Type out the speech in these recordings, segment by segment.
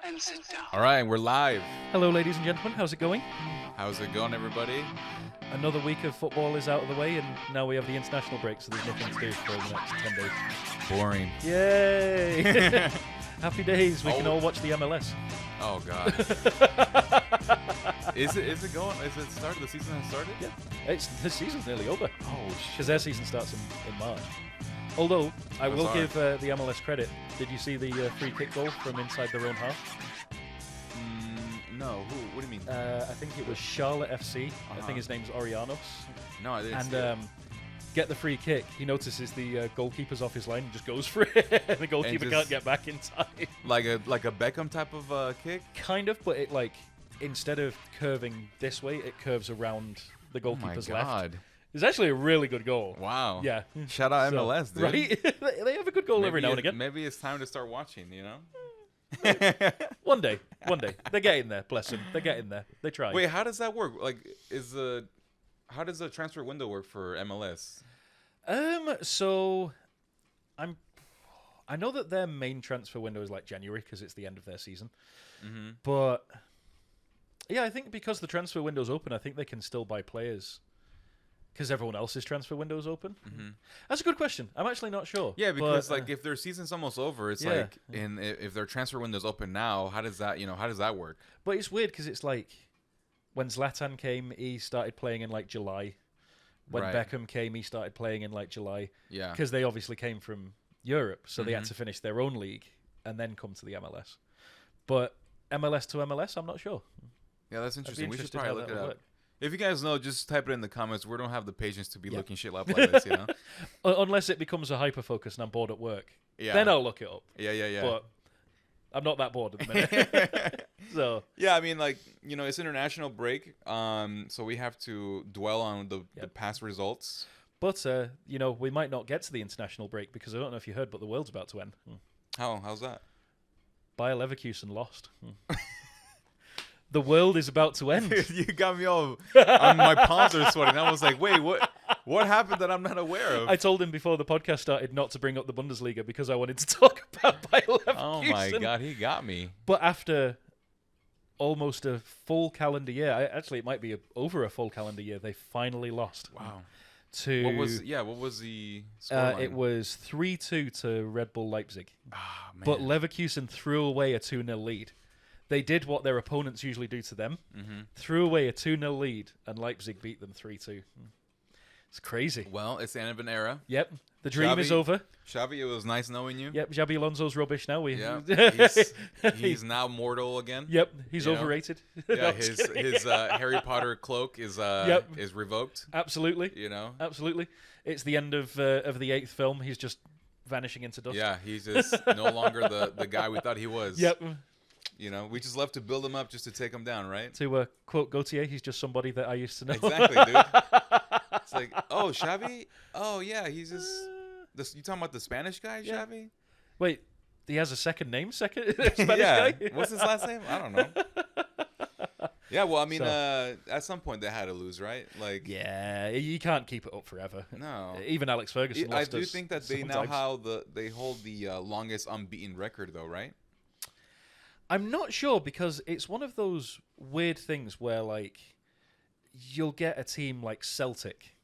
and sit down. All right, we're live. Hello, ladies and gentlemen. How's it going? How's it going, everybody? Another week of football is out of the way, and now we have the international break, so there's nothing to do for the next 10 days. Boring. Yay! Happy days. We can all watch the MLS. Oh, God. Is it going? Is it started? The season has started? Yeah. The season's nearly over. Oh, shit. Because their season starts in March. Although, I will Bizarre. give the MLS credit. Did you see the free kick goal from inside their own half? No. Who? What do you mean? I think it was Charlotte FC. I think his name's Orianos. No, I didn't see And it. get the free kick. He notices the goalkeeper's off his line and just goes for it. The goalkeeper just- can't get back in time. Like a Beckham type of kick? Kind of, but it instead of curving this way, it curves around the goalkeeper's Oh, my left. God. It's actually a really good goal. Wow. Yeah. Shout out So, MLS, dude. Right? They have a good goal every now and again. Maybe it's time to start watching, you know? One day. They're getting there, bless them. They're getting there. They try. Wait, how does that work? How does the transfer window work for MLS? So I know that their main transfer window is like January because it's the end of their season. Mm-hmm. But yeah, I think because the transfer window's open, I think they can still buy players because everyone else's transfer window's open. Mm-hmm. That's a good question. I'm actually not sure. Yeah, because but, if their season's almost over, it's yeah. if their transfer window's open now, how does that work? But it's weird because it's like when Zlatan came, he started playing in like July. When Right. Beckham came, he started playing in like July. Yeah. Because they obviously came from Europe, so they had to finish their own league and then come to the MLS. But MLS to MLS, I'm not sure. Yeah, that's I'd be interesting. We should interested probably how look that it would up. work. If you guys know, just type it in the comments. We don't have the patience to be looking shit up like this, you know? Unless it becomes a hyper focus and I'm bored at work. Yeah. Then I'll look it up. Yeah. But I'm not that bored at the minute. So Yeah, I mean, it's international break, so we have to dwell on the past results. But we might not get to the international break because I don't know if you heard, but the world's about to end. How's that? Bayer Leverkusen lost. The world is about to end. You got me all my palms are sweating. I was like, wait, what happened that I'm not aware of? I told him before the podcast started not to bring up the Bundesliga because I wanted to talk about Bayer Leverkusen. Oh my God, he got me. But after almost a full calendar year, actually it might be over a full calendar year, they finally lost. Wow. To What was the scoreline? it was 3-2 to Red Bull Leipzig. Ah, man. But Leverkusen threw away a 2-0 lead. They did what their opponents usually do to them. Threw away a 2-0 lead, and Leipzig beat them 3-2. It's crazy. Well, it's the end of an era. Yep. The dream is over. Xavi, it was nice knowing you. Yep. Xabi Alonso's rubbish now. Yeah. He's now mortal again. Yep. He's You know? overrated. Yeah, No, I'm just kidding. his Harry Potter cloak is revoked. Absolutely. You know. Absolutely. It's the end of the 8th film. He's just vanishing into dust. Yeah, he's just no longer the guy we thought he was. Yep. You know, we just love to build him up just to take him down, right? To quote Gautier, he's just somebody that I used to know. Exactly, dude. It's like, oh, Xavi? Oh, yeah, he's just... You talking about the Spanish guy, Yeah. Xavi? Wait, he has a second name? Spanish Yeah. guy? What's his last name? I don't know. Yeah, well, I mean, at some point they had to lose, right? Like, Yeah, you can't keep it up forever. no. Even Alex Ferguson I lost do us think that they sometimes. they hold the longest unbeaten record, though, right? I'm not sure because it's one of those weird things where, you'll get a team like Celtic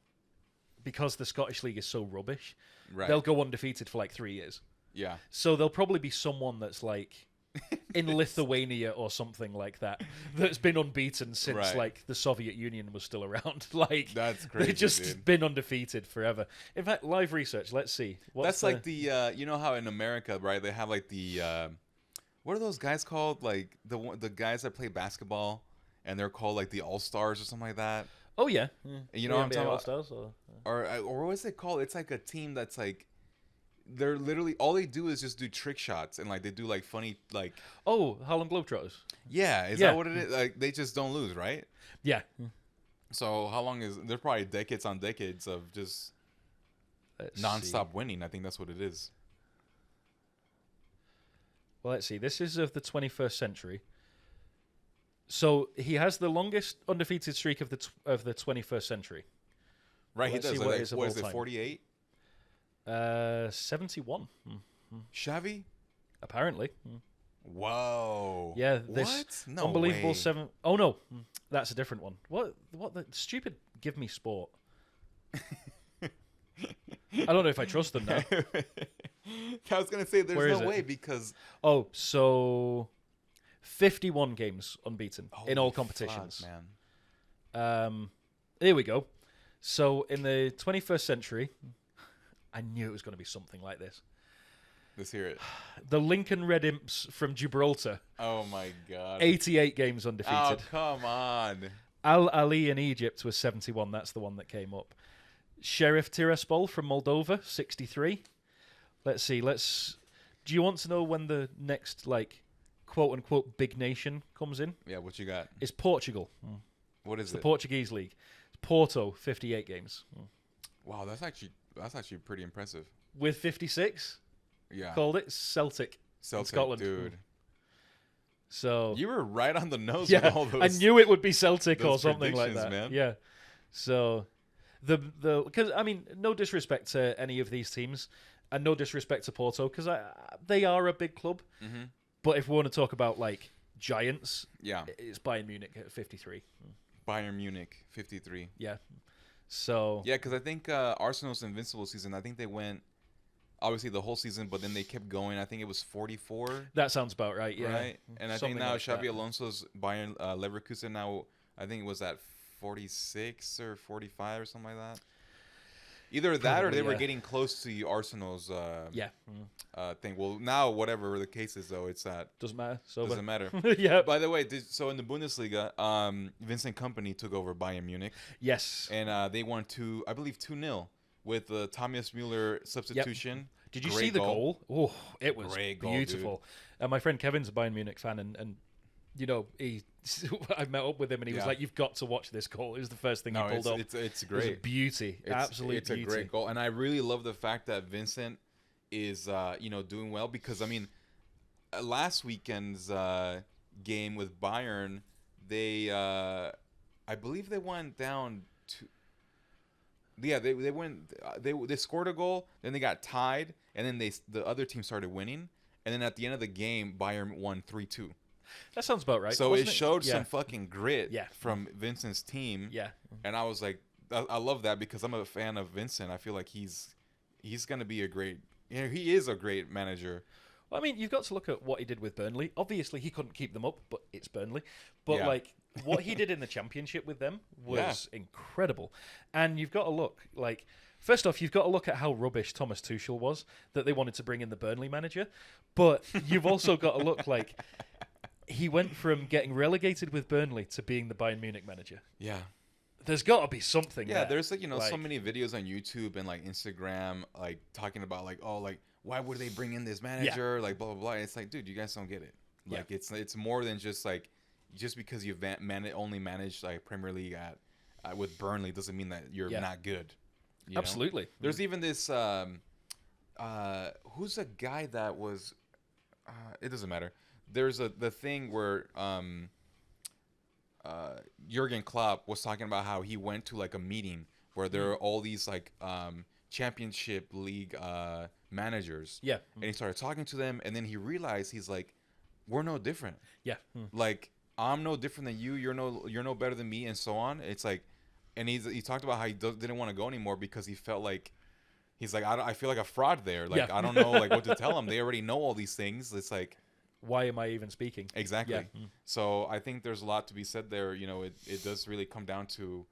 because the Scottish League is so rubbish. Right. They'll go undefeated for 3 years. Yeah. So there'll probably be someone that's in Lithuania or something like that that's been unbeaten since Right. the Soviet Union was still around. That's crazy, They've just dude. been undefeated forever. In fact, live research. Let's see. That's like the you know how in America, right? They have the what are those guys called? Like the guys that play basketball, and they're called the All-Stars or something like that. Oh yeah. You know what I'm talking about? All-Stars, Or what's it called? It's like a team that's they're literally all they do is just do trick shots and they do funny Oh, Harlem Globetrotters. yeah. Is that what it is? They just don't lose, right? Yeah. So how long is there's probably decades on decades of just Let's non-stop see. winning. I think that's what it is. Well, let's see. This is of the 21st century. So he has the longest undefeated streak of the 21st century. Right, Let's he does. see what it is of What all is it? time. 48. 71. Xavi. Apparently. Whoa. Yeah, What? this No unbelievable way. 7. Oh no, that's a different one. What the stupid give me sport. I don't know if I trust them now. I was gonna say there's Where is no it? way because Oh, so 51 games unbeaten in all holy competitions. fuck, man. Here we go. So in the 21st century, I knew it was going to be something like this. Let's hear it. The Lincoln Red Imps from Gibraltar, Oh my god. 88 games Oh undefeated. come on. Al Ali in Egypt was 71. That's the one that came up. Sheriff Tiraspol from Moldova, 63. Let's see. Do you want to know when the next, like, quote unquote big nation comes in? Yeah, what you got? It's Portugal. What is It's the it? Portuguese league. It's Porto, 58 games. Wow, that's actually pretty impressive. With 56, Yeah. called it Celtic. Celtic, Scotland. dude. So You were right on the nose yeah, with all those. I knew it would be Celtic or those something like predictions, that. man. Yeah. So because I mean, no disrespect to any of these teams, and no disrespect to Porto because they are a big club. Mm-hmm. But if we want to talk about like giants, Yeah. it's Bayern Munich at 53. Bayern Munich, 53. Yeah. So Yeah, because I think Arsenal's invincible season, I think they went, obviously, the whole season, but then they kept going. I think it was 44, that sounds about right. Yeah. right? And I Something think now like Xabi that. Alonso's Bayern Leverkusen now, I think it was at 46 or 45 or something like that. Either that or Probably, they were yeah. getting close to Arsenal's Yeah. thing. Well, now, whatever the case is, though, it's at, Doesn't matter. So doesn't matter. yeah. By the way, so in the Bundesliga, Vincent Kompany took over Bayern Munich. Yes. And they won 2-0 with the Thomas Müller substitution. Did you Great see the goal? Oh, it was Great goal, beautiful. My friend Kevin's a Bayern Munich fan, and you know, I met up with him, and he was Yeah. like, "You've got to watch this goal." It was the first thing No, he pulled up. it's It was a great. beauty, absolute It's beauty. a great goal, and I really love the fact that Vincent is doing well because I mean, last weekend's game with Bayern, they I believe they went down to. Yeah, they went. They scored a goal, then they got tied, and then the other team started winning, and then at the end of the game, Bayern won 3-2. That sounds about right. So wasn't it showed Yeah. some fucking grit Yeah. from Vincent's team. Yeah. And I was like, I love that because I'm a fan of Vincent. I feel like he's going to be a great, he is a great manager. Well, I mean, you've got to look at what he did with Burnley. Obviously, he couldn't keep them up, but it's Burnley. But Yeah. like what he did in the championship with them was incredible. And you've got to look like. First off, you've got to look at how rubbish Thomas Tuchel was that they wanted to bring in the Burnley manager. But you've also got to look like he went from getting relegated with Burnley to being the Bayern Munich manager. Yeah. There's got to be something. Yeah, there. there's so many videos on YouTube and like Instagram like talking about like, oh, like why would they bring in this manager? Like blah blah blah. It's like, dude, you guys don't get it. Like it's more than just like just because you've only managed like Premier League at with Burnley doesn't mean that you're not good. You know? Absolutely. There's even this who's a guy that was it doesn't matter. There's the thing where Jurgen Klopp was talking about how he went to like a meeting where there are all these like championship league managers. Yeah. And he started talking to them and then he realized he's like, we're no different. Yeah. Like I'm no different than you. You're no better than me and so on. It's like, and he talked about how he didn't want to go anymore because he felt like he's like I feel like a fraud there. Like I don't know like what to tell them. They already know all these things. It's like why am I even speaking? exactly. Yeah. So I think there's a lot to be said there. You know, it does really come down to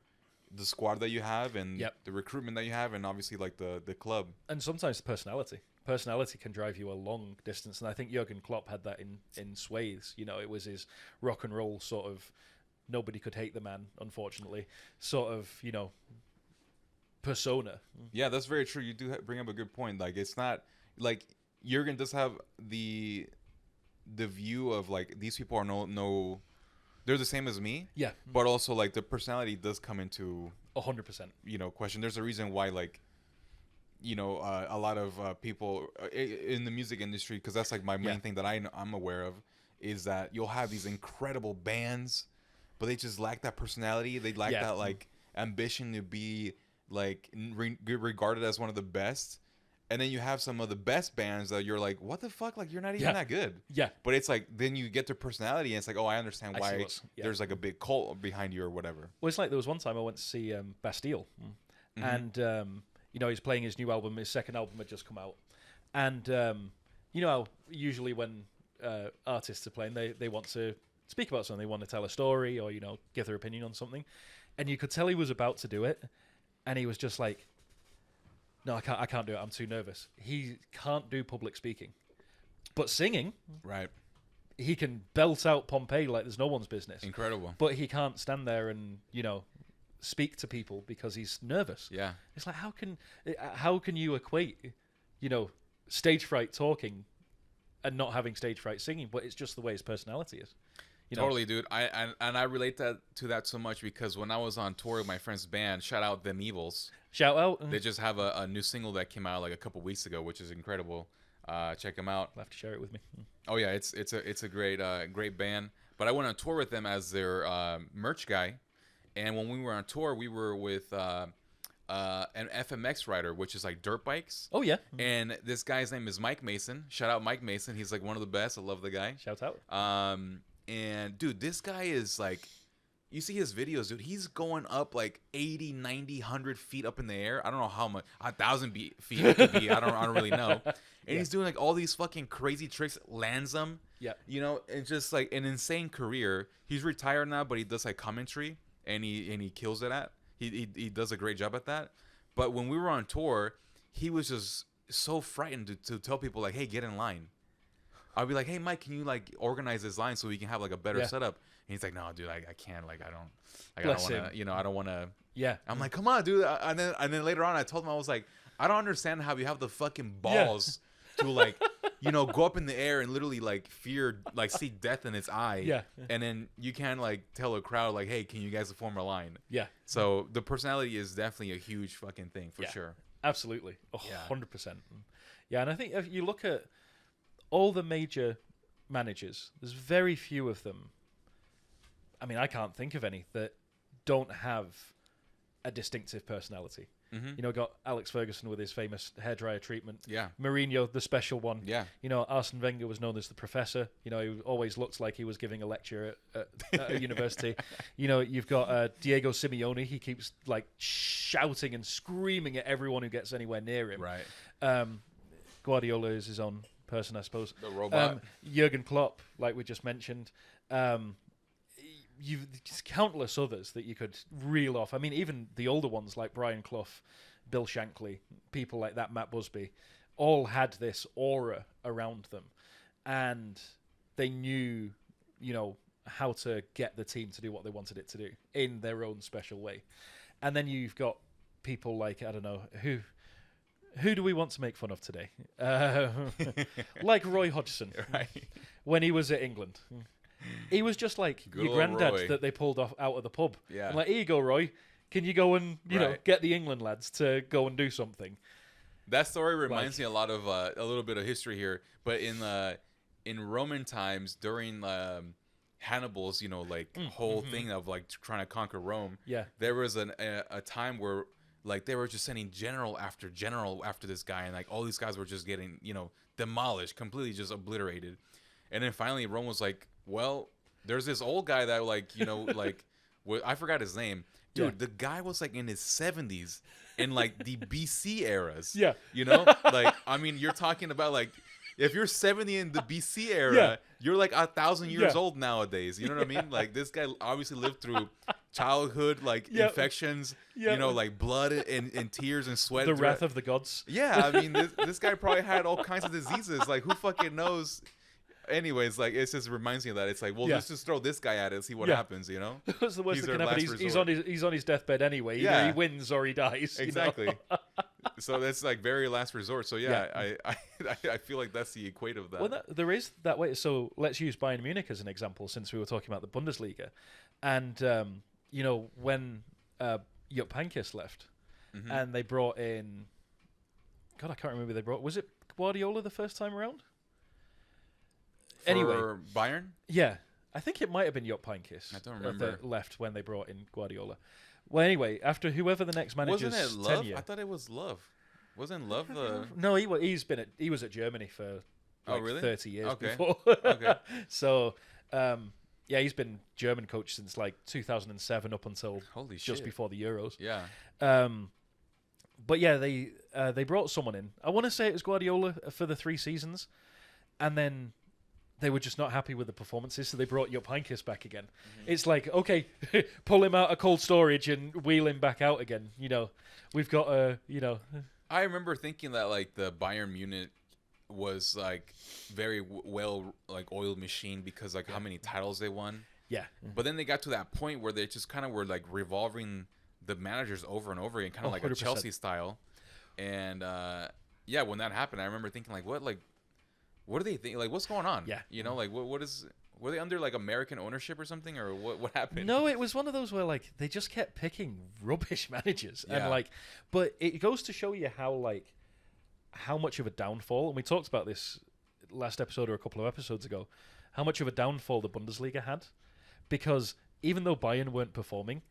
the squad that you have and the recruitment that you have and obviously like the club. And sometimes personality. Personality can drive you a long distance, and I think Jurgen Klopp had that in swathes. You know, it was his rock and roll sort of nobody could hate the man, unfortunately, sort of, you know, persona. Yeah, that's very true. You do bring up a good point. Like it's not like Jurgen does have the view of like these people are no they're the same as me. Yeah. But also like the personality does come into 100%. Question. There's a reason why like a lot of people in the music industry, because that's like my main thing that I'm aware of, is that you'll have these incredible bands, but they just lack that personality. They lack that like ambition to be like regarded as one of the best. And then you have some of the best bands that you're like, what the fuck? Like, you're not even that good. Yeah. But it's like, then you get their personality, and it's like, oh, I understand why there's like a big cult behind you or whatever. Well, it's like there was one time I went to see Bastille, and he's playing his new album. His second album had just come out, and you know how usually when artists are playing, they want to speak about something, they want to tell a story or give their opinion on something, and you could tell he was about to do it, and he was just like, no, I can't do it. I'm too nervous. He can't do public speaking. But singing, right? He can belt out Pompeii like there's no one's business. Incredible. But he can't stand there and, speak to people because he's nervous. Yeah. It's like, how can you equate, stage fright talking and not having stage fright singing? But it's just the way his personality is. Totally, dude. I relate to that so much because when I was on tour with my friend's band, shout out Them Evils. Shout out. They just have a new single that came out like a couple weeks ago, which is incredible. Check them out. You'll have to share it with me. Oh yeah, it's a great band. But I went on tour with them as their merch guy, and when we were on tour, we were with an FMX rider, which is like dirt bikes. Oh yeah. And this guy's name is Mike Mason. Shout out Mike Mason. He's like one of the best. I love the guy. Shout out. And dude, this guy is like, you see his videos, dude, he's going up like 80, 90, 100 feet up in the air. I don't know how much, 1,000 feet it could be. I don't really know. And he's doing like all these fucking crazy tricks, lands them. Yeah. It's just like an insane career. He's retired now, but he does like commentary and he kills it at. He does a great job at that. But when we were on tour, he was just so frightened to tell people like, hey, get in line. I'll be like, hey, Mike, can you like organize this line so we can have like a better setup? And he's like, no, dude, I can't. Like, I don't want to, I don't want to. Yeah. I'm like, come on, dude. And then later on, I told him, I was like, I don't understand how you have the fucking balls to like, go up in the air and literally like see death in its eye. Yeah. And then you can't like tell a crowd like, hey, can you guys form a line? Yeah. So the personality is definitely a huge fucking thing for sure. Absolutely. 100%. Yeah. And I think if you look at all the major managers, there's very few of them. I mean, I can't think of any that don't have a distinctive personality. Mm-hmm. Got Alex Ferguson with his famous hairdryer treatment. Yeah. Mourinho, the special one. Yeah. Arsene Wenger was known as the professor. He always looks like he was giving a lecture at a university. You've got Diego Simeone. He keeps like shouting and screaming at everyone who gets anywhere near him. Right. Guardiola is his own person, I suppose. The robot. Jurgen Klopp, like we just mentioned. You've countless others that you could reel off. I mean, even the older ones like Brian Clough, Bill Shankly, people like that, Matt Busby, all had this aura around them, and they knew, how to get the team to do what they wanted it to do in their own special way. And then you've got people like, I don't know, who do we want to make fun of today? Like Roy Hodgson, right? When he was at England. He was just like Good your granddad Roy. that they pulled out of the pub. Yeah. And like, here you go, Roy. Can you go and get the England lads to go and do something? That story reminds me a lot of a little bit of history here, but in Roman times during Hannibal's whole thing of like trying to conquer Rome. Yeah. There was a time where like they were just sending general after this guy, and like all these guys were just getting demolished, completely just obliterated. And then finally Rome was like, well, there's this old guy that I forgot his name. Dude, the guy was like in his 70s in like the BC eras. Yeah. Like, I mean, you're talking about like, if you're 70 in the BC era, you're like 1,000 years old nowadays. You know what I mean? Like, this guy obviously lived through childhood, like infections, like blood and tears and sweat. The wrath of the gods. Yeah. I mean, this guy probably had all kinds of diseases. Like, who fucking knows? Anyways, like it just reminds me of that. It's like, well, let's just throw this guy at it and see what happens. That's the worst that can happen. He's on his deathbed anyway. Yeah. He wins or he dies. Exactly. So that's like very last resort. So I feel like that's the equate of that. Well, there is that way. So let's use Bayern Munich as an example, since we were talking about the Bundesliga, and when Jupp Heynckes left, and they brought in, God, I can't remember. Was it Guardiola the first time around? Anyway, Bayern? Yeah. I think it might have been Jupp Heynckes. I don't remember. That left when they brought in Guardiola. Well, anyway, after whoever the next manager's Wasn't it Love? tenure... I thought it was Love. Wasn't Love the? No, he was at Germany for Oh, really? 30 years Okay. before. Okay. So, yeah, he's been German coach since like 2007 up until Holy just shit. before the Euros. Yeah. But yeah, they brought someone in. I want to say it was Guardiola for the 3 seasons, and then they were just not happy with the performances, so they brought Jupp Heynckes back again. Mm-hmm. It's like, okay, pull him out of cold storage and wheel him back out again. You know, we've got a, you know. I remember thinking that like the Bayern Munich was like very well like oiled machine because like how many titles they won. Yeah. But then they got to that point where they just kind of were like revolving the managers over and over again, kind of like 100%. a Chelsea style. And yeah, when that happened, I remember thinking like, what do they think? Like, what's going on? Yeah. You know, like were they under like American ownership or something, or what happened? No, it was one of those where like they just kept picking rubbish managers, Yeah. and like, but it goes to show you how much of a downfall, and we talked about this last episode or a couple of episodes ago, how much of a downfall the Bundesliga had, because even though Bayern weren't performing,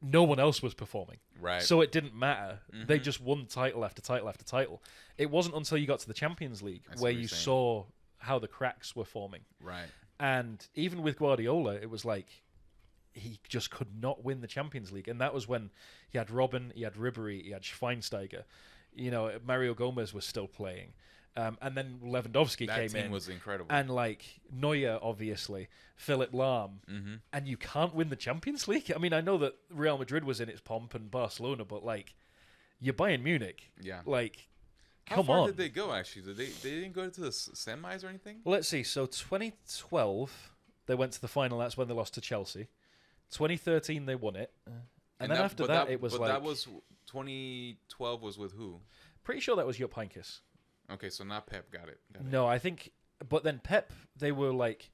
no one else was performing. Right. So it didn't matter. Mm-hmm. They just won title after title after title. It wasn't until you got to the Champions League where you saw how the cracks were forming. Right. And even with Guardiola, it was like he just could not win the Champions League. And that was when he had Robben, he had Ribéry, he had Schweinsteiger. You know, Mario Gomez was still playing. And then Lewandowski came in. That team was incredible. And like Neuer, obviously, Philipp Lahm. Mm-hmm. And you can't win the Champions League? I mean, I know that Real Madrid was in its pomp and Barcelona, but like, you're Bayern Munich. Yeah. Like, How come far on. did they go, actually? They didn't go to the semis or anything? Well, let's see. So 2012, they went to the final. That's when they lost to Chelsea. 2013, they won it. And then after that, it was like... that was... 2012 was with who? Pretty sure that was Jupp Heynckes. Okay, so not Pep. Got it. No, I think... But then Pep, they were like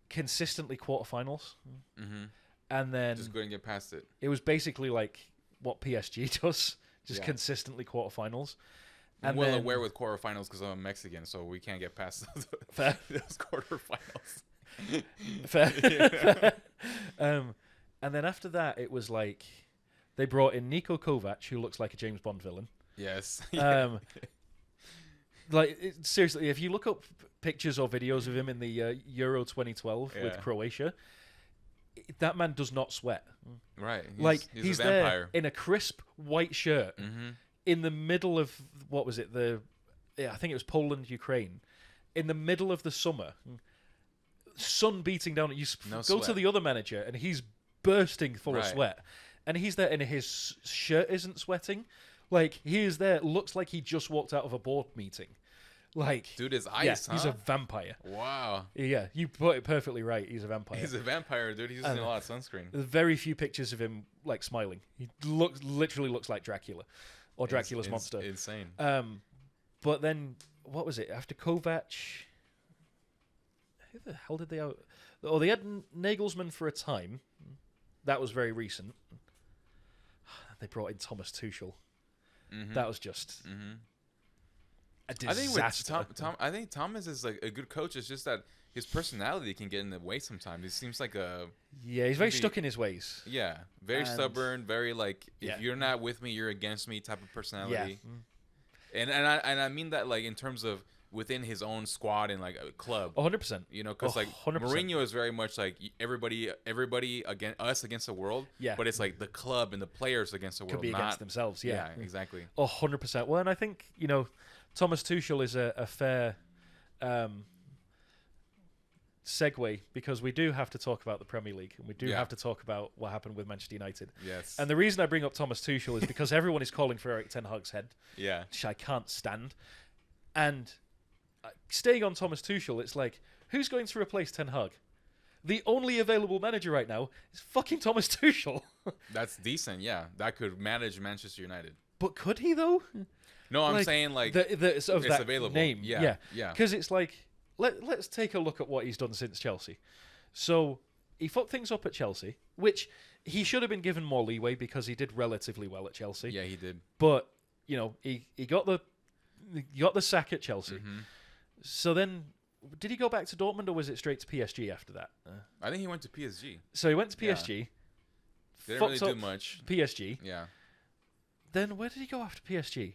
consistently quarterfinals. Mm-hmm. And then... Just couldn't get past it. It was basically like what PSG does. Just Yeah. consistently quarterfinals. I'm And well then, aware with quarterfinals because I'm Mexican, so we can't get past Fair. those quarterfinals. Fair. Yeah. And then after that, it was like they brought in Niko Kovac, who looks like a James Bond villain. Yes. Seriously, if you look up pictures or videos of him in the Euro 2012 with Yeah. Croatia, that man does not sweat. Right. He's a there vampire. in a crisp white shirt Mm-hmm. in the middle of, what was it? I think it was Poland, Ukraine. In the middle of the summer, sun beating down. You No go to sweat. the other manager, and he's bursting full of Right. sweat. And he's there, and his shirt isn't sweating. Like, he is there, looks like he just walked out of a board meeting. Like, Dude is yeah, ice, huh? he's a vampire. Wow. Yeah, you put it perfectly right. He's a vampire. He's a vampire, dude. He's using a lot of sunscreen. There's very few pictures of him, like, smiling. He literally looks like Dracula. Or Dracula's monster. Insane. But then, what was it? After Kovac... Who the hell did they out? Oh, they had Nagelsmann for a time. That was very recent. They brought in Thomas Tuchel. Mm-hmm. That was just Mm-hmm. a I think disaster. with I think Thomas is like a good coach. It's just that his personality can get in the way sometimes. He seems like Yeah, he's very stuck in his ways. very And- stubborn, very like if Yeah. you're not with me, you're against me type of Yeah. personality. And I mean that like in terms of within his own squad and like a club. 100%. You know, because like 100%. Mourinho is very much like everybody against us against the world. Yeah. But it's like the club and the players against the world. Could be not, against themselves, yeah. exactly. 100%. Well, and I think, Thomas Tuchel is a fair segue, because we do have to talk about the Premier League, and we do have to talk about what happened with Manchester United. Yes. And the reason I bring up Thomas Tuchel is because everyone is calling for Erik Ten Hag's head, Yeah. which I can't stand. And staying on Thomas Tuchel, it's like, who's going to replace Ten Hag? The only available manager right now is fucking Thomas Tuchel. That's decent, yeah. That could manage Manchester United. But could he, though? No, I'm saying like it's that available. name. Yeah. Because it's like, let's take a look at what he's done since Chelsea. So he fucked things up at Chelsea, which he should have been given more leeway because he did relatively well at Chelsea. Yeah, he did. But he got the sack at Chelsea. Mm-hmm. So then, did he go back to Dortmund, or was it straight to PSG after that? I think he went to PSG. So he went to PSG. Didn't fucked really up do much. PSG. Yeah. Then where did he go after PSG?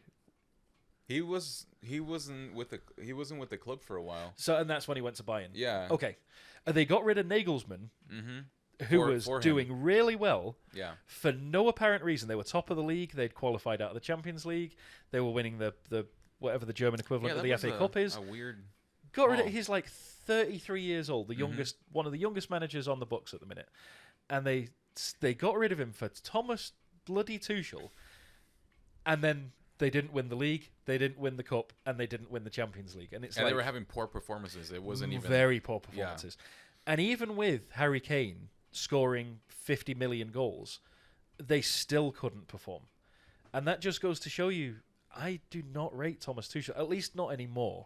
He wasn't with the club for a while. So, and that's when he went to Bayern. Yeah. Okay. They got rid of Nagelsmann, who was doing really well. Yeah. For no apparent reason. They were top of the league. They'd qualified out of the Champions League. They were winning the whatever the German equivalent of the FA Cup is. A weird. Got rid of. He's like 33 years old, the youngest, one of the youngest managers on the books at the minute, and they got rid of him for Thomas bloody Tuchel, and then they didn't win the league, they didn't win the cup, and they didn't win the Champions League, and they were having poor performances. It wasn't even very poor performances, and even with Harry Kane scoring 50 million goals, they still couldn't perform, and that just goes to show you. I do not rate Thomas Tuchel, at least not anymore.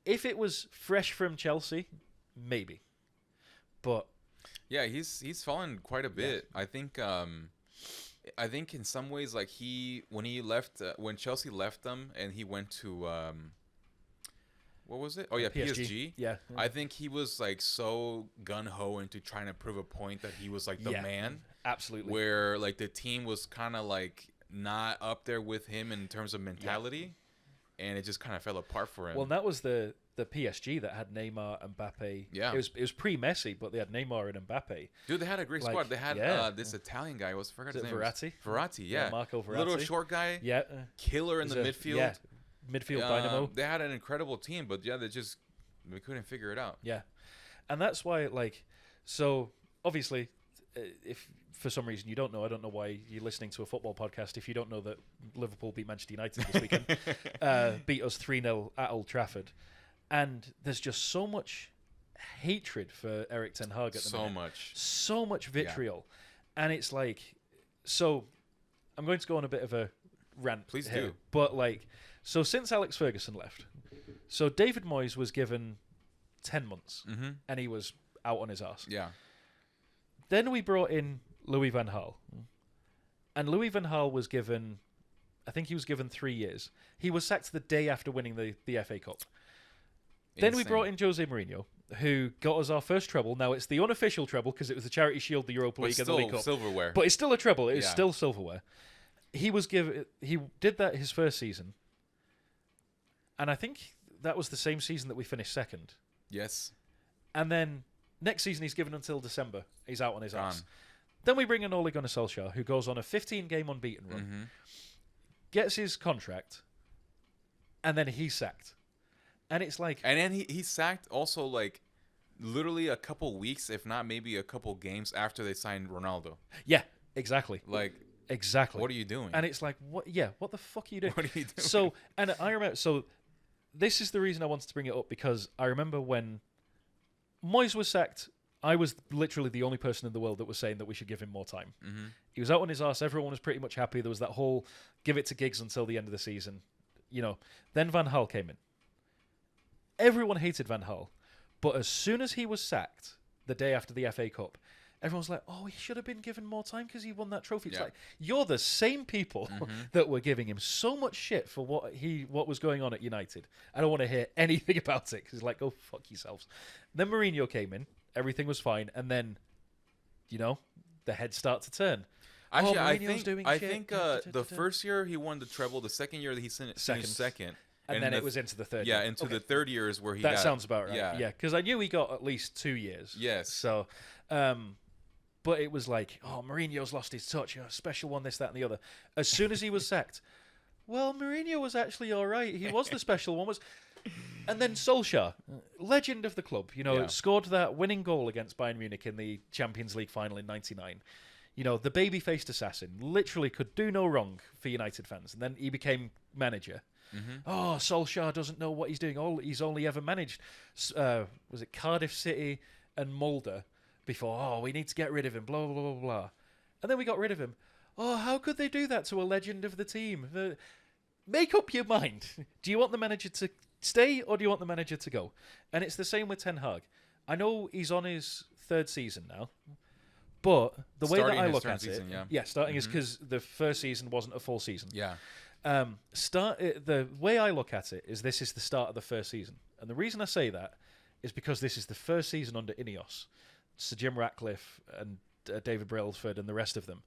If it was fresh from Chelsea, maybe. But yeah, he's fallen quite a bit. Yeah. I think in some ways, like when Chelsea left them and he went to what was it? Oh yeah, PSG. Yeah. I think he was like so gun ho into trying to prove a point that he was like the man. Absolutely. Where like the team was kind of like not up there with him in terms of mentality, and it just kind of fell apart for him. Well, that was the PSG that had Neymar and Mbappe. Yeah, it was pre-Messi, but they had Neymar and Mbappe. Dude, they had a great squad. They had this Italian guy. I forgot his name. Verratti. Yeah, Marco Verratti. Little short guy. Yeah, killer in the midfield. Yeah, midfield dynamo. They had an incredible team, but they couldn't figure it out. Yeah, and that's why so obviously, if for some reason you don't know, I don't know why you're listening to a football podcast if you don't know that Liverpool beat Manchester United this weekend, beat us 3-0 at Old Trafford, and there's just so much hatred for Erik Ten Hag at the minute. So much vitriol, and it's like, so I'm going to go on a bit of a rant. Please here, do. But so since Alex Ferguson left, so David Moyes was given 10 months, and he was out on his arse. Yeah. Then we brought in Louis van Gaal. And Louis van Gaal was given, I think he was given 3 years. He was sacked the day after winning the FA Cup. Insane. Then we brought in Jose Mourinho, who got us our first treble. Now, it's the unofficial treble because it was the Charity Shield, the Europa League, and the League Cup. Silverware. But it's still a treble. It's still silverware. He did that his first season. And I think that was the same season that we finished second. Yes. And then next season, he's given until December. He's out on his ass. Then we bring in Ole Gunnar Solskjaer, who goes on a 15-game unbeaten run, gets his contract, and then he's sacked. And it's like... And then he's sacked also, like, literally a couple weeks, if not maybe a couple games after they signed Ronaldo. Yeah, exactly. Like... Exactly. What are you doing? And it's like, what the fuck are you doing? What are you doing? So, and I remember... So, this is the reason I wanted to bring it up, because I remember when Moyes was sacked, I was literally the only person in the world that was saying that we should give him more time. He was out on his arse. Everyone was pretty much happy. There was that whole give it to Giggs until the end of the season. Then Van Gaal came in. Everyone hated Van Gaal. But as soon as he was sacked, the day after the FA Cup, everyone's like, oh, he should have been given more time because he won that trophy. It's like, you're the same people that were giving him so much shit for what was going on at United. I don't want to hear anything about it because it's like, go fuck yourselves. Then Mourinho came in. Everything was fine. And then, the heads start to turn. Actually, I think the first year he won the treble. The second year that he finished second. And then it was into the third year. Yeah, into the third year is where he That sounds about right. Yeah, because I knew he got at least 2 years. Yes. So, but it was like, oh, Mourinho's lost his touch. Special one, this, that, and the other. As soon as he was sacked, well, Mourinho was actually all right. He was the special one. And then Solskjaer, legend of the club, scored that winning goal against Bayern Munich in the Champions League final in '99. The baby-faced assassin literally could do no wrong for United fans. And then he became manager. Oh, Solskjaer doesn't know what he's doing. He's only ever managed, was it Cardiff City and Mulder before. Oh, we need to get rid of him, blah, blah, blah, blah. And then we got rid of him. Oh, how could they do that to a legend of the team? Make up your mind. Do you want the manager to stay or do you want the manager to go? And it's the same with Ten Hag. I know he's on his third season now, but the way that I look at it, starting is because the first season wasn't a full season. Yeah. The way I look at it is this is the start of the first season. And the reason I say that is because this is the first season under Ineos. Sir Jim Ratcliffe and David Brailsford and the rest of them.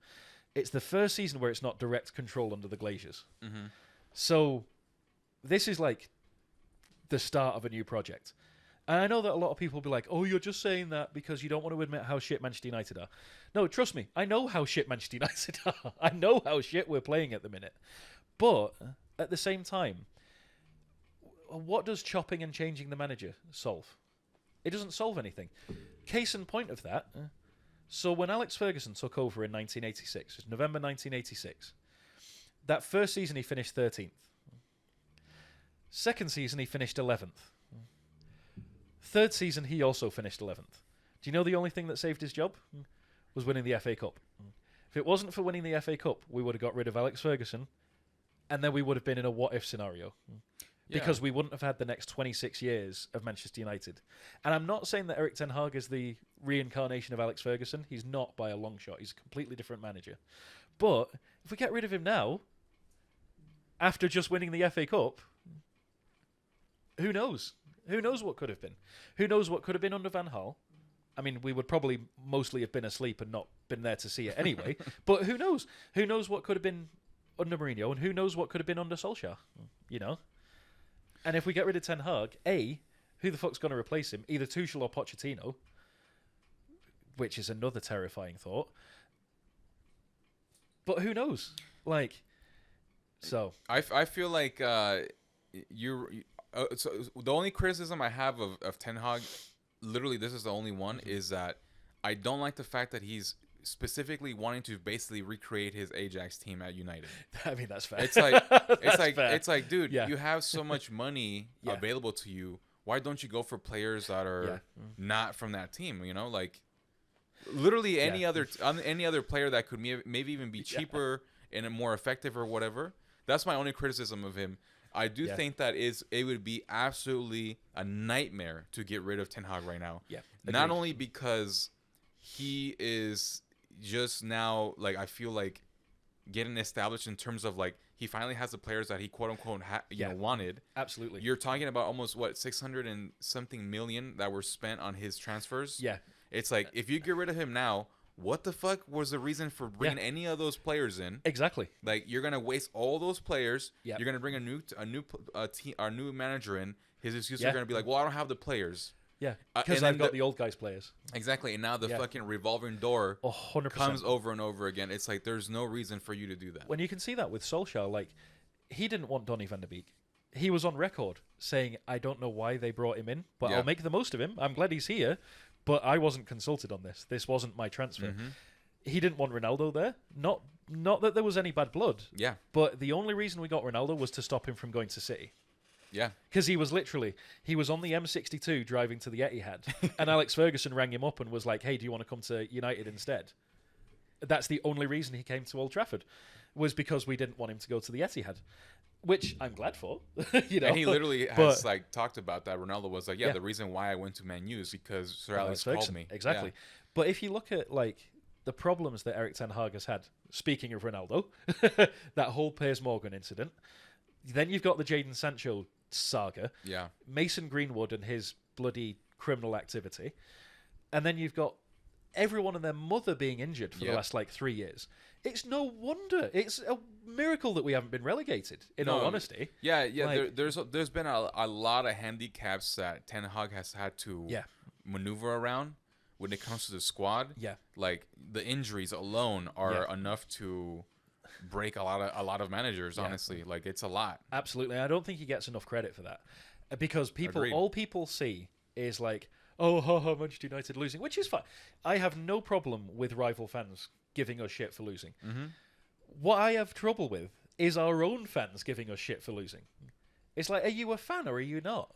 It's the first season where it's not direct control under the Glazers. So this is like the start of a new project. And I know that a lot of people will be like, oh, you're just saying that because you don't want to admit how shit Manchester United are. No, trust me, I know how shit Manchester United are. I know how shit we're playing at the minute. But at the same time, what does chopping and changing the manager solve? It doesn't solve anything. Case in point of that, so when Alex Ferguson took over in 1986, it's November 1986, that first season he finished 13th. Second season he finished 11th. Third season, he also finished 11th. Do you know the only thing that saved his job? Was winning the FA Cup. If it wasn't for winning the FA Cup, we would have got rid of Alex Ferguson, and then we would have been in a what-if scenario. Because we wouldn't have had the next 26 years of Manchester United. And I'm not saying that Erik Ten Hag is the reincarnation of Alex Ferguson. He's not by a long shot. He's a completely different manager. But if we get rid of him now, after just winning the FA Cup, who knows? Who knows what could have been? Who knows what could have been under Van Gaal? I mean, we would probably mostly have been asleep and not been there to see it anyway. But who knows? Who knows what could have been under Mourinho, and who knows what could have been under Solskjaer? You know? And if we get rid of Ten Hag, who the fuck's going to replace him? Either Tuchel or Pochettino, which is another terrifying thought. But who knows? Like, so I feel like so the only criticism I have of Ten Hag, literally this is the only one, is that I don't like the fact that he's specifically wanting to basically recreate his Ajax team at United. I mean, that's fair. It's like fair. It's like, dude, you have so much money available to you. Why don't you go for players that are not from that team? You know, like literally any other player that could maybe even be cheaper and more effective or whatever. That's my only criticism of him. I do think that it would be absolutely a nightmare to get rid of Ten Hag right now. Yeah, not only because he is just now, like, I feel like getting established in terms of like he finally has the players that he quote unquote wanted. Absolutely. You're talking about almost 600 and something million that were spent on his transfers. Yeah. It's like if you get rid of him now, what the fuck was the reason for bringing any of those players in? Exactly. Like you're gonna waste all those players. Yep. You're gonna bring our new manager in. His excuses are gonna be like, well, I don't have the players. Yeah, because I've got the old guys' players. Exactly, and now the fucking revolving door 100%. comes over and over again. It's like there's no reason for you to do that. When you can see that with Solskjaer, like he didn't want Donny van de Beek. He was on record saying, "I don't know why they brought him in, but I'll make the most of him. I'm glad he's here, but I wasn't consulted on this. This wasn't my transfer." Mm-hmm. He didn't want Ronaldo there. Not that there was any bad blood. Yeah. But the only reason we got Ronaldo was to stop him from going to City. Yeah. Because he was on the M62 driving to the Etihad, and Alex Ferguson rang him up and was like, "Hey, do you want to come to United instead?" That's the only reason he came to Old Trafford, was because we didn't want him to go to the Etihad, which I'm glad for. You know, and he literally has talked about that. Ronaldo was like, the reason why I went to Man U is because Sir Alex called me. Exactly. Yeah. But if you look at like the problems that Erik Ten Hag has had, speaking of Ronaldo, that whole Piers Morgan incident, then you've got the Jadon Sancho saga, Mason Greenwood and his bloody criminal activity, and then you've got everyone and their mother being injured for the last 3 years. It's no wonder. It's a miracle that we haven't been relegated, in all honesty. Yeah. There's been a lot of handicaps that Ten Hag has had to maneuver around when it comes to the squad. Yeah. Like the injuries alone are enough to break a lot of managers, honestly. Like it's a lot. Absolutely. I don't think he gets enough credit for that. Because Agreed. all people see is like, oh, Manchester United losing, which is fine. I have no problem with rival fans giving us shit for losing. Mm-hmm. What I have trouble with is our own fans giving us shit for losing. It's like, are you a fan or are you not?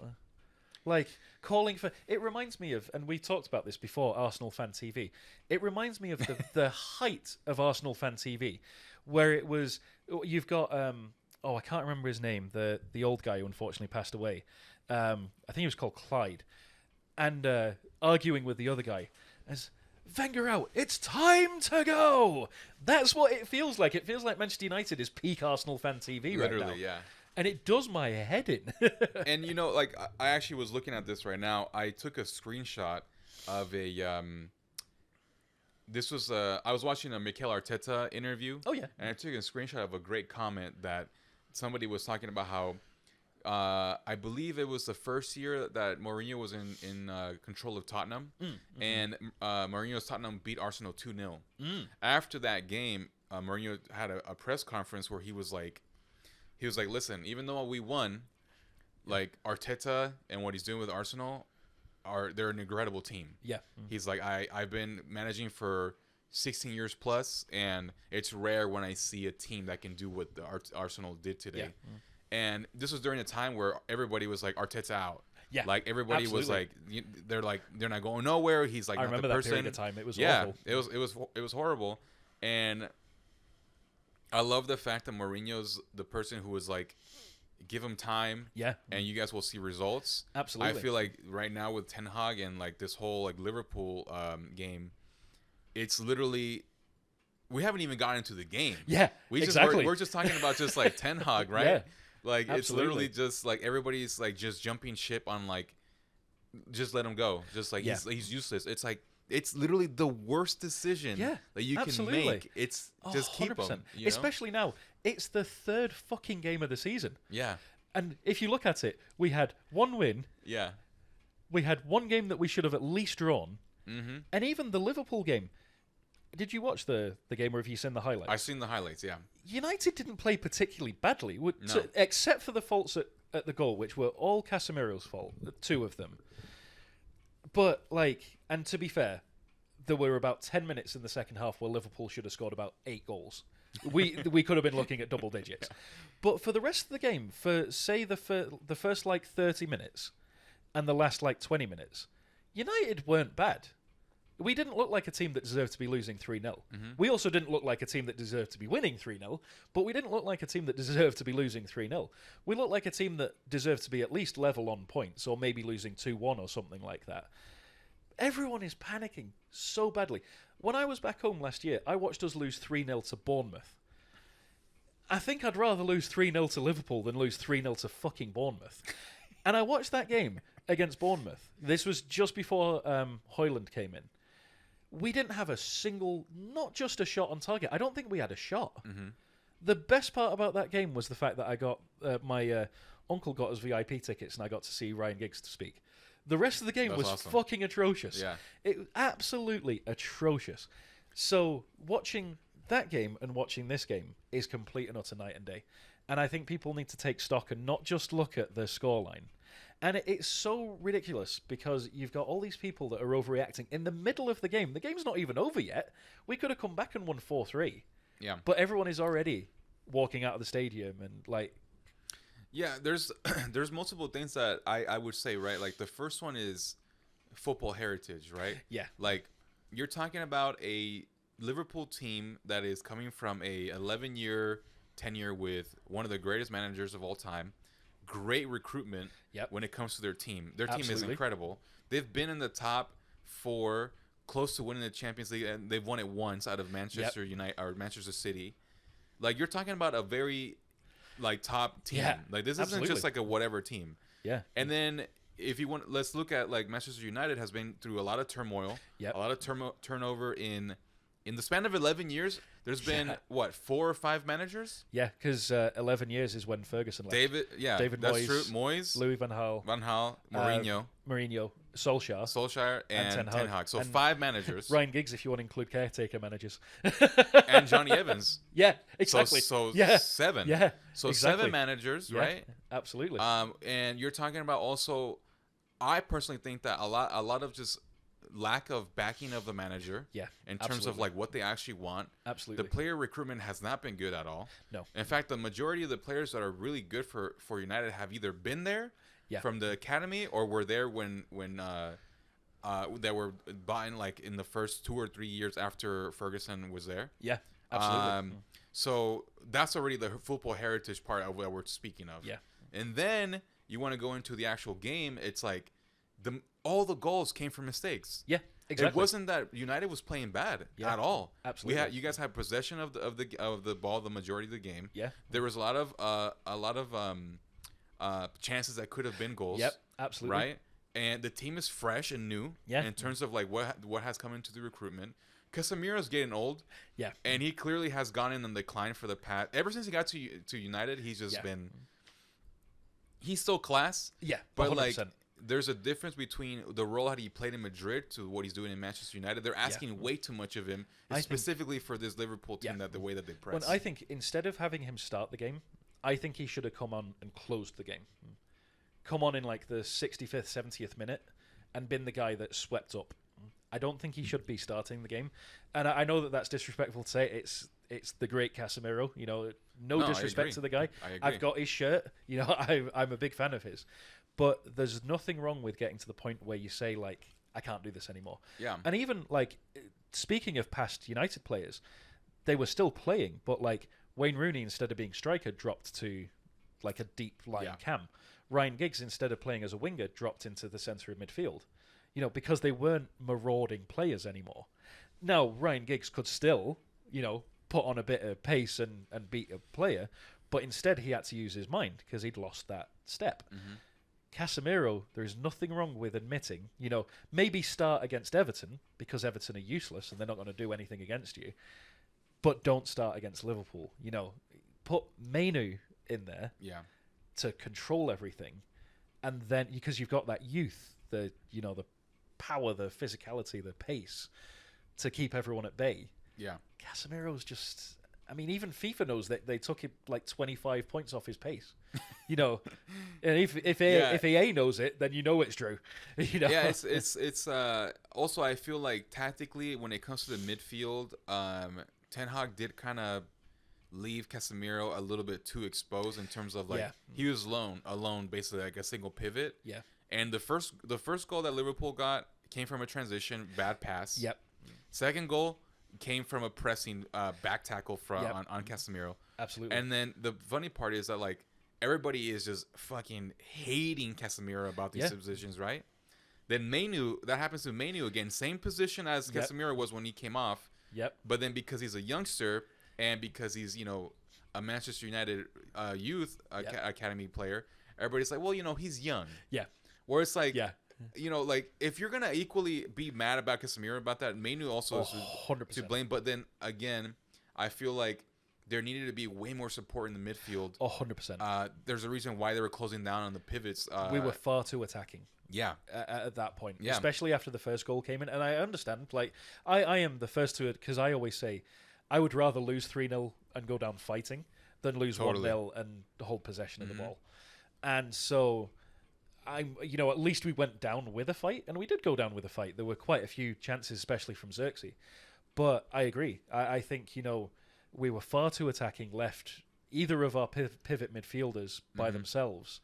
Like, calling for... It reminds me of, and we talked about this before, Arsenal Fan TV. It reminds me of the height of Arsenal Fan TV, where it was... You've got... I can't remember his name. The old guy who unfortunately passed away. I think he was called Clyde. And arguing with the other guy as... Wenger out. It's time to go. That's what it feels like. It feels like Manchester United is peak Arsenal Fan TV right now. Literally, yeah. And it does my head in. And, you know, like, I actually was looking at this right now. I took a screenshot of a... This was... I was watching a Mikel Arteta interview. Oh, yeah. And I took a screenshot of a great comment that somebody was talking about how I believe it was the first year that Mourinho was in control of Tottenham, and Mourinho's Tottenham beat Arsenal 2-0. After that game, Mourinho had a press conference where he was like, listen, even though we won, like Arteta and what he's doing with Arsenal, they're an incredible team. Yeah. He's like, I've been managing for 16 years plus, and it's rare when I see a team that can do what the Arsenal did today. Yeah. And this was during a time where everybody was like, Arteta out. Yeah, like everybody was like, they're not going nowhere. He's like, I not remember the that person. period of time. It was awful. awful. It was horrible. And I love the fact that Mourinho's the person who was like, give him time. Yeah. And you guys will see results. Absolutely. I feel like right now with Ten Hag and like this whole like Liverpool game, it's literally, we haven't even gotten into the game. Yeah, exactly. We're just talking about just like Ten Hag, right? Yeah, like absolutely. It's literally just like everybody's like just jumping ship on like, just let him go. Just like he's useless. It's like, it's literally the worst decision that you can make. It's just keep him. You know? Especially now, it's the third fucking game of the season. Yeah. And if you look at it, we had one win. Yeah. We had one game that we should have at least drawn. Mm-hmm. And even the Liverpool game. Did you watch the game, or have you seen the highlights? I've seen the highlights, yeah. United didn't play particularly badly, No. except for the faults at the goal, which were all Casemiro's fault, 2 of them. But, like, and to be fair, there were about 10 minutes in the second half where Liverpool should have scored about 8 goals. We could have been looking at double digits. But for the rest of the game, for, say, the first, like, 30 minutes and the last, like, 20 minutes, United weren't bad. We didn't look like a team that deserved to be losing 3-0. Mm-hmm. We also didn't look like a team that deserved to be winning 3-0, but we didn't look like a team that deserved to be losing 3-0. We looked like a team that deserved to be at least level on points, or maybe losing 2-1 or something like that. Everyone is panicking so badly. When I was back home last year, I watched us lose 3-0 to Bournemouth. I think I'd rather lose 3-0 to Liverpool than lose 3-0 to fucking Bournemouth. And I watched that game against Bournemouth. This was just before Højlund came in. We didn't have a single, not just a shot on target. I don't think we had a shot. Mm-hmm. The best part about that game was the fact that I got, my uncle got us VIP tickets and I got to see Ryan Giggs to speak. The rest of the game was awesome. Fucking atrocious. Yeah. It was absolutely atrocious. So watching that game and watching this game is complete and utter night and day. And I think people need to take stock and not just look at the scoreline. And it's so ridiculous because you've got all these people that are overreacting in the middle of the game. The game's not even over yet. We could have come back and won 4-3. Yeah. But everyone is already walking out of the stadium and like... Yeah, there's multiple things that I would say, right? Like the first one is football heritage, right? Yeah. Like you're talking about a Liverpool team that is coming from a 11-year tenure with one of the greatest managers of all time. Great recruitment when it comes to their team. Their team is incredible. They've been in the top 4, close to winning the Champions League, and they've won it once out of Manchester United or Manchester City. Like you're talking about a very like top team. Yeah, like this isn't just like a whatever team. Yeah. And then if you want, let's look at like Manchester United has been through a lot of turmoil, a lot of turnover in the span of 11 years. There's been, what, 4 or 5 managers? Yeah, because 11 years is when Ferguson left. David that's Moyes, true. Moyes, Louis van Gaal, Mourinho, Solskjaer, and Ten Hag. So 5 managers. Ryan Giggs, if you want to include caretaker managers. And Johnny Evans. Yeah, exactly. So 7. Yeah, so exactly. 7 managers, right? Absolutely. And you're talking about also, I personally think that a lot of just lack of backing of the manager in terms of like what they actually want. Absolutely. The player recruitment has not been good at all. No. In fact, the majority of the players that are really good for United have either been there from the academy or were there when they were buying like in the first 2 or 3 years after Ferguson was there. Yeah, absolutely. So that's already the football heritage part of what we're speaking of. Yeah. And then you want to go into the actual game. It's like all the goals came from mistakes. Yeah, exactly. It wasn't that United was playing bad at all. Absolutely. You guys had possession of the ball the majority of the game. Yeah. There was a lot of chances that could have been goals. Yep, absolutely. Right? And the team is fresh and new in terms of like what has come into the recruitment. Casemiro's getting old. Yeah. And he clearly has gone in the decline for the past ever since he got to United, he's just been he's still class. Yeah, but 100%. like there's a difference between the role that he played in Madrid to what he's doing in Manchester United. They're asking way too much of him, specifically for this Liverpool team, that the way that they press. Well, I think instead of having him start the game, I think he should have come on and closed the game. Come on in like the 65th, 70th minute and been the guy that swept up. I don't think he should be starting the game. And I know that that's disrespectful to say. It's the great Casemiro. You know, no disrespect to the guy. I've got his shirt. You know, I'm a big fan of his. But there's nothing wrong with getting to the point where you say, like, I can't do this anymore. Yeah. And even, like, speaking of past United players, they were still playing, but, like, Wayne Rooney, instead of being striker, dropped to, like, a deep line cam. Ryan Giggs, instead of playing as a winger, dropped into the centre of midfield. You know, because they weren't marauding players anymore. Now, Ryan Giggs could still, you know, put on a bit of pace and beat a player, but instead he had to use his mind because he'd lost that step. Mm-hmm. Casemiro, there's nothing wrong with admitting, you know, maybe start against Everton because Everton are useless and they're not going to do anything against you, but don't start against Liverpool. You know, put Mainu in there to control everything, and then because you've got that youth, the power, the physicality, the pace to keep everyone at bay. Yeah, Casemiro's just. I mean, even FIFA knows that they took him like 25 points off his pace. You know, and if EA knows it, then you know it's true. You know? Yeah, it's also I feel like tactically when it comes to the midfield, Ten Hag did kind of leave Casemiro a little bit too exposed in terms of like he was alone basically like a single pivot. Yeah. And the first goal that Liverpool got came from a transition, bad pass. Yep. Second goal came from a pressing back tackle on Casemiro. Absolutely. And then the funny part is that like everybody is just fucking hating Casemiro about these positions, right? Then Mainu, that happens to Mainu again, same position as Casemiro was when he came off. Yep. But then because he's a youngster and because he's, you know, a Manchester United youth academy player, everybody's like, well, you know, he's young. Yeah. Where it's like, you know, like if you're gonna equally be mad about Casemiro about that, Mainu also is 100% to blame. But then again, I feel like there needed to be way more support in the midfield. 100%. There's a reason why they were closing down on the pivots. We were far too attacking. Yeah. At that point, especially after the first goal came in, and I understand. Like I am the first to it because I always say I would rather lose 3-0 and go down fighting than lose 1-0 and hold possession of the ball. And so. You know, at least we went down with a fight, and we did go down with a fight. There were quite a few chances, especially from Xerxes. But I agree. I think, you know, we were far too attacking, left either of our pivot midfielders by themselves.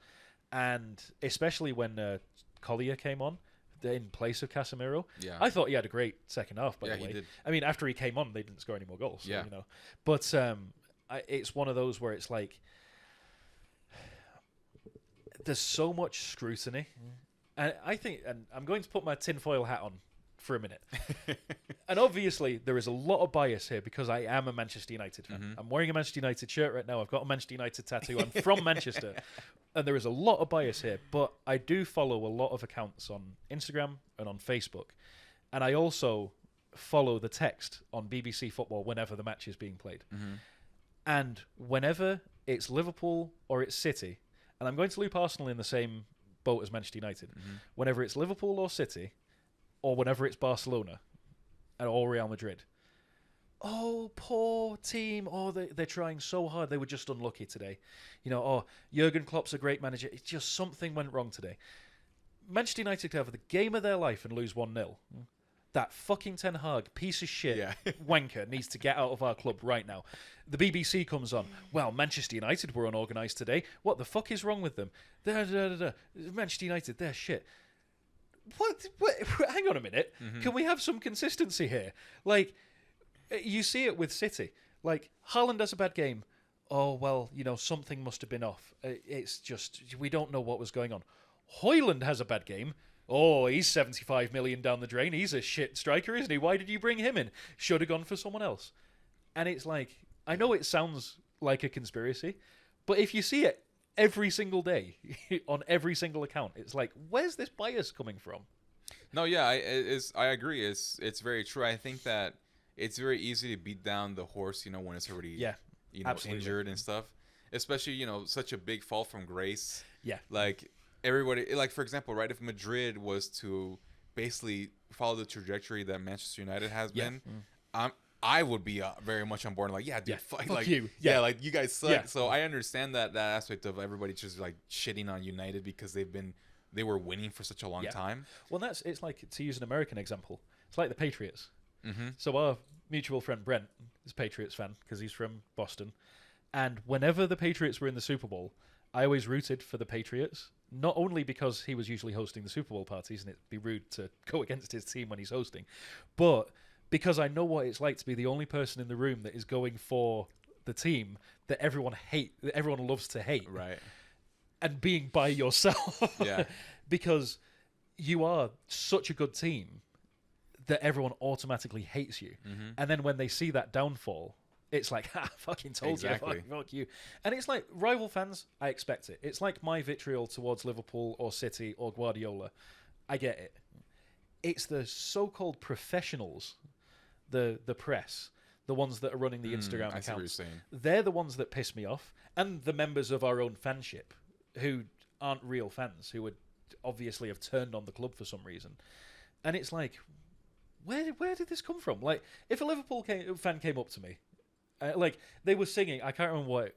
And especially when Collier came on in place of Casemiro. Yeah. I thought he had a great second half, by the way. He did. I mean, after he came on, they didn't score any more goals. So, you know. But it's one of those where it's like, there's so much scrutiny, and I think, and I'm going to put my tinfoil hat on for a minute. And obviously, there is a lot of bias here because I am a Manchester United fan. I'm wearing a Manchester United shirt right now. I've got a Manchester United tattoo. I'm from Manchester, and there is a lot of bias here. But I do follow a lot of accounts on Instagram and on Facebook, and I also follow the text on BBC Football whenever the match is being played. And whenever it's Liverpool or it's City. And I'm going to loop Arsenal in the same boat as Manchester United. Whenever it's Liverpool or City, or whenever it's Barcelona, or Real Madrid. Oh, poor team. Oh, they're trying so hard. They were just unlucky today. You know, oh, Jurgen Klopp's a great manager. It's just something went wrong today. Manchester United could have the game of their life and lose 1-0. That fucking Ten Hag, piece of shit, wanker, needs to get out of our club right now. The BBC comes on. Well, Manchester United were unorganised today. What the fuck is wrong with them? Manchester United, they're shit. What? Hang on a minute. Can we have some consistency here? Like, you see it with City. Like, Haaland has a bad game. Oh, well, you know, something must have been off. It's just, we don't know what was going on. Højlund has a bad game. Oh, he's 75 million down the drain. He's a shit striker, isn't he? Why did you bring him in? Should have gone for someone else. And it's like, I know it sounds like a conspiracy, but if you see it every single day on every single account, it's like, where's this bias coming from? No, yeah, I agree. It's very true. I think that it's very easy to beat down the horse, you know, when it's already you know, injured and stuff. especially, you know, such a big fall from grace. Yeah. Like everybody, like for example, right? If Madrid was to basically follow the trajectory that Manchester United has been, I would be very much on board. Like, yeah, dude, fuck like you. Yeah, like you guys suck. Yeah. So I understand that aspect of everybody just like shitting on United because they were winning for such a long time. Well, it's like, to use an American example, it's like the Patriots. Mm-hmm. So our mutual friend Brent is a Patriots fan because he's from Boston. And whenever the Patriots were in the Super Bowl, I always rooted for the Patriots. Not only because he was usually hosting the Super Bowl parties and it'd be rude to go against his team when he's hosting, but because I know what it's like to be the only person in the room that is going for the team that everyone loves to hate. Right. And being by yourself. Yeah. Because you are such a good team that everyone automatically hates you. Mm-hmm. And then when they see that downfall, it's like, ha, fucking told you, fuck you. And it's like, rival fans, I expect it. It's like my vitriol towards Liverpool or City or Guardiola. I get it. It's the so-called professionals, the press, the ones that are running the Instagram I see what you're accounts. saying. They're the ones that piss me off. And the members of our own fanship who aren't real fans, who would obviously have turned on the club for some reason. And it's like, where did this come from? Like, if a Liverpool fan came up to me, like, they were singing, I can't remember what,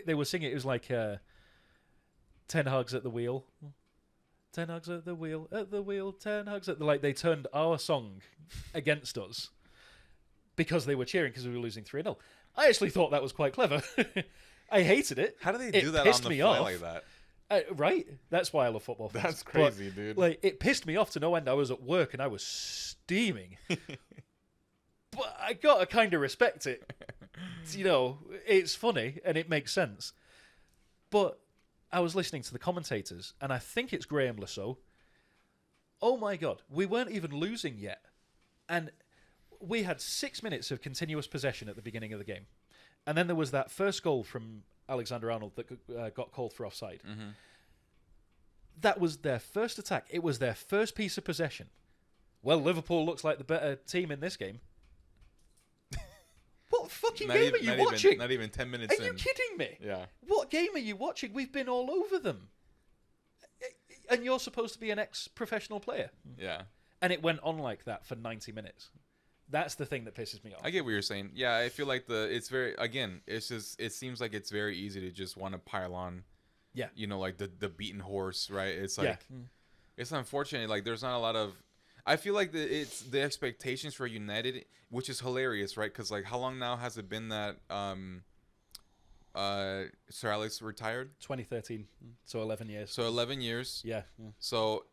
they were singing, it was like, 10 Hag's at the wheel. 10 Hag's at the wheel, 10 Hag's at the... Like, they turned our song against us because they were cheering because we were losing 3-0. I actually thought that was quite clever. I hated it. How do they do that on the fly like that? Right? That's why I love football fans. That's crazy, dude. Like, it pissed me off to no end. I was at work and I was steaming. But I gotta kind of respect it. You know, it's funny and it makes sense. But I was listening to the commentators, and I think it's Graham Lasso. Oh my God, we weren't even losing yet. And we had 6 minutes of continuous possession at the beginning of the game. And then there was that first goal from Alexander-Arnold that got called for offside. Mm-hmm. That was their first attack. It was their first piece of possession. Well, Liverpool looks like the better team in this game. What fucking game are you watching? Not even 10 minutes in. Are you kidding me? Yeah. What game are you watching? We've been all over them. And you're supposed to be an ex-professional player. Yeah. And it went on like that for 90 minutes. That's the thing that pisses me off. I get what you're saying. Yeah, I feel like it's very, again, it's just, it seems like it's very easy to just want to pile on. Yeah. You know, like the beaten horse, right? It's like, it's unfortunate. Like, there's not a lot of, I feel like it's the expectations for United, which is hilarious, right? Because, like, how long now has it been that Sir Alex retired? 2013. So 11 years. So 11 years. Yeah. So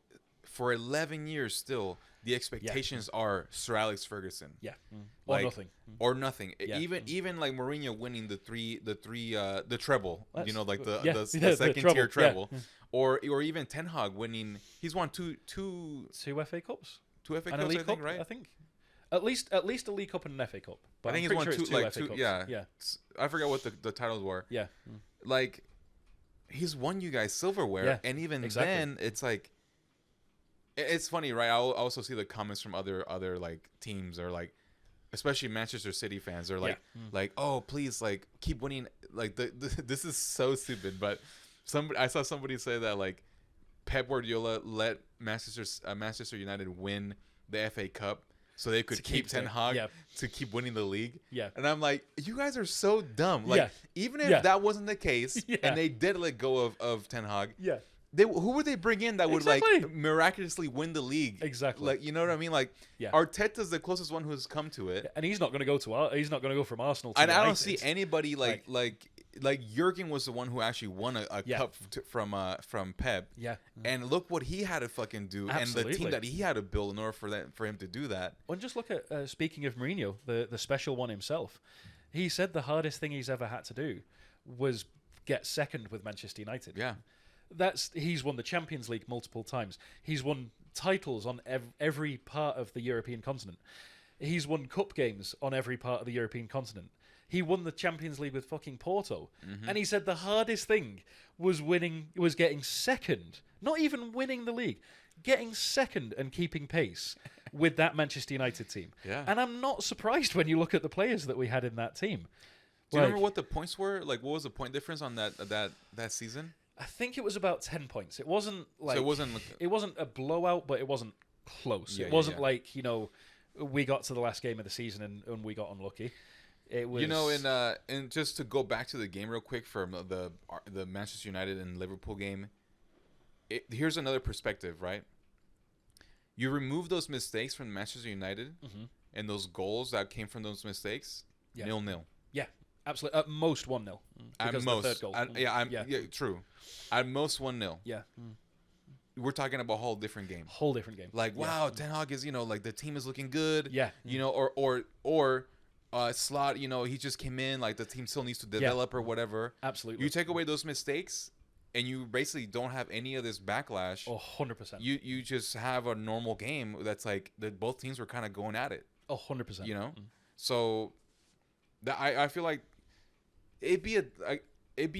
for 11 years still, the expectations are Sir Alex Ferguson. Yeah. Or Like, nothing. Or nothing. Yeah. Even like Mourinho winning the treble. That's, you know, like the the second tier treble. Yeah. Or even Ten Hag winning. He's won two FA Cups. Two FA And a Cups, League I think, Cup, right? I think. At least a League Cup and an FA Cup. But I think I'm he's won pretty two, sure like it's FA two. Cups. Yeah. Yeah. I forgot what the titles were. Yeah. Like, he's won you guys silverware, Yeah, and even exactly. then, it's like, it's funny, right? I'll also see the comments from other like teams, or like, especially Manchester City fans, are like, oh, please, like, keep winning. Like, this is so stupid, but I saw somebody say that, like, Pep Guardiola let Manchester United win the FA Cup so they could keep Ten Hag to keep winning the league. Yeah. And I'm like, you guys are so dumb. Like, even if that wasn't the case, and they did let go of Ten Hag, who would they bring in that would like miraculously win the league? Exactly. Like, you know what I mean? Like, Arteta's the closest one who's come to it, and he's not going to go to he's not going to go from Arsenal to and United. I don't see anybody like Jurgen was the one who actually won a cup from Pep. Yeah. And look what he had to fucking do, Absolutely. and the team that he had to build in order for him to do that. Well, just look at speaking of Mourinho, the special one himself. He said the hardest thing he's ever had to do was get second with Manchester United. Yeah. He's won the Champions League multiple times. He's won titles on every part of the European continent. He's won cup games on every part of the European continent. He won the Champions League with fucking Porto. And he said the hardest thing was getting second. Not even winning the league. Getting second and keeping pace with that Manchester United team. Yeah. And I'm not surprised when you look at the players that we had in that team. Do you remember what the points were? Like, what was the point difference on that season? I think it was about 10 points. It wasn't like So it wasn't a blowout, but it wasn't close. Yeah, It wasn't yeah. like, we got to the last game of the season and we got unlucky. It was, and just to go back to the game real quick from the Manchester United and Liverpool game, here's another perspective, right? You remove those mistakes from Manchester United and those goals that came from those mistakes, 0-0. Yeah, absolutely. At most 1-0. At most, the third goal. yeah, true. At most 1-0. Yeah. We're talking about a whole different game. Whole different game. Like, wow, Ten Hag is, like the team is looking good. Yeah. Or Slot, he just came in, like the team still needs to develop or whatever. Absolutely. You take away those mistakes and you basically don't have any of this backlash. 100%. You just have a normal game that's like that both teams were kind of going at it. 100%. So I feel like it'd be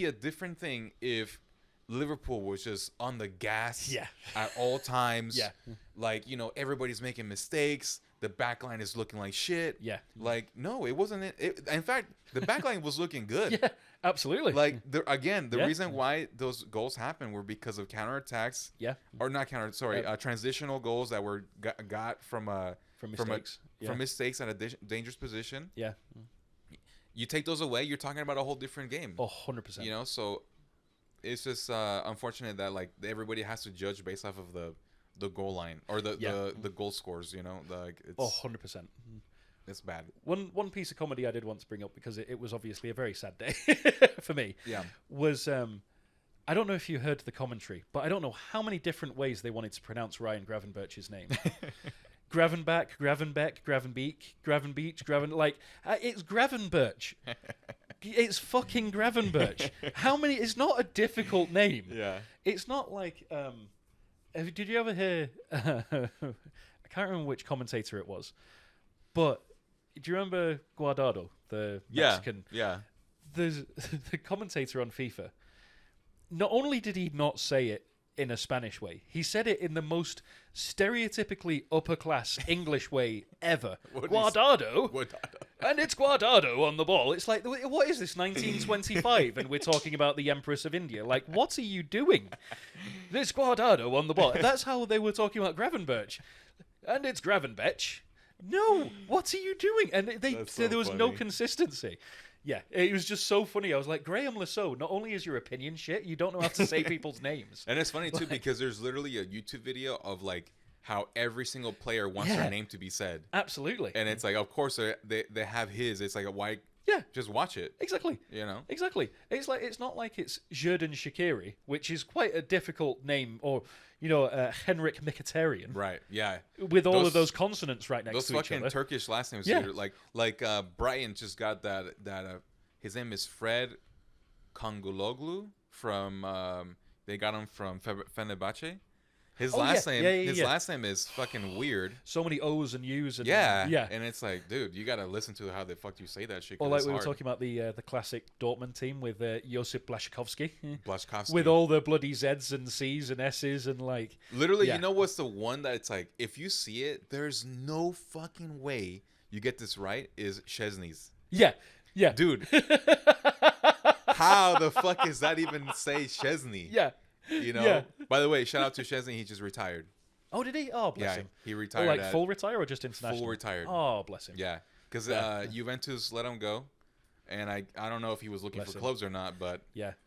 a different thing if Liverpool was just on the gas at all times. Yeah. Like, everybody's making mistakes. The backline is looking like shit. Yeah. Like, no, it wasn't. In fact, the backline was looking good. Yeah, absolutely. Like, the reason why those goals happened were because of counterattacks. Yeah. Or not transitional goals that were got from mistakes. From mistakes at a dangerous position. Yeah. You take those away, you're talking about a whole different game. 100%. So it's just unfortunate that like everybody has to judge based off of the goal line or the goal scores. Like it's 100%. It's bad. One piece of comedy I did want to bring up, because it was obviously a very sad day for me. Yeah. Was I don't know if you heard the commentary, but I don't know how many different ways they wanted to pronounce Ryan Gravenberch's name. Gravenbach, Gravenbeck, Gravenbeek, Gravenbeach, it's Gravenberch. It's fucking Gravenberch. How many? It's not a difficult name. Yeah. It's not like. Did you ever hear? I can't remember which commentator it was, but do you remember Guardado, the Mexican? Yeah. The commentator on FIFA. Not only did he not say it in a Spanish way, he said it in the most stereotypically upper class English way ever. Guardado. And it's Guardado on the ball. It's like, what is this, 1925? And we're talking about the Empress of India. Like, what are you doing? It's Guardado on the ball. That's how they were talking about Gravenberch. And it's Gravenberch. No, what are you doing? And there was no consistency. Yeah, it was just so funny. I was like, Graham Lasso, not only is your opinion shit, you don't know how to say people's names. And it's funny, too, because there's literally a YouTube video of, like, how every single player wants their name to be said. Absolutely. And it's like, of course, they have his. It's like, why? Yeah. Just watch it. Exactly. Exactly. It's like, it's not like it's Xherdan Shaqiri, which is quite a difficult name, or, Henrik Mkhitaryan. Right, yeah. With all of those consonants right next to each other. Those fucking Turkish last names. Yeah. Like Brighton just got that his name is Fred Konguloglu from, they got him from Fenerbahce. His last name is fucking weird. So many O's and U's. And, yeah. And it's like, dude, you got to listen to how the fuck you say that shit. Or like we were talking about the classic Dortmund team with Josip Blaszczykowski. Blaszczykowski. With all the bloody Z's and C's and S's and like... Literally, you know what's the one that it's like, if you see it, there's no fucking way you get this right, is Szczesny's. Yeah. Dude. How the fuck is that even say Szczesny? Yeah. By the way, shout out to Szczesny. He just retired. Oh, did he? Oh, bless him. He retired. Like full retire or just international? Full retired. Oh, bless him. Yeah, because Juventus let him go, and I don't know if he was looking for clubs or not, but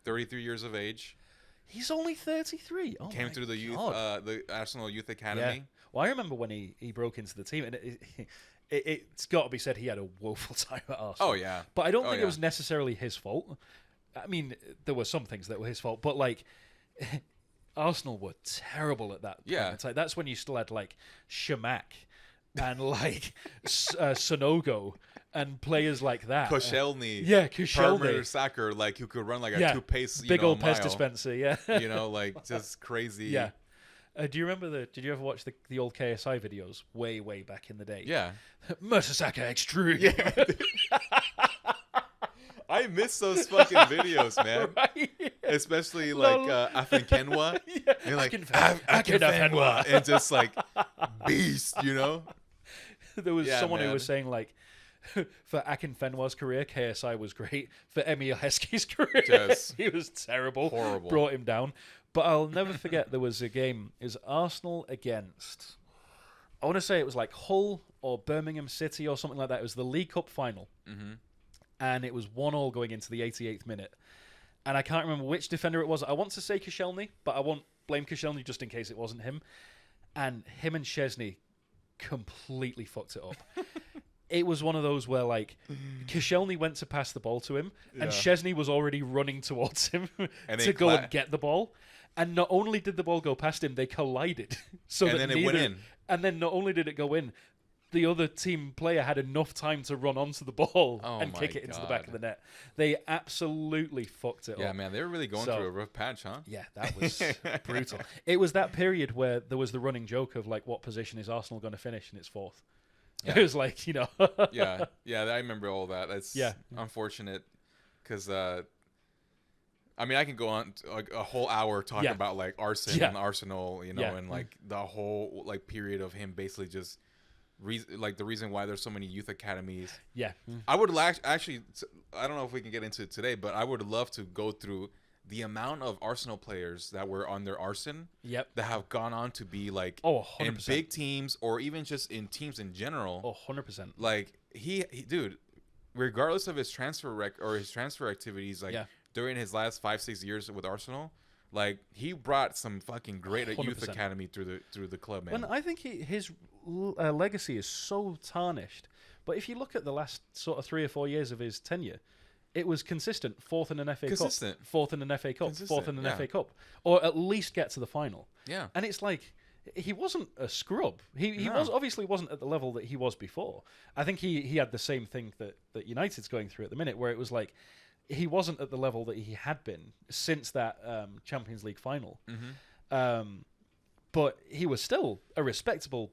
33 years of age. He's only 33. Oh, came through the youth, the Arsenal Youth Academy. Yeah. Well, I remember when he broke into the team, and it's got to be said he had a woeful time at Arsenal. Oh yeah, but I don't think it was necessarily his fault. I mean, there were some things that were his fault, but like. Arsenal were terrible at that. Yeah. It's like, that's when you still had like Shamak and like Sonogo and players like that. Koscielny. Koscielny. Sacker, like who could run like a two-pace big old mile. Pez dispenser, like just crazy. Yeah. Do you remember did you ever watch the old KSI videos way back in the day? Yeah. Mertesacker extrude. Yeah. I miss those fucking videos, man. Right? Especially like Afinkenwa. Yeah. You're like Afinkenwa, and just like beast, There was someone who was saying like, for Akinfenwa's career, KSI was great. For Emil Heskey's career, Yes. he was terrible. Horrible. Brought him down. But I'll never forget there was a game. It was Arsenal against, I want to say it was like Hull or Birmingham City or something like that. It was the League Cup final. Mm-hmm. And it was 1-1 going into the 88th minute. And I can't remember which defender it was. I want to say Koscielny, but I won't blame Koscielny just in case it wasn't him. And him and Szczesny completely fucked it up. It was one of those where, like, Koscielny went to pass the ball to him, and Szczesny was already running towards him to go and get the ball. And not only did the ball go past him, they collided. And then it went in. And then not only did it go in, the other team player had enough time to run onto the ball and kick it into the back of the net. They absolutely fucked it up. Yeah, man, they were really going through a rough patch, huh? Yeah, that was brutal. It was that period where there was the running joke of, like, what position is Arsenal going to finish, and it's fourth. Yeah. It was like, yeah, I remember all that. That's unfortunate because, I mean, I can go on like a whole hour talking about, like, Arsene and Arsenal, and, like, the whole, like, period of him basically just... the reason why there's so many youth academies. Yeah. I would actually, I don't know if we can get into it today, but I would love to go through the amount of Arsenal players that were on their Arsene that have gone on to be, like, 100%. in big teams or even just in teams in general. 100%. Like, he dude, regardless of his transfer or his transfer activities, like, during his last 5-6 years with Arsenal, like, he brought some fucking great 100%. Youth academy through the club, man. When I think his legacy is so tarnished, but if you look at the last sort of 3 or 4 years of his tenure, it was consistent. Fourth in an FA Cup, fourth in an FA Cup, fourth in an FA Cup, or at least get to the final. Yeah, and it's like he wasn't a scrub. He was obviously wasn't at the level that he was before. I think he had the same thing that United's going through at the minute, where it was like, he wasn't at the level that he had been since that Champions League final. Mm-hmm. But he was still a respectable,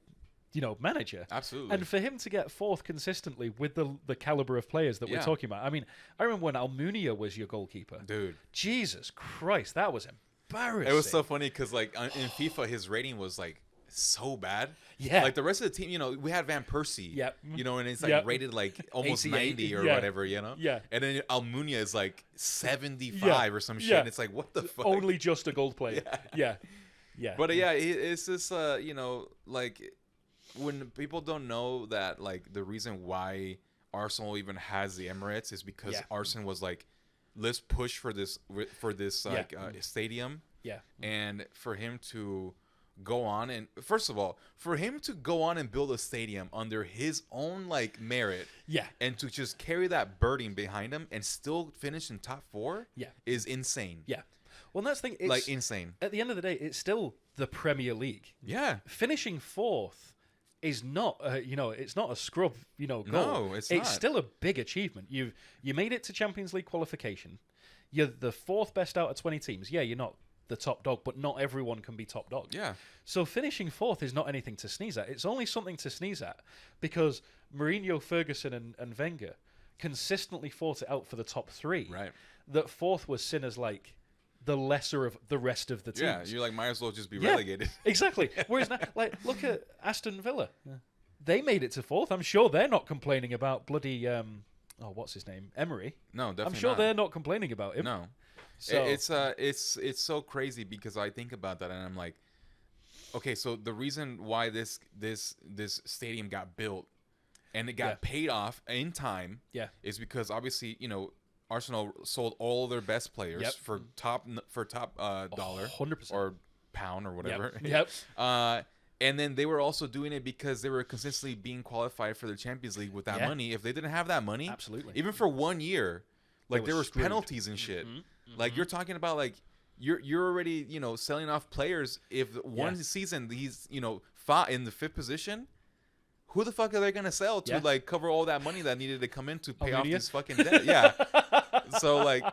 manager. Absolutely. And for him to get fourth consistently with the caliber of players that we're talking about. I mean, I remember when Almunia was your goalkeeper. Dude. Jesus Christ, that was embarrassing. It was so funny because, like, in FIFA, his rating was, like, so bad. Yeah. Like, the rest of the team, we had Van Persie. Yep. And it's, like, rated, like, almost 90 or whatever, Yeah. And then Almunia is, like, 75 or some shit. And it's like, what the fuck? Only just a gold player. Yeah. But, it's just, like, when people don't know that, like, the reason why Arsenal even has the Emirates is because Arsene was like, let's push for this stadium. Yeah. And for him to go on and, first of all, for him to go on and build a stadium under his own, like, merit. Yeah. And to just carry that burden behind him and still finish in top 4 is insane. Yeah. Well, that's the thing. It's, like, insane. At the end of the day, it's still the Premier League. Yeah. Finishing fourth is not, it's not a scrub, goal. No, it's not. It's still a big achievement. You made it to Champions League qualification. You're the fourth best out of 20 teams. Yeah, you're not the top dog, but not everyone can be top dog. Yeah. So finishing fourth is not anything to sneeze at. It's only something to sneeze at because Mourinho, Ferguson, and Wenger consistently fought it out for the top 3. Right. That fourth was seen as, like, the lesser of the rest of the teams. Yeah, you're like, might as well just be relegated. Exactly. Whereas now, like, look at Aston Villa. They made it to fourth. I'm sure they're not complaining about bloody what's his name? Emery. No, definitely I'm sure not. they're not complaining about him. No. So it's so crazy because I think about that and I'm like, okay, so the reason why this stadium got built and it got paid off in time is because obviously, Arsenal sold all their best players for top dollar 100% or pound or whatever. Yep. And then they were also doing it because they were consistently being qualified for the Champions League with that money. If they didn't have that money, absolutely, even for 1 year, like there was penalties and shit. Mm-hmm. Like you're talking about, like you're already selling off players. If one season he's fought in the 5th position. Who the fuck are they gonna sell to like cover all that money that needed to come in to pay off this fucking debt? Yeah. So like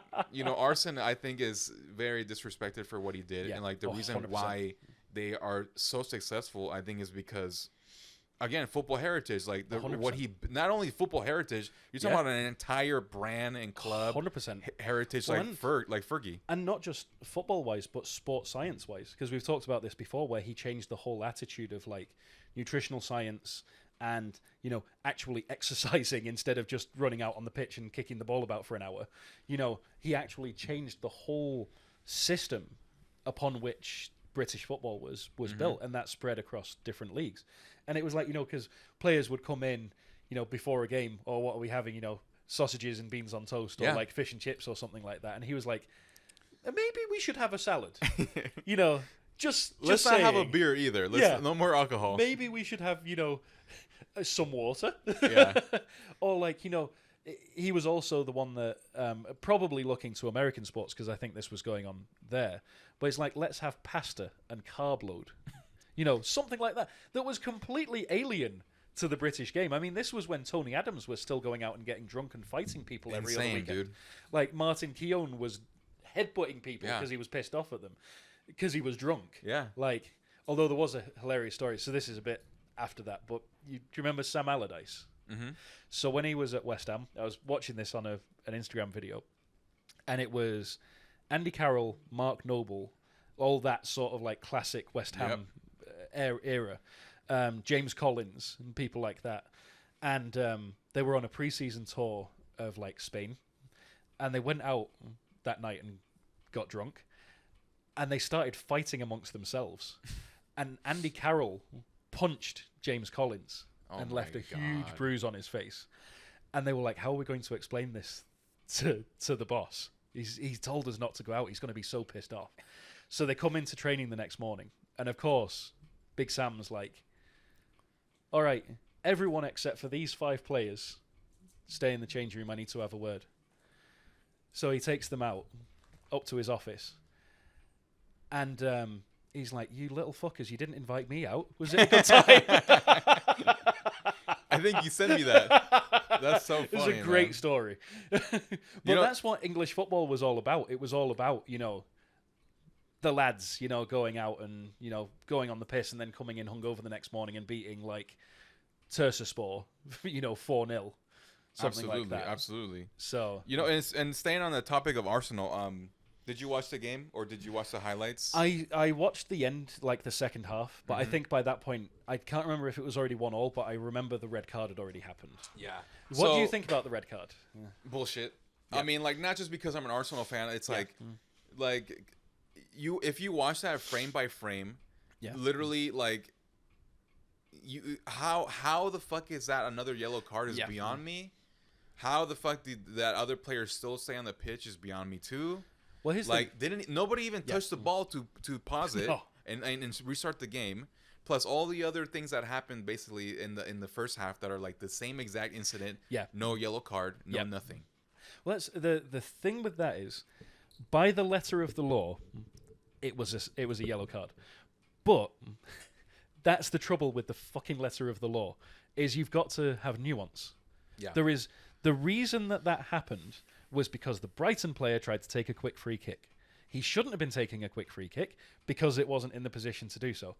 Arsene, I think, is very disrespected for what he did, and like the reason 100%. why they are so successful, I think, is because again, football heritage. Like what he not only football heritage, you're talking about an entire brand and club 100% heritage, like Fergie, and not just football wise, but sports science wise, because we've talked about this before, where he changed the whole attitude of like nutritional science and, you know, actually exercising instead of just running out on the pitch and kicking the ball about for an hour. You know, he actually changed the whole system upon which British football was built, and that spread across different leagues. And it was like, you know, because players would come in, you know, before a game, or what are we having, you know, sausages and beans on toast, or like fish and chips or something like that. And he was like, maybe we should have a salad. You know, let's not have a beer either. No more alcohol. Maybe we should have, you know, some water. Yeah. Or like, you know, he was also the one that probably looking to American sports, because I think this was going on there. But it's like, let's have pasta and carb load. You know, something like that. That was completely alien to the British game. I mean, this was when Tony Adams was still going out and getting drunk and fighting people every other weekend. Dude. Like Martin Keown was headbutting people because he was pissed off at them because he was drunk. Yeah. Like, although there was a hilarious story. So this is a bit after that. But do you remember Sam Allardyce? Mm-hmm. So when he was at West Ham, I was watching this on an Instagram video, and it was Andy Carroll, Mark Noble, all that sort of like classic West Ham era, James Collins and people like that. And they were on a pre-season tour of like Spain, and they went out that night and got drunk, and they started fighting amongst themselves. And Andy Carroll punched James Collins and left a huge bruise on his face. And they were like, how are we going to explain this to the boss? He's told us not to go out. He's going to be so pissed off. So they come into training the next morning. And of course, Big Sam's like, all right, everyone except for these 5 players, stay in the changing room. I need to have a word. So he takes them out up to his office. And he's like, you little fuckers, you didn't invite me out. Was it a good time? I think you sent me that. That's so funny. It's a great story. But that's what English football was all about. It was all about, you know, the lads, you know, going out and, you know, going on the piss and then coming in hungover the next morning and beating, like, Tursaspor, you know, 4-0. Something like that. Absolutely. So, you know, and staying on the topic of Arsenal, did you watch the game or did you watch the highlights? I watched the end, like the second half, but I think by that point, I can't remember if it was already 1-1, but I remember the red card had already happened. Yeah. What do you think about the red card? Bullshit. Yeah. I mean, like, not just because I'm an Arsenal fan, it's like if you watch that frame by frame, literally, like, how the fuck is that another yellow card is beyond me. How the fuck did that other player still stay on the pitch is beyond me too. Well, nobody even touched the ball to pause it and restart the game. Plus all the other things that happened basically in the first half that are like the same exact incident. Yeah. No yellow card, no nothing. Well, that's the thing with that is, by the letter of the law, it was a yellow card. But that's the trouble with the fucking letter of the law, is you've got to have nuance. Yeah. There is the reason that happened was because the Brighton player tried to take a quick free kick. He shouldn't have been taking a quick free kick because it wasn't in the position to do so.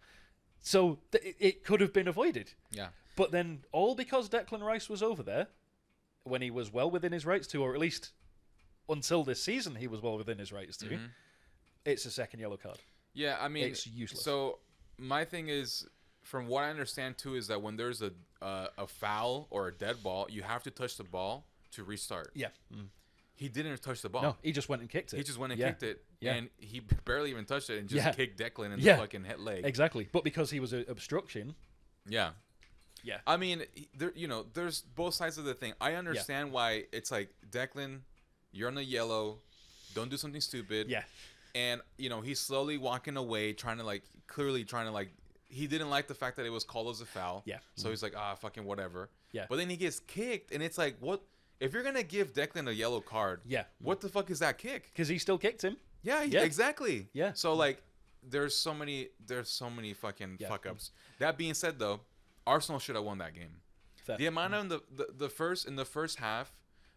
So it could have been avoided. Yeah. But then all because Declan Rice was over there when he was well within his rights to, or at least until this season he was well within his rights to, it's a second yellow card. Yeah, I mean, it's useless. So my thing is, from what I understand too, is that when there's a foul or a dead ball, you have to touch the ball to restart. Yeah. He didn't touch the ball. No, he just went and kicked it. He just went and kicked it, and he barely even touched it and just kicked Declan in the fucking head leg. Exactly, but because he was an obstruction. Yeah. Yeah. I mean, there's both sides of the thing. I understand why it's like, Declan, you're on the yellow, don't do something stupid. Yeah. And, he's slowly walking away, clearly trying to he didn't like the fact that it was called as a foul. Yeah. So he's like, fucking whatever. Yeah. But then he gets kicked, and it's like, what? If you're going to give Declan a yellow card, what the fuck is that kick? Because he still kicked him. Yeah, exactly. Yeah. So, there's so many fucking fuck-ups. That being said, though, Arsenal should have won that game. The amount of in the first half,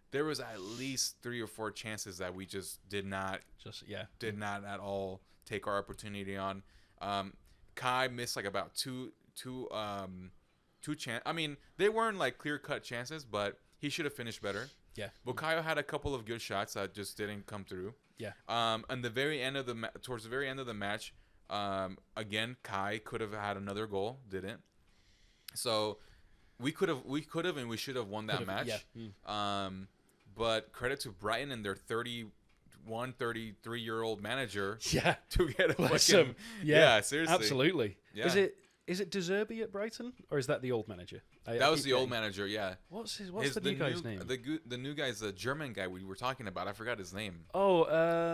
there was at least 3 or 4 chances that we just did not at all take our opportunity on. Kai missed about two chances. I mean, they weren't clear-cut chances, but he should have finished better. Yeah. Bukayo had a couple of good shots that just didn't come through. Yeah. And towards the very end of the match, again, Kai could have had another goal, didn't. So, we could have, and we should have won that match. Yeah. But credit to Brighton and their 33-year-old manager. Yeah. To get a Bless fucking him. Yeah, seriously. Absolutely. Yeah. Is it De Zerbi at Brighton, or is that the old manager? That was the old manager, yeah. What's the new guy's name? The new guy's the German guy we were talking about. I forgot his name. Oh,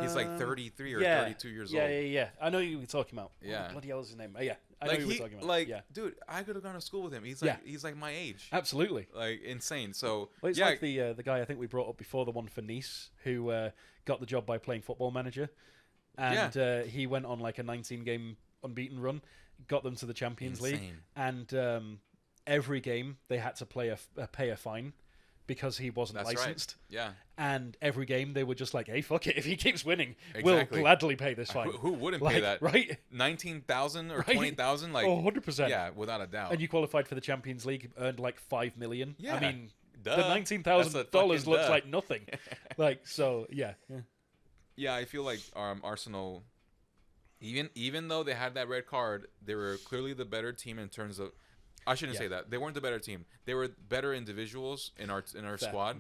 he's like 33 or 32 years old. Yeah. I know you were talking about. Yeah. What bloody hell is his name? Yeah, I know you were talking about. Like, dude, I could have gone to school with him. He's like my age. Absolutely. Like insane. So well, it's like the guy I think we brought up before, the one for Nice, who got the job by playing Football Manager, and he went on like a 19-game unbeaten run, got them to the Champions League, and every game they had to pay a fine because he wasn't licensed. Right. Yeah. And every game they were just like, hey, fuck it. If he keeps winning, we'll gladly pay this fine. Who wouldn't pay that? Right? 19,000 or 20,000? Like, 100%. Yeah, without a doubt. And you qualified for the Champions League, earned like $5 million. Yeah. I mean, duh. the $19,000 looks like nothing. Like, so, yeah. Yeah, I feel like Arsenal, even though they had that red card, they were clearly the better team in terms of. I shouldn't say that. They weren't the better team. They were better individuals in our squad.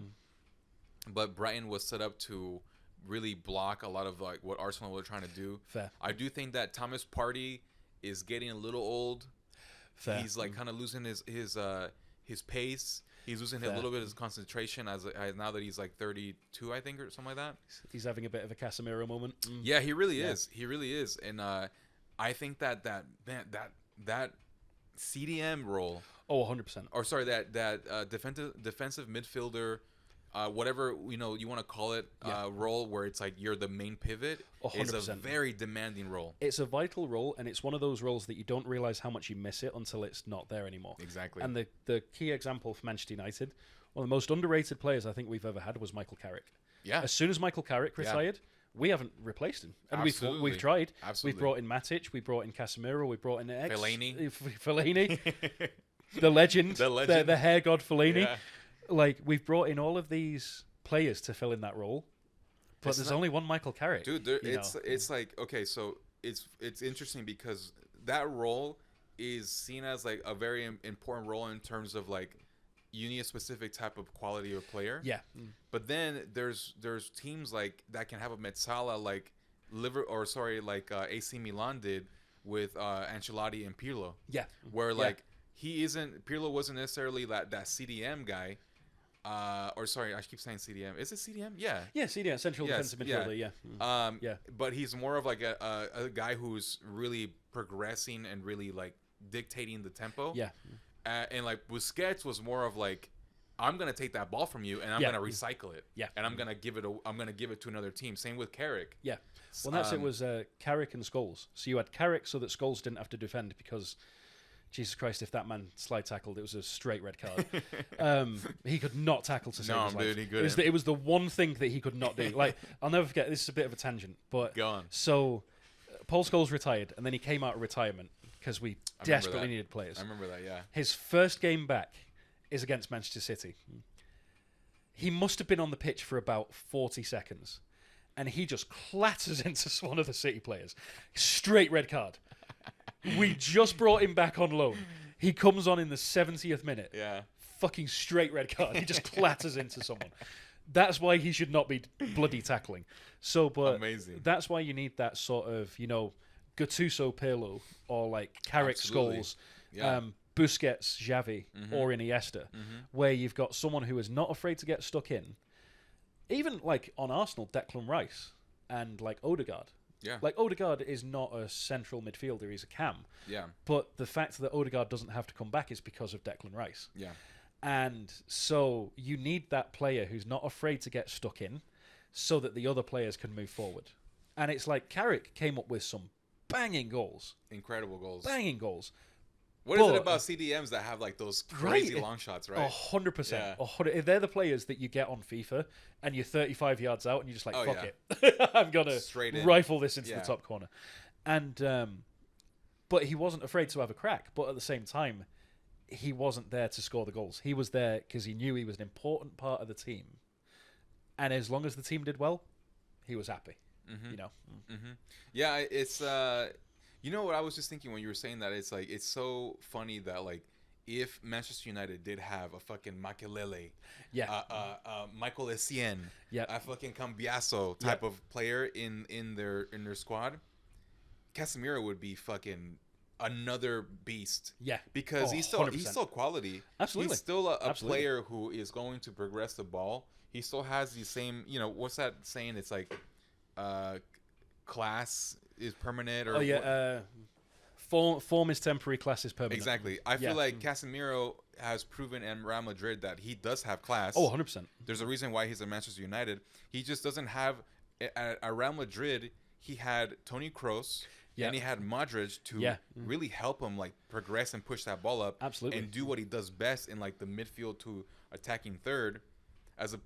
But Brighton was set up to really block a lot of like what Arsenal were trying to do. Fair. I do think that Thomas Partey is getting a little old. Fair. He's like kind of losing his pace. He's losing a little bit of his concentration as now that he's like 32, I think, or something like that. He's having a bit of a Casemiro moment. Yeah, he really is. He really is. And I think that CDM role. Oh, 100%. Or sorry, that defensive midfielder, whatever you want to call it, role where it's like you're the main pivot, 100%. is a very demanding role. It's a vital role, and it's one of those roles that you don't realize how much you miss it until it's not there anymore. Exactly. And the key example for Manchester United, one of the most underrated players I think we've ever had was Michael Carrick. Yeah. As soon as Michael Carrick retired, we haven't replaced him, and we've tried. Absolutely. We've brought in Matic, we brought in Casemiro, we brought in Fellaini, the legend, the hair god Fellaini. Yeah. Like, we've brought in all of these players to fill in that role, but there's only one Michael Carrick. Dude, it's like, okay, so it's interesting because that role is seen as like a very important role in terms of like you need a specific type of quality of player. Yeah. But then there's teams like that can have a Metsala like AC Milan did with Ancelotti and Pirlo. Yeah. Where like Pirlo wasn't necessarily that CDM guy. Or sorry, I keep saying CDM. Is it CDM? Yeah. Yeah, CDM, central defensive midfielder. Yeah. But he's more of like a guy who's really progressing and really like dictating the tempo. Yeah. And like Busquets was more of like, I'm gonna take that ball from you and I'm gonna recycle it. Yeah. And I'm gonna give it to another team. Same with Carrick. Yeah. Well, that's it was Carrick and Scholes. So you had Carrick so that Scholes didn't have to defend because, Jesus Christ, if that man slide tackled, it was a straight red card. He could not tackle to save his life. Dude, he couldn't. It was the one thing that he could not do. Like, I'll never forget. This is a bit of a tangent, but go on. So Paul Scholes retired, and then he came out of retirement because we desperately needed players. I remember that. Yeah. His first game back is against Manchester City. He must have been on the pitch for about 40 seconds, and he just clatters into one of the City players. Straight red card. We just brought him back on loan. He comes on in the 70th minute. Yeah. Fucking straight red card. He just clatters into someone. That's why he should not be bloody tackling. So, but amazing. That's why you need that sort of, Gattuso Pirlo or like Carrick Scholes, Busquets Xavi or Iniesta, where you've got someone who is not afraid to get stuck in. Even like on Arsenal, Declan Rice and like Odegaard. Yeah. Like, Odegaard is not a central midfielder, he's a cam. Yeah. But the fact that Odegaard doesn't have to come back is because of Declan Rice. Yeah. And so you need that player who's not afraid to get stuck in so that the other players can move forward. And it's like Carrick came up with some banging goals. Incredible goals. Banging goals. What is it about CDMs that have like those crazy long shots, right? 100%. Yeah. They're the players that you get on FIFA and you're 35 yards out and you're just like, fuck yeah. it. I'm going to rifle this into the top corner. And, but he wasn't afraid to have a crack. But at the same time, he wasn't there to score the goals. He was there because he knew he was an important part of the team. And as long as the team did well, he was happy. Yeah, it's... You know what I was just thinking when you were saying that? It's like, it's so funny that like if Manchester United did have a fucking Makelele, Yeah. Michael Essien, Yeah. a fucking Cambiaso type of player in their squad, Casemiro would be fucking another beast. Yeah. Because he's 100%. still quality. Absolutely. He's still a Absolutely. player who is going to progress the ball. He still has the same, what's that saying? It's like class is permanent or form is temporary, class is permanent. Exactly. I feel like Casemiro has proven in Real Madrid that he does have class. 100%. There's a reason why he's at Manchester United. He just doesn't have at Real Madrid. He had Toni Kroos. Yeah. And he had Modric to really help him like progress and push that ball up. Absolutely. And do what he does best in like the midfield to attacking third, as a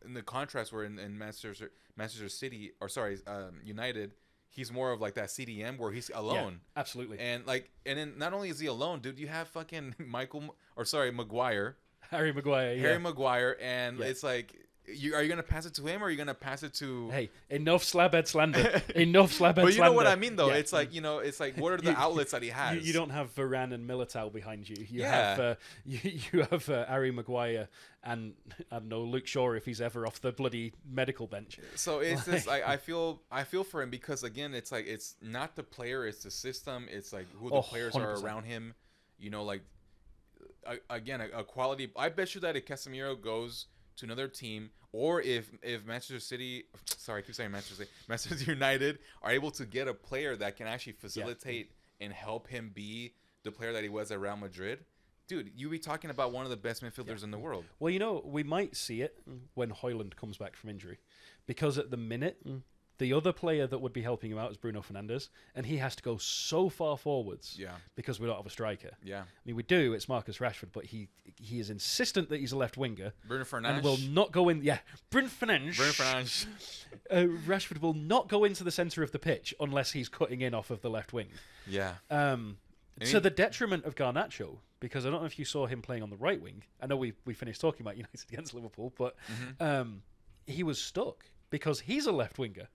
in the contrast where in Manchester City United, he's more of like that CDM where he's alone. Yeah, absolutely. And then not only is he alone, dude, you have fucking Maguire. Harry Maguire, and it's like, are you gonna pass it to him or are you gonna pass it to? Hey, enough slabhead slander. Enough slabhead slander. But you know what I mean, though. Yeah. It's like what are the outlets that he has? You don't have Varane and Militao behind you. You have you have Harry Maguire and I don't know Luke Shaw if he's ever off the bloody medical bench. So it's just I feel for him because again it's like it's not the player, it's the system. It's like who the players 100%. Are around him. Again a quality. I bet you that if Casemiro goes to another team, or if Manchester United are able to get a player that can actually facilitate and help him be the player that he was at Real Madrid, dude, you be talking about one of the best midfielders in the world. Well, we might see it when Højlund comes back from injury, because at the minute the other player that would be helping him out is Bruno Fernandes, and he has to go so far forwards because we don't have a striker. Yeah. I mean, we do. It's Marcus Rashford, but he is insistent that he's a left winger. Bruno Fernandes. And will not go in. Yeah, Bruno Fernandes. Rashford will not go into the centre of the pitch unless he's cutting in off of the left wing. Yeah. To the detriment of Garnacho, because I don't know if you saw him playing on the right wing. I know we finished talking about United against Liverpool, but he was stuck because he's a left winger.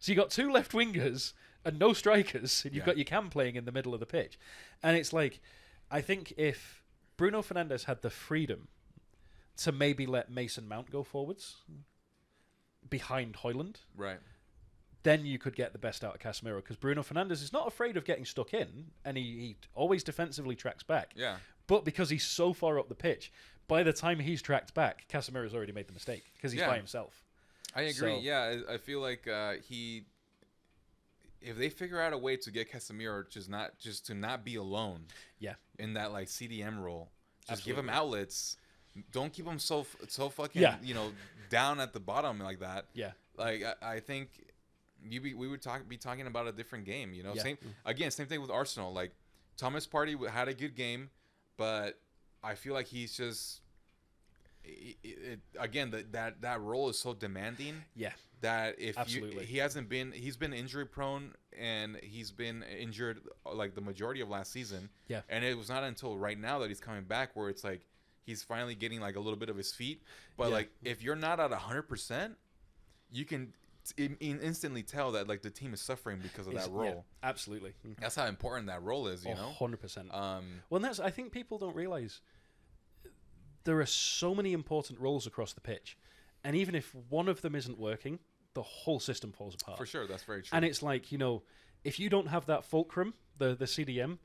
So you got two left wingers and no strikers, and you've got your Cam playing in the middle of the pitch. And it's like, I think if Bruno Fernandes had the freedom to maybe let Mason Mount go forwards behind Højlund, right, then you could get the best out of Casemiro, because Bruno Fernandes is not afraid of getting stuck in, and he always defensively tracks back. Yeah. But because he's so far up the pitch, by the time he's tracked back, Casemiro's already made the mistake because he's by himself. I agree. I feel like if they figure out a way to get Casemiro just to not be alone, in that like CDM role, just give him outlets. Don't keep him so fucking down at the bottom like that. Yeah, like I think we would be talking about a different game. Same thing with Arsenal. Like Thomas Partey had a good game, but I feel like he's just. That role is so demanding. Yeah. That if he's been injury prone and he's been injured like the majority of last season. Yeah. And it was not until right now that he's coming back where it's like he's finally getting like a little bit of his feet. But like if you're not at 100%, you can instantly tell that like the team is suffering because of that role. Yeah, absolutely. That's how important that role is. 100%. Well, I think people don't realize. There are so many important roles across the pitch, and even if one of them isn't working, the whole system falls apart. For sure, that's very true. And it's like, if you don't have that fulcrum, the CDM,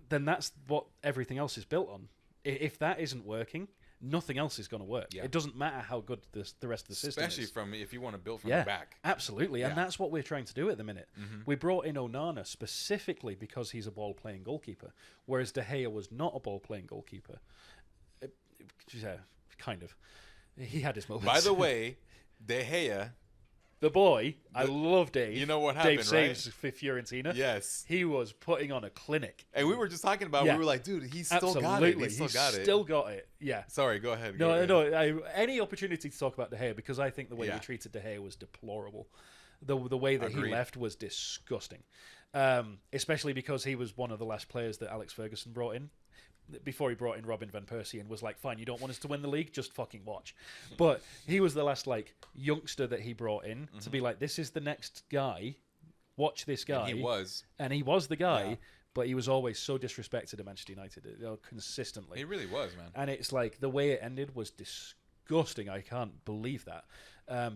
then that's what everything else is built on. If that isn't working, nothing else is going to work. Yeah. It doesn't matter how good the rest of the system is. Especially if you want to build from the back. Absolutely, and that's what we're trying to do at the minute. Mm-hmm. We brought in Onana specifically because he's a ball-playing goalkeeper, whereas De Gea was not a ball-playing goalkeeper. Yeah, kind of. He had his moments. By the way, De Gea, the boy, I loved Dave. You know what happened, Dave saves for Fiorentina. Yes, he was putting on a clinic. And we were just talking about. We were like, dude, he's still got it. He still got it. Yeah. Sorry, go ahead. No. Any opportunity to talk about De Gea, because I think the way we treated De Gea was deplorable. The way that he left was disgusting. Especially because he was one of the last players that Alex Ferguson brought in. Before he brought in Robin van Persie and was like, fine, you don't want us to win the league, just fucking watch. But he was the last like youngster that he brought in to be like, this is the next guy, watch this guy. And he was the guy, but he was always so disrespected at Manchester United, consistently. He really was, man. And it's like the way it ended was disgusting. I can't believe that.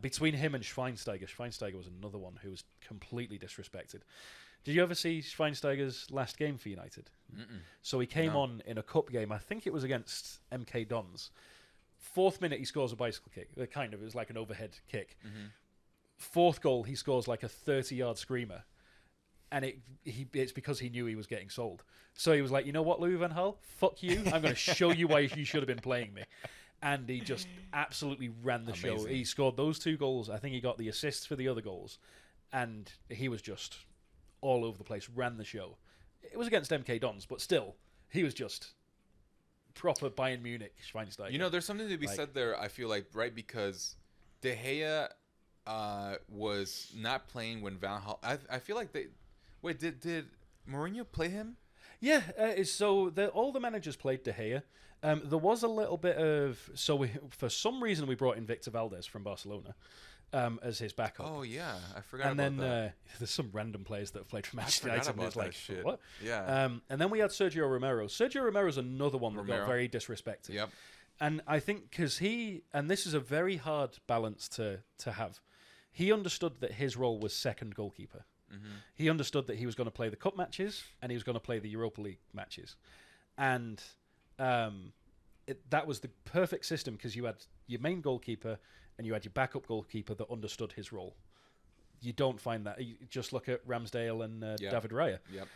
Between him and Schweinsteiger was another one who was completely disrespected. Did you ever see Schweinsteiger's last game for United? Mm-mm. So he came on in a cup game. I think it was against MK Dons. 4th minute, he scores a bicycle kick. It was like an overhead kick. Mm-hmm. 4th goal, he scores like a 30-yard screamer. And it's because he knew he was getting sold. So he was like, you know what, Louis van Gaal? Fuck you. I'm going to show you why you should have been playing me. And he just absolutely ran the show. He scored those 2 goals. I think he got the assists for the other goals. And he was just all over the place, ran the show. It was against MK Dons, but still, he was just proper Bayern Munich Schweinsteiger. You know, there's something to be said there, I feel like, right? Because De Gea was not playing when Van Gaal... I feel like they... Wait, did Mourinho play him? Yeah, so all the managers played De Gea. There was a little bit of... So for some reason, we brought in Victor Valdez from Barcelona as his backup. Oh, yeah. I forgot and about then, that. there's some random players that have played for Manchester I United. forgot about that like, shit. What? Yeah. And then we had Sergio Romero. Sergio Romero's another one that got very disrespected. Yep. And I think because and this is a very hard balance to have, he understood that his role was second goalkeeper. Mm-hmm. He understood that he was going to play the cup matches and he was going to play the Europa League matches. And that was the perfect system because you had your main goalkeeper and you had your backup goalkeeper that understood his role. You don't find that. You just look at Ramsdale and David Raya. Yep.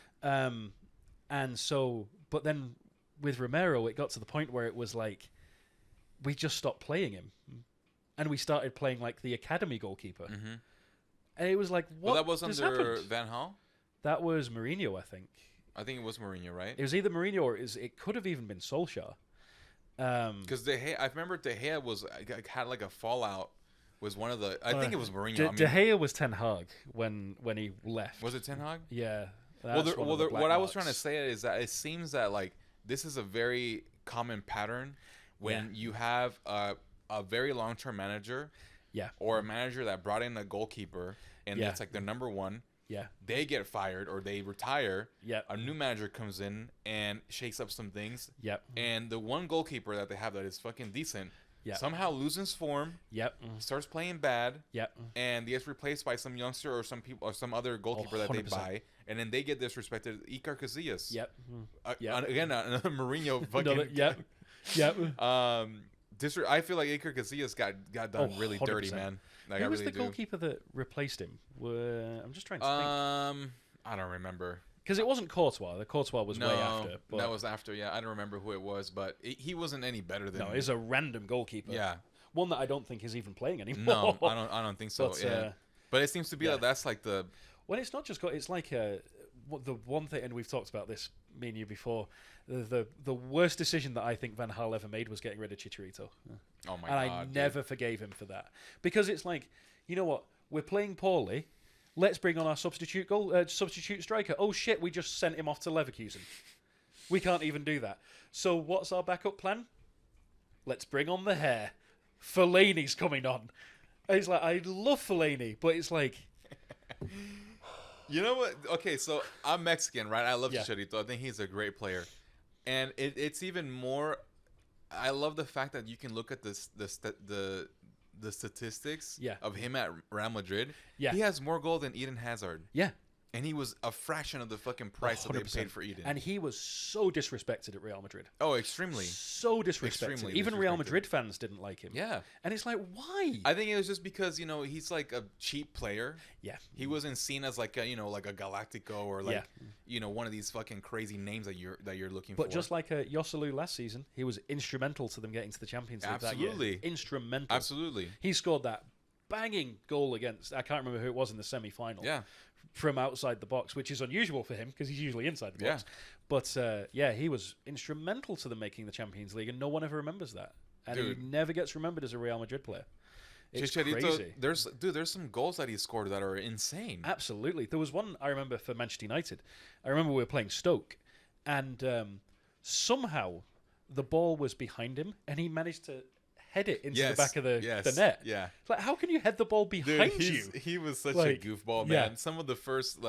And so, but then with Romero, it got to the point where it was like, we just stopped playing him. And we started playing like the academy goalkeeper. Mm-hmm. And it was like, what? Well, that was under happened? Van Gaal? That was Mourinho, I think. I think it was Mourinho, right? It was either Mourinho or it could have even been Solskjaer. Because I remember De Gea had like a fallout. Was one of the... I think it was Mourinho. De Gea was Ten Hag when he left. Was it Ten Hag? Yeah. What I was trying to say is that it seems that like this is a very common pattern when you have a very long-term manager, or a manager that brought in a goalkeeper and that's like their number one. Yeah, they get fired or they retire. Yeah, a new manager comes in and shakes up some things. Yep, and the one goalkeeper that they have that is fucking decent. Yep. Somehow loses form. Yep. Starts playing bad. Yep. And gets replaced by some youngster or some people or some other goalkeeper that they buy, and then they get disrespected. Iker Casillas. Yep. Again, another Mourinho fucking. Yep. I feel like Iker Casillas got done really 100%. Dirty, man. Like, Who was the goalkeeper that replaced him? I'm just trying to think. I don't remember. Because it wasn't Courtois. The Courtois was way after. But that was after, yeah. I don't remember who it was, but he wasn't any better than... No, he's a random goalkeeper. Yeah. One that I don't think is even playing anymore. No, I don't think so, But it seems to be that that's like the... Well, it's not just... It's like the one thing, and we've talked about this, me and you, before, the worst decision that I think Van Gaal ever made was getting rid of Chicharito. Oh, my God, And I never forgave him for that. Because it's like, you know what? We're playing poorly. Let's bring on our substitute striker. Oh shit, we just sent him off to Leverkusen. We can't even do that. So what's our backup plan? Let's bring on the hair. Fellaini's coming on. And it's like, I love Fellaini, but it's like... You know what? Okay, so I'm Mexican, right? I love Chicharito. I think he's a great player. And it's even more... I love the fact that you can look at the statistics of him at Real Madrid. Yeah. He has more goals than Eden Hazard. Yeah. And he was a fraction of the fucking price 100%. That they paid for Eden. And he was so disrespected at Real Madrid. Oh, extremely. So disrespected. Extremely Even Real Madrid fans didn't like him. Yeah. And it's like, why? I think it was just because, he's like a cheap player. Yeah. He wasn't seen as like a, like a Galactico or like, one of these fucking crazy names that you're looking for. But just like Joselu last season, he was instrumental to them getting to the Champions League that year. Instrumental. Absolutely. He scored that banging goal against, I can't remember who it was in the semi-final. Yeah. From outside the box, which is unusual for him because he's usually inside the box. But he was instrumental to them making the Champions League, and no one ever remembers that. And he never gets remembered as a Real Madrid player. It's crazy. There's some goals that he scored that are insane. Absolutely. There was one I remember for Manchester United. I remember we were playing Stoke, and somehow the ball was behind him, and he managed to head it into the back of the net. Yeah. It's like, how can you head the ball behind you? He was such a goofball, man. Some of the first,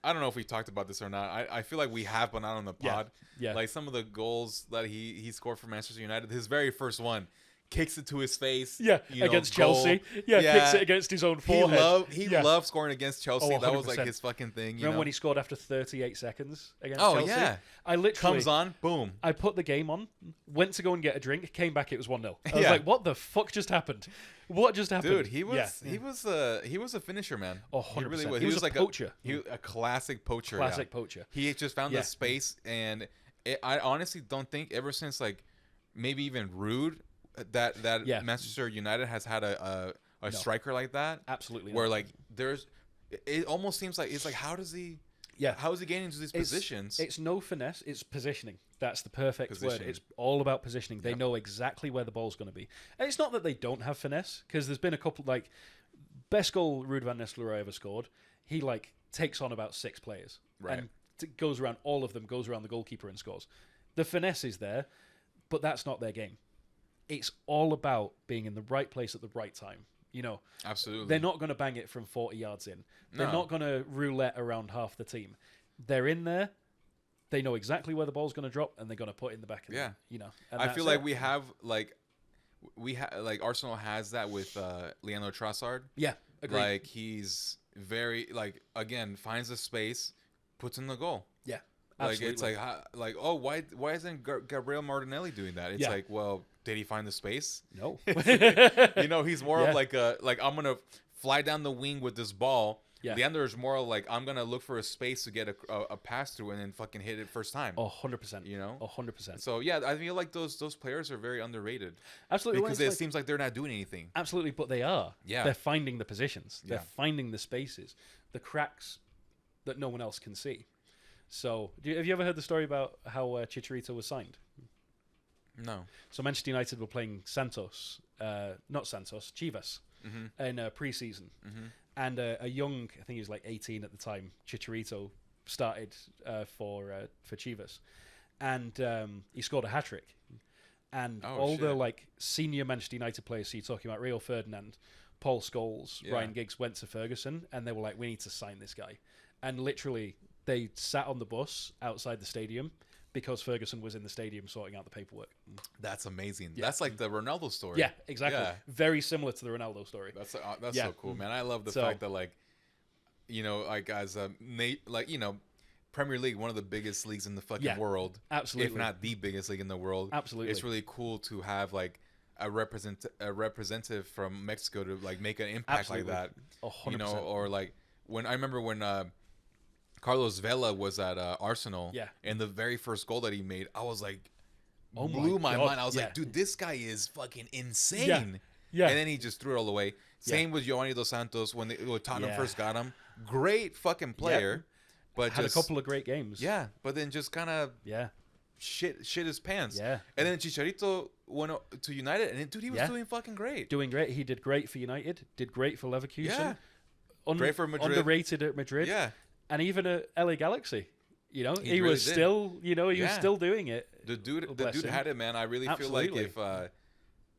I don't know if we talked about this or not. I feel like we have, but not on the pod. Yeah. Like some of the goals that he scored for Manchester United, his very first one, kicks it to his face. Yeah, against Chelsea. Yeah, kicks it against his own forehead. He loved scoring against Chelsea. Oh, that was like his fucking thing. Remember when he scored after 38 seconds against Chelsea? Oh, yeah. I literally... Comes on, boom. I put the game on, went to go and get a drink, came back, it was 1-0. I was like, what the fuck just happened? What just happened? Dude, he was a finisher, man. Oh, 100%. He really was. He was like a poacher. A classic poacher. Classic poacher. He just found the space, and I honestly don't think ever since like maybe even Rude that Manchester United has had a striker like that. Absolutely. Where like it almost seems like it's like how is he getting into these positions? It's no finesse. It's positioning. That's the perfect word. It's all about positioning. They know exactly where the ball's going to be. And it's not that they don't have finesse, because there's been a couple, like, best goal Ruud van Nistelrooy ever scored, he, like, takes on about 6 players. Right. And goes around all of them, goes around the goalkeeper and scores. The finesse is there, but that's not their game. It's all about being in the right place at the right time. You know, absolutely. They're not going to bang it from 40 yards in. They're not going to roulette around half the team. They're in there. They know exactly where the ball's going to drop, and they're going to put it in the back of the, you know. And I feel like we have Arsenal has that with Leandro Trossard. Yeah, agreed. Like he's very again finds a space, puts in the goal. Yeah, absolutely. Like it's why isn't Gabriel Martinelli doing that? It's like, well, did he find the space? No. You know, he's more of like I'm gonna fly down the wing with this ball. Yeah. Leandro is more like I'm gonna look for a space to get a pass through and then fucking hit it first time. 100%. You know, 100%. So yeah, I feel like those players are very underrated. Absolutely, because it seems like they're not doing anything. Absolutely, but they are. Yeah, they're finding the positions. They're finding the spaces, the cracks that no one else can see. So, have you ever heard the story about how Chicharito was signed? No. So Manchester United were playing Chivas, in pre-season. Mm-hmm. And a young, I think he was like 18 at the time, Chicharito started for Chivas. And he scored a hat-trick. And the like senior Manchester United players, so you're talking about Rio Ferdinand, Paul Scholes, Ryan Giggs, went to Ferguson, and they were like, we need to sign this guy. And literally, they sat on the bus outside the stadium because Ferguson was in the stadium sorting out the paperwork. That's amazing. Yeah. That's like the Ronaldo story. Yeah, exactly. Yeah. Very similar to the Ronaldo story. That's so cool, man. I love the fact that, like, you know, like as a Premier League, one of the biggest leagues in the fucking world, absolutely, if not the biggest league in the world. Absolutely, it's really cool to have like a representative from Mexico to like make an impact like that. 100%. You know, or like I remember when Carlos Vela was at Arsenal, and the very first goal that he made, I was like, blew my mind. I was like, dude, this guy is fucking insane. Yeah. And then he just threw it all away. Same with Giovanni Dos Santos when Tottenham first got him. Great fucking player, but had a couple of great games. Yeah, but then just kind of shit his pants. Yeah. And then Chicharito went to United, and dude, he was doing fucking great. Doing great. He did great for United. Did great for Leverkusen. Yeah. Great for Madrid. Underrated at Madrid. Yeah. And even at LA Galaxy, you know, he really was did. Still, you know, he was still doing it. The dude had it, man. I really feel like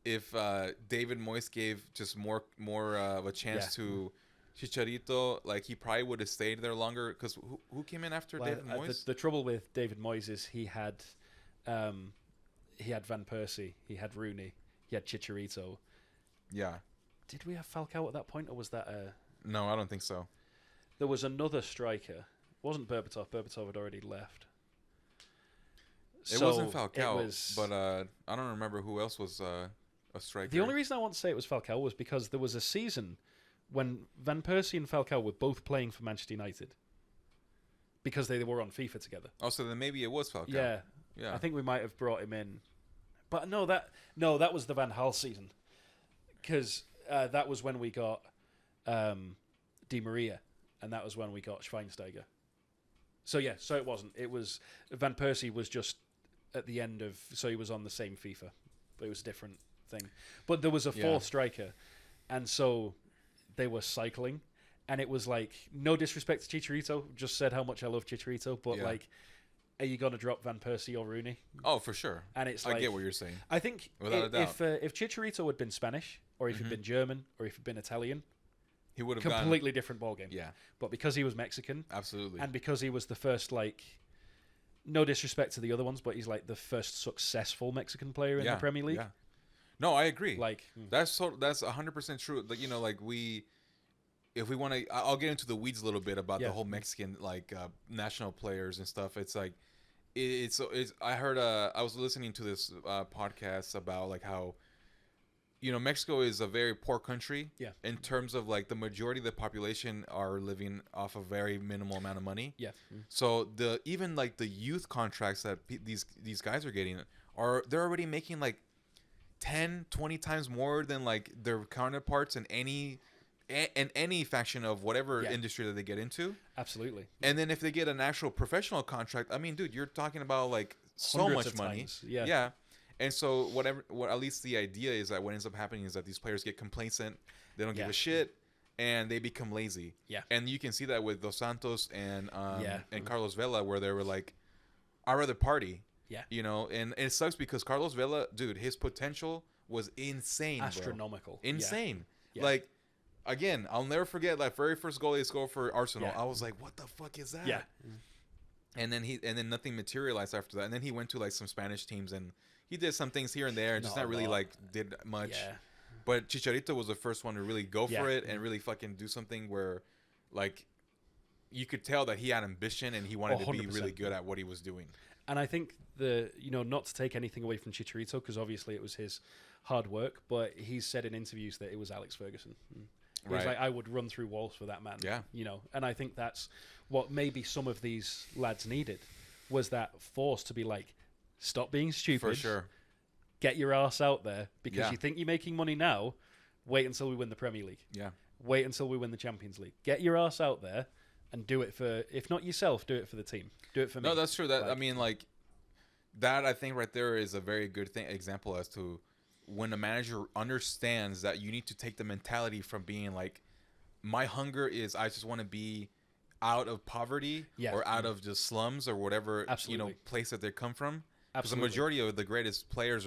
if David Moyes gave just more of a chance to Chicharito, like he probably would have stayed there longer. Because who came in after David Moyes? The trouble with David Moyes is he had Van Persie, he had Rooney, he had Chicharito. Yeah. Did we have Falcao at that point, or was that No, I don't think so. There was another striker. It wasn't Berbatov. Berbatov had already left. It wasn't Falcao, but I don't remember who else was a striker. The only reason I want to say it was Falcao was because there was a season when Van Persie and Falcao were both playing for Manchester United because they were on FIFA together. Oh, so then maybe it was Falcao. Yeah. I think we might have brought him in, but no, that was the Van Gaal season because that was when we got Di Maria. And that was when we got Schweinsteiger. So it wasn't. It was Van Persie was just at the end of. So he was on the same FIFA, but it was a different thing. But there was a fourth striker, and so they were cycling, and it was like no disrespect to Chicharito. Just said how much I love Chicharito, but like, are you gonna drop Van Persie or Rooney? Oh, for sure. And it's I get what you're saying. I think without a doubt, if Chicharito had been Spanish, or if he'd been German, or if he'd been Italian. he would have gone. Completely different ballgame. Yeah, But because he was Mexican, absolutely. and because he was the first, like, no disrespect to the other ones, but he's like the first successful Mexican player in the Premier League. Yeah. No, I agree. Like, that's 100% true. Like, you know, like if we want to, I'll get into the weeds a little bit about the whole Mexican like national players and stuff. It's like it's I heard I was listening to this podcast about like how, you know, Mexico is a very poor country. Yeah. In terms of like the majority of the population are living off a very minimal amount of money. Yeah. So even like the youth contracts that these guys are getting they're already making like 10, 20 times more than like their counterparts in any faction of whatever industry that they get into. Absolutely. And then if they get an actual professional contract, I mean, dude, you're talking about like so Hundreds much of money. times. Yeah. Yeah. And so what at least the idea is that what ends up happening is that these players get complacent, they don't give a shit, and they become lazy. Yeah. And you can see that with Dos Santos and Carlos Vela, where they were like, I'd rather party. Yeah. You know, and it sucks because Carlos Vela, dude, his potential was insane. Astronomical. Bro. Insane. Yeah. Like, again, I'll never forget that very first goal he scored for Arsenal. Yeah. I was like, what the fuck is that? Yeah. And then nothing materialized after that. And then he went to like some Spanish teams and he did some things here and there and just not really like did much. Yeah. But Chicharito was the first one to really go for it and really fucking do something where like you could tell that he had ambition and he wanted to be really good at what he was doing. And I think not to take anything away from Chicharito, because obviously it was his hard work, but he's said in interviews that it was Alex Ferguson. He's like, I would run through walls for that man. Yeah. You know, and I think that's what maybe some of these lads needed, was that force to be like, stop being stupid. For sure. Get your ass out there, because you think you're making money now. Wait until we win the Premier League. Yeah. Wait until we win the Champions League. Get your ass out there and do it for, if not yourself, do it for the team. Do it for me. No, that's true. That I mean, like, that I think right there is a very good example as to when a manager understands that you need to take the mentality from being like, my hunger is I just want to be out of poverty or out of just slums or whatever place that they come from. Because the majority of the greatest players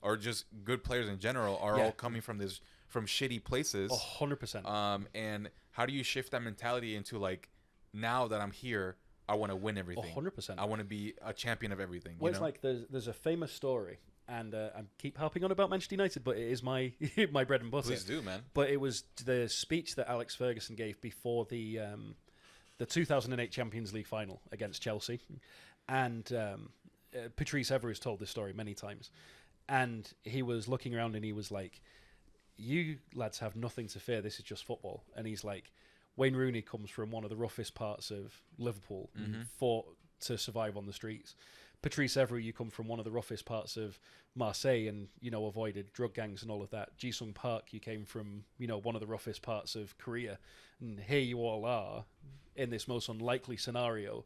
or just good players in general are all coming from shitty places. 100%. And how do you shift that mentality into like, now that I'm here, I want to win everything. 100%. I want to be a champion of everything. Well, it's like there's a famous story, and I keep harping on about Manchester United, but it is my my bread and butter. Please do, man. But it was the speech that Alex Ferguson gave before the 2008 Champions League final against Chelsea, and Patrice Evra has told this story many times, and he was looking around and he was like, "You lads have nothing to fear. This is just football." And he's like, Wayne Rooney comes from one of the roughest parts of Liverpool and fought to survive on the streets. Patrice Evra, you come from one of the roughest parts of Marseille and, you know, avoided drug gangs and all of that. Ji-sung Park, you came from, you know, one of the roughest parts of Korea. And here you all are in this most unlikely scenario,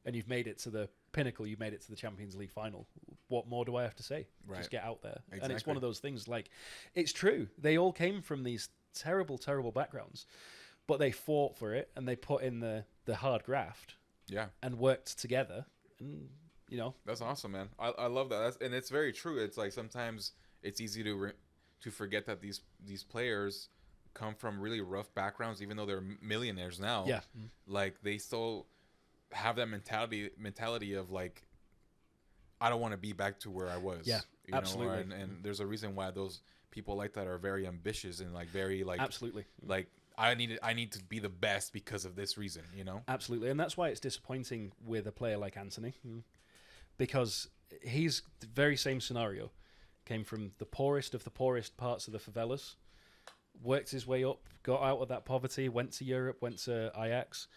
and you've made it to the pinnacle, you've made it to the Champions League final. What more do I have to say? Right. Just get out there. Exactly. And it's one of those things, like, it's true. They all came from these terrible, terrible backgrounds. But they fought for it, and they put in the hard graft. Yeah. And worked together, and, you know. That's awesome, man. I love that. And it's very true. It's like sometimes it's easy to forget that these players come from really rough backgrounds, even though they're millionaires now. Yeah. Like, they still have that mentality of, like, I don't want to be back to where I was. Yeah, you absolutely. know? And there's a reason why those people like that are very ambitious and, like, very, like... Absolutely. Like... I need to be the best because of this reason, you know? Absolutely. And that's why it's disappointing with a player like Anthony, because he's the very same scenario. Came from the poorest of the poorest parts of the favelas, worked his way up, got out of that poverty, went to Europe, went to Ajax,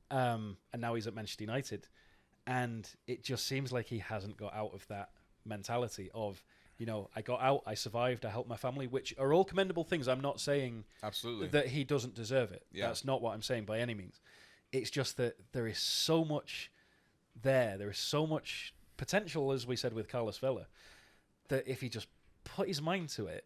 and now he's at Manchester United. And it just seems like he hasn't got out of that mentality of, you know, I got out, I survived, I helped my family, which are all commendable things. I'm not saying absolutely that he doesn't deserve it. Yeah. That's not what I'm saying by any means. It's just that there is so much there. There is so much potential, as we said with Carlos Vela, that if he just put his mind to it,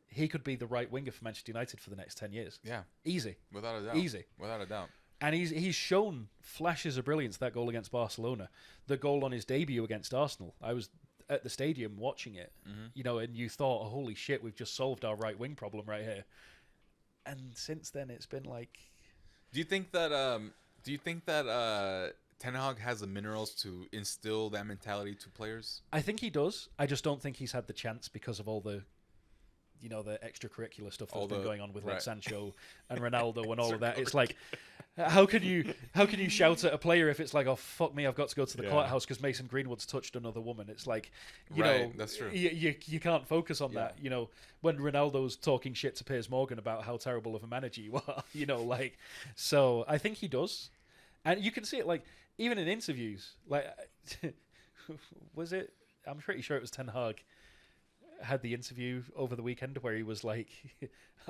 he could be the right winger for Manchester United for the next 10 years. Yeah. Easy. Without a doubt. Easy. Without a doubt. And he's shown flashes of brilliance, that goal against Barcelona, the goal on his debut against Arsenal. I was at the stadium watching it, you know, and you thought, oh, holy shit, we've just solved our right wing problem right here. And since then, it's been like. Do you think that Ten Hag has the minerals to instill that mentality to players? I think he does. I just don't think he's had the chance because of all the, the extracurricular stuff that's been going on with like Sancho and Ronaldo and all of that. It's like, how can you shout at a player if it's like, oh fuck me, I've got to go to the courthouse because Mason Greenwood's touched another woman? It's like, you know, that's true. You can't focus on that. You know, when Ronaldo's talking shit to Piers Morgan about how terrible of a manager you are, like, so I think he does, and you can see it like even in interviews. Like, was it? I'm pretty sure it was Ten Hag had the interview over the weekend where he was like,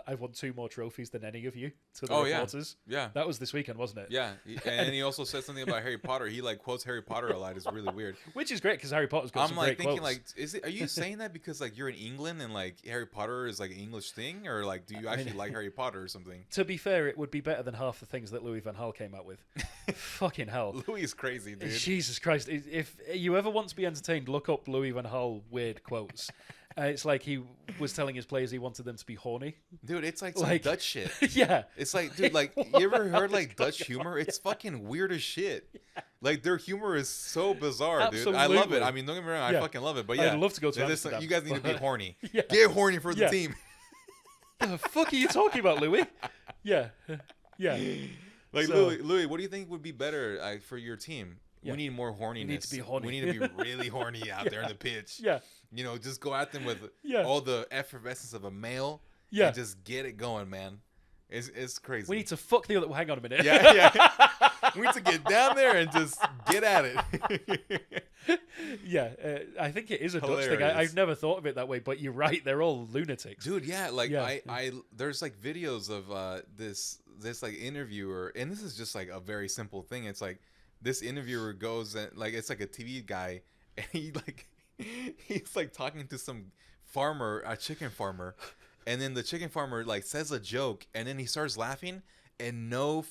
I've won 2 more trophies than any of you to the reporters. Yeah. That was this weekend, wasn't it? Yeah. And he also said something about Harry Potter. He like quotes Harry Potter a lot. It's really weird. Which is great because Harry Potter's got some great quotes. Like, are you saying that because like you're in England and like Harry Potter is like an English thing, or like do you actually like Harry Potter or something? To be fair, it would be better than half the things that Louis van Gaal came out with. Fucking hell. Louis is crazy, dude. Jesus Christ. If you ever want to be entertained, look up Louis van Gaal weird quotes. It's like he was telling his players he wanted them to be horny. Dude, it's like some Dutch shit. Yeah. It's like, dude, like, you ever heard like Dutch humor? It's fucking weird as shit. Yeah. Like, their humor is so bizarre, Absolutely. dude. I love it. I mean, don't get me wrong, I fucking love it. But yeah, I'd love to go to Amsterdam. You guys need to be horny. Get horny for the team. The fuck are you talking about, Louis? Yeah. Yeah. Like, Louis, what do you think would be better for your team? Yeah. We need more horniness. We need to be horny. We need to be really horny out there in the pitch. Yeah. You know, just go at them with all the effervescence of a male. Yeah. And just get it going, man. It's crazy. We need to fuck the other. Hang on a minute. Yeah. We need to get down there and just get at it. Yeah. I think it is a Dutch thing. I've never thought of it that way, but you're right. They're all lunatics. Dude, yeah. Like, I there's like videos of this like interviewer, and this is just like a very simple thing. It's like, this interviewer goes and like it's like a TV guy, and he's like talking to some farmer, a chicken farmer, and then the chicken farmer like says a joke, and then he starts laughing, and no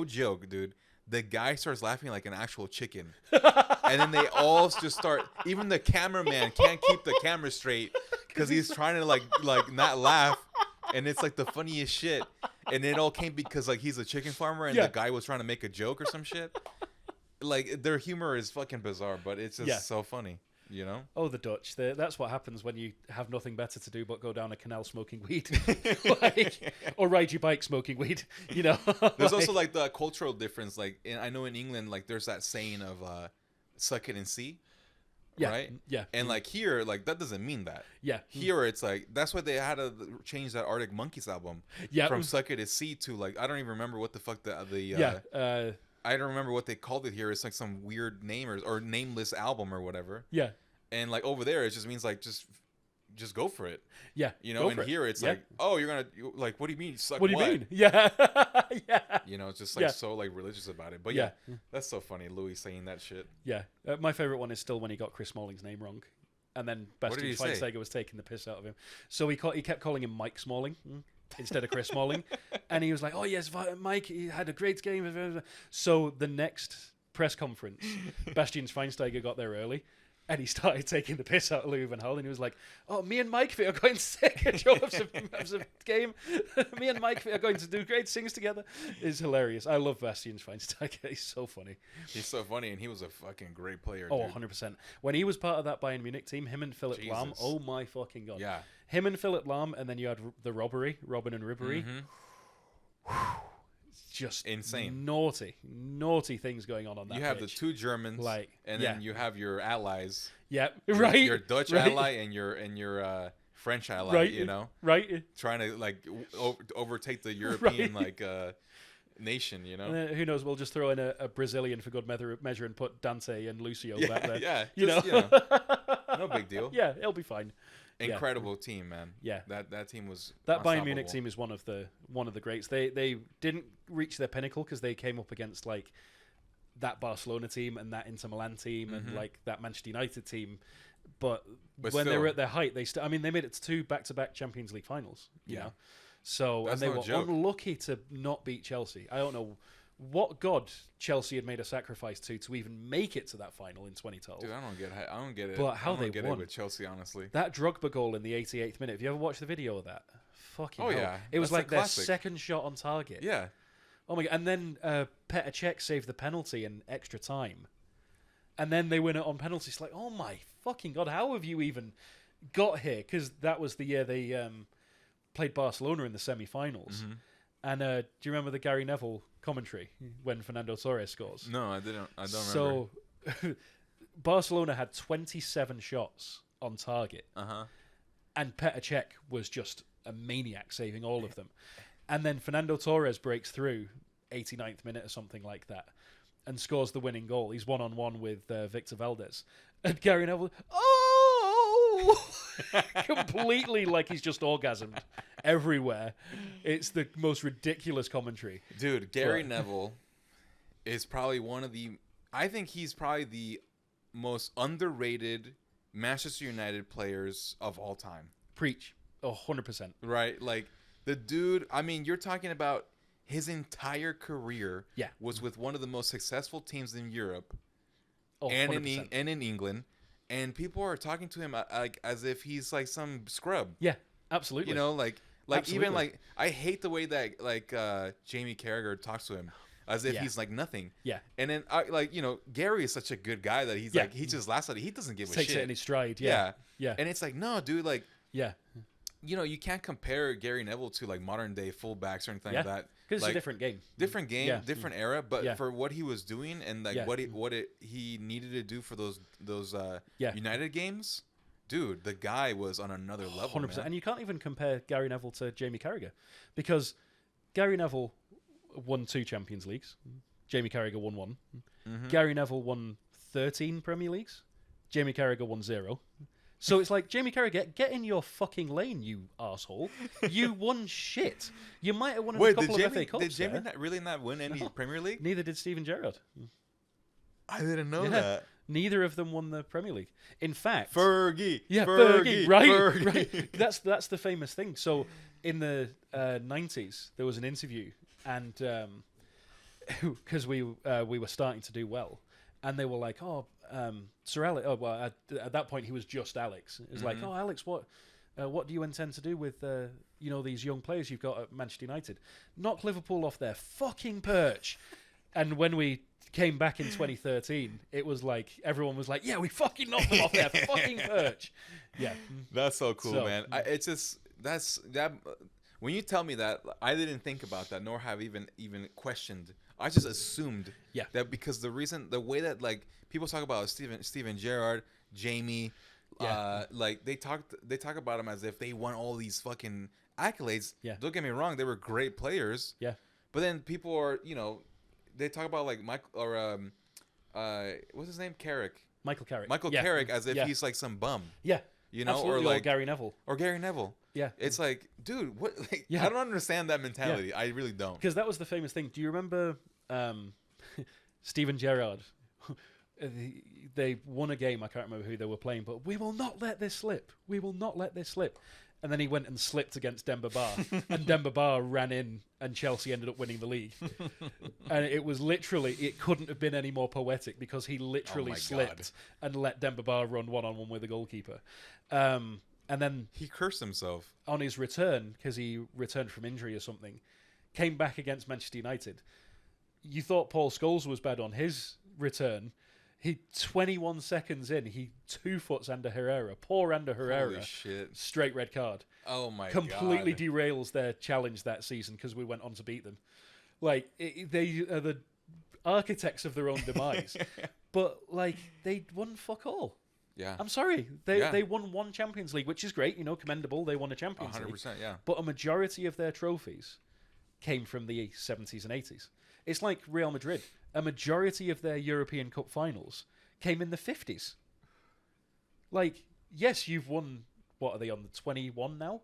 joke, dude. The guy starts laughing like an actual chicken, and then they all just start. Even the cameraman can't keep the camera straight because he's trying to like not laugh, and it's like the funniest shit. And it all came because like he's a chicken farmer and the guy was trying to make a joke or some shit. Like, their humor is fucking bizarre, but it's just so funny, you know? Oh, the Dutch. That's what happens when you have nothing better to do but go down a canal smoking weed. Or ride your bike smoking weed, you know? There's also like the cultural difference. Like, I know in England, like there's that saying of suck it and see. Yeah. Right? Yeah. And like here, like that doesn't mean that. Yeah. Here it's like, that's why they had to change that Arctic Monkeys album. Yeah. From Suck It and See to like, I don't even remember what the fuck I don't remember what they called it here. It's like some weird name or nameless album or whatever. Yeah. And like over there, it just means like just go for it. Yeah. You know, and here it's like, oh, you're gonna like, what do you mean? Suck what do you mean? Yeah. Yeah. You know, it's just like so like religious about it. But yeah, that's so funny, Louis saying that shit. Yeah. My favorite one is still when he got Chris Smalling's name wrong. And then Bastian Schweinsteiger was taking the piss out of him. So he kept calling him Mike Smalling instead of Chris Smalling. And he was like, oh, yes, Mike, he had a great game. So the next press conference, Bastian Schweinsteiger got there early. And he started taking the piss out of Louis van Gaal. And he was like, oh, me and Mike are going to take a job of some game. Me and Mike are going to do great things together. It's hilarious. I love Bastian Schweinsteiger. He's so funny. He's so funny, and he was a fucking great player, Oh, dude. 100%. When he was part of that Bayern Munich team, him and Philipp Lahm, oh my fucking God. Yeah. Him and Philipp Lahm, and then you had the Robben and Ribéry. Mm-hmm. Just insane, naughty things going on that. You have pitch. the two Germans, and then you have your allies. Yeah, right. Your Dutch ally and your French ally. Right. You know, right. Trying to like overtake the European nation. You know, who knows? We'll just throw in a Brazilian for good measure and put Dante and Lucio back there. Yeah, you know, no big deal. Yeah, it'll be fine. Incredible team, man. Yeah, that team was that Bayern Munich team is one of the greats. They didn't reach their pinnacle because they came up against like that Barcelona team and that Inter Milan team and like that Manchester United team. But when still, they were at their height, they made it to 2 back-to-back Champions League finals. You know, so and they were unlucky to not beat Chelsea. I don't know what god Chelsea had made a sacrifice to even make it to that final in 2012. Dude, I don't get it. But how I don't they get won. it with Chelsea, honestly. That Drogba goal in the 88th minute. Have you ever watched the video of that? Fucking hell. Yeah. It was That's like a their classic. second shot on target. Yeah. Oh my god! And then Petr Cech saved the penalty in extra time, and then they win it on penalty. It's like, oh my fucking god! How have you even got here? Because that was the year they played Barcelona in the semi-finals. Mm-hmm. And do you remember the Gary Neville commentary when Fernando Torres scores? No, I didn't. I don't remember. So Barcelona had 27 shots on target, and Petr Cech was just a maniac saving all of them. And then Fernando Torres breaks through 89th minute or something like that and scores the winning goal. He's one-on-one with Victor Valdez. And Gary Neville, completely like he's just orgasmed everywhere. It's the most ridiculous commentary. Dude, Gary Neville is probably one of the... I think he's probably the most underrated Manchester United players of all time. Preach. 100%. Right? Like... The dude, I mean, you're talking about his entire career was with one of the most successful teams in Europe and in England, and people are talking to him like as if he's like some scrub. Yeah, absolutely. You know, like Absolutely. even like I hate the way that like Jamie Carragher talks to him as if he's like nothing. Yeah. And then Gary is such a good guy that he's like he just laughs at it. He doesn't give a shit. Takes it in his stride. Yeah. Yeah. And it's like, no, dude, like yeah. You know, you can't compare Gary Neville to like modern day fullbacks or anything like that. Because like, it's a different game. Different era. But for what he was doing and like what he needed to do for those United games, dude, the guy was on another level. 100%. Man. And you can't even compare Gary Neville to Jamie Carragher, because Gary Neville won 2 Champions Leagues. Jamie Carragher won 1. Mm-hmm. Gary Neville won 13 Premier Leagues. Jamie Carragher won 0. So it's like, Jamie Carragher, get in your fucking lane, you arsehole. You won shit. You might have won a couple of FA Cups. Did Jamie really not win any Premier League? Neither did Steven Gerrard. I didn't know that. Neither of them won the Premier League. In fact... Fergie. Right. That's the famous thing. So in the 90s, there was an interview, and because we were starting to do well, and they were like, Sir Alex. Oh, well, at that point he was just Alex. It was like, oh, Alex, what do you intend to do with these young players you've got at Manchester United? Knock Liverpool off their fucking perch. And when we came back in 2013, it was like everyone was like, yeah, we fucking knocked them off their fucking perch. Yeah, that's so cool, man. It's just that. When you tell me that, I didn't think about that, nor have even questioned. I just assumed that because the way that like people talk about Steven Gerrard, Jamie, like they talk about them as if they won all these fucking accolades. Yeah. Don't get me wrong, they were great players. Yeah. But then people are, they talk about like Michael or what's his name? Michael Carrick. Michael Carrick as if he's like some bum. Yeah. Or like Gary Neville. Yeah. It's like, dude, what? Like, I don't understand that mentality. I really don't. Because that was the famous thing. Do you remember Steven Gerrard? They won a game. I can't remember who they were playing, but we will not let this slip. We will not let this slip. And then he went and slipped against Demba Ba, and Demba Ba ran in, and Chelsea ended up winning the league. And it was literally, it couldn't have been any more poetic, because he literally slipped and let Demba Ba run one-on-one with the goalkeeper. And then he cursed himself on his return, because he returned from injury or something, came back against Manchester United. You thought Paul Scholes was bad on his return. 21 seconds in, he 2-foots Ander Herrera. Poor Ander Herrera. Holy shit. Straight red card. Oh my Completely derails their challenge that season, because we went on to beat them. Like, they are the architects of their own demise. But, like, they won fuck all. Yeah. I'm sorry. They won 1 Champions League, which is great, commendable. They won a Champions 100%, League. 100%, yeah. But a majority of their trophies came from the 70s and 80s. It's like Real Madrid. A majority of their European Cup finals came in the 50s. Like, yes, you've won, what are they on, the 21 now?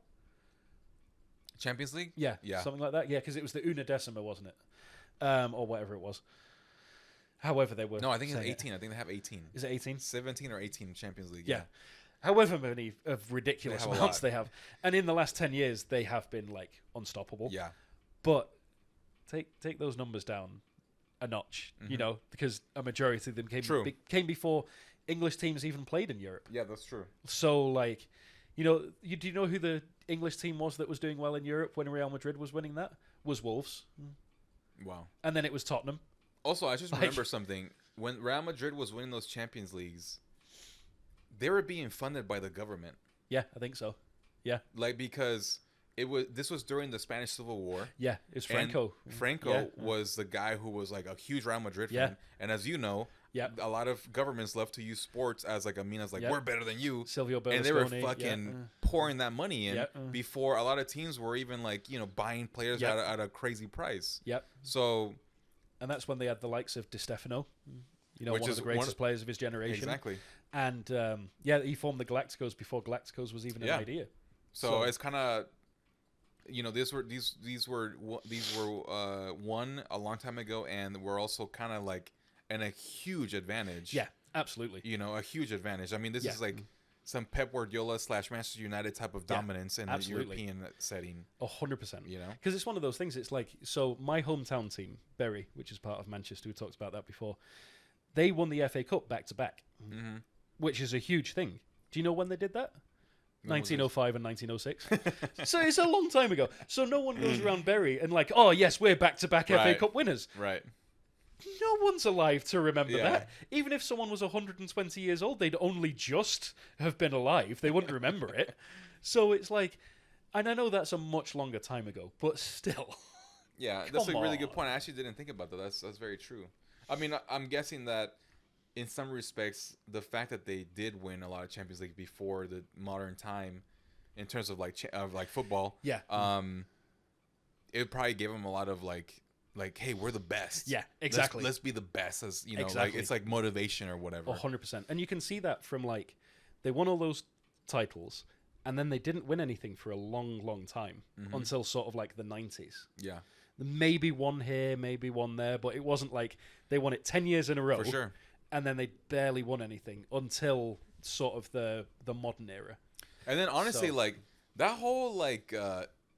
Champions League? Yeah, something like that. Yeah, because it was the Undecima, wasn't it? Or whatever it was. However they were. No, I think it's 18. I think they have 18. Is it 18? 17 or 18 Champions League. Yeah. However many of ridiculous amounts they have. And in the last 10 years, they have been, like, unstoppable. Yeah. But take those numbers down a notch, you know, because a majority of them True. came before English teams even played in Europe. Yeah, that's true. So, like, you know, do you know who the English team was that was doing well in Europe when Real Madrid was winning that? Was Wolves. Wow. And then it was Tottenham. Also, I just remember something. When Real Madrid was winning those Champions Leagues, they were being funded by the government. Yeah, I think so. Yeah. Like, because this was during the Spanish Civil War. Yeah, it's Franco. And Franco was the guy who was like a huge Real Madrid fan. And as you know, a lot of governments love to use sports as like a mean as like, we're better than you. Silvio Berlusconi. And they were fucking pouring that money in before a lot of teams were even like, you know, buying players at a crazy price. Yep. So... And that's when they had the likes of Di Stefano, you know, one of the greatest players of his generation. Exactly. And he formed the Galacticos before Galacticos was even an idea. So it's kind of, you know, these were won a long time ago, and were also kind of like in a huge advantage. Yeah, absolutely. You know, a huge advantage. I mean, this is like some Pep Guardiola / Manchester United type of dominance in a European setting. 100%. You know, because it's one of those things. It's like, so my hometown team, Bury, which is part of Manchester, we talked about that before. They won the FA Cup back to back, which is a huge thing. Do you know when they did that? 1905 and 1906. So it's a long time ago. So no one goes around Bury and like, oh yes, we're back to back FA Cup winners. Right. No one's alive to remember that. Even if someone was 120 years old, they'd only just have been alive. They wouldn't remember it. So it's like, and I know that's a much longer time ago, but still. Yeah, that's a really good point. I actually didn't think about that. That's very true. I mean, I'm guessing that in some respects, the fact that they did win a lot of Champions League before the modern time, in terms of like football, it probably gave them a lot of like, hey, we're the best. Yeah, exactly. Let's be the best, as you know, like it's like motivation or whatever. 100%. And you can see that from like, they won all those titles, and then they didn't win anything for a long, long time until sort of like the 90s. Yeah. Maybe one here, maybe one there, but it wasn't like they won it 10 years in a row. For sure. And then they barely won anything until sort of the modern era. And then honestly, like that whole like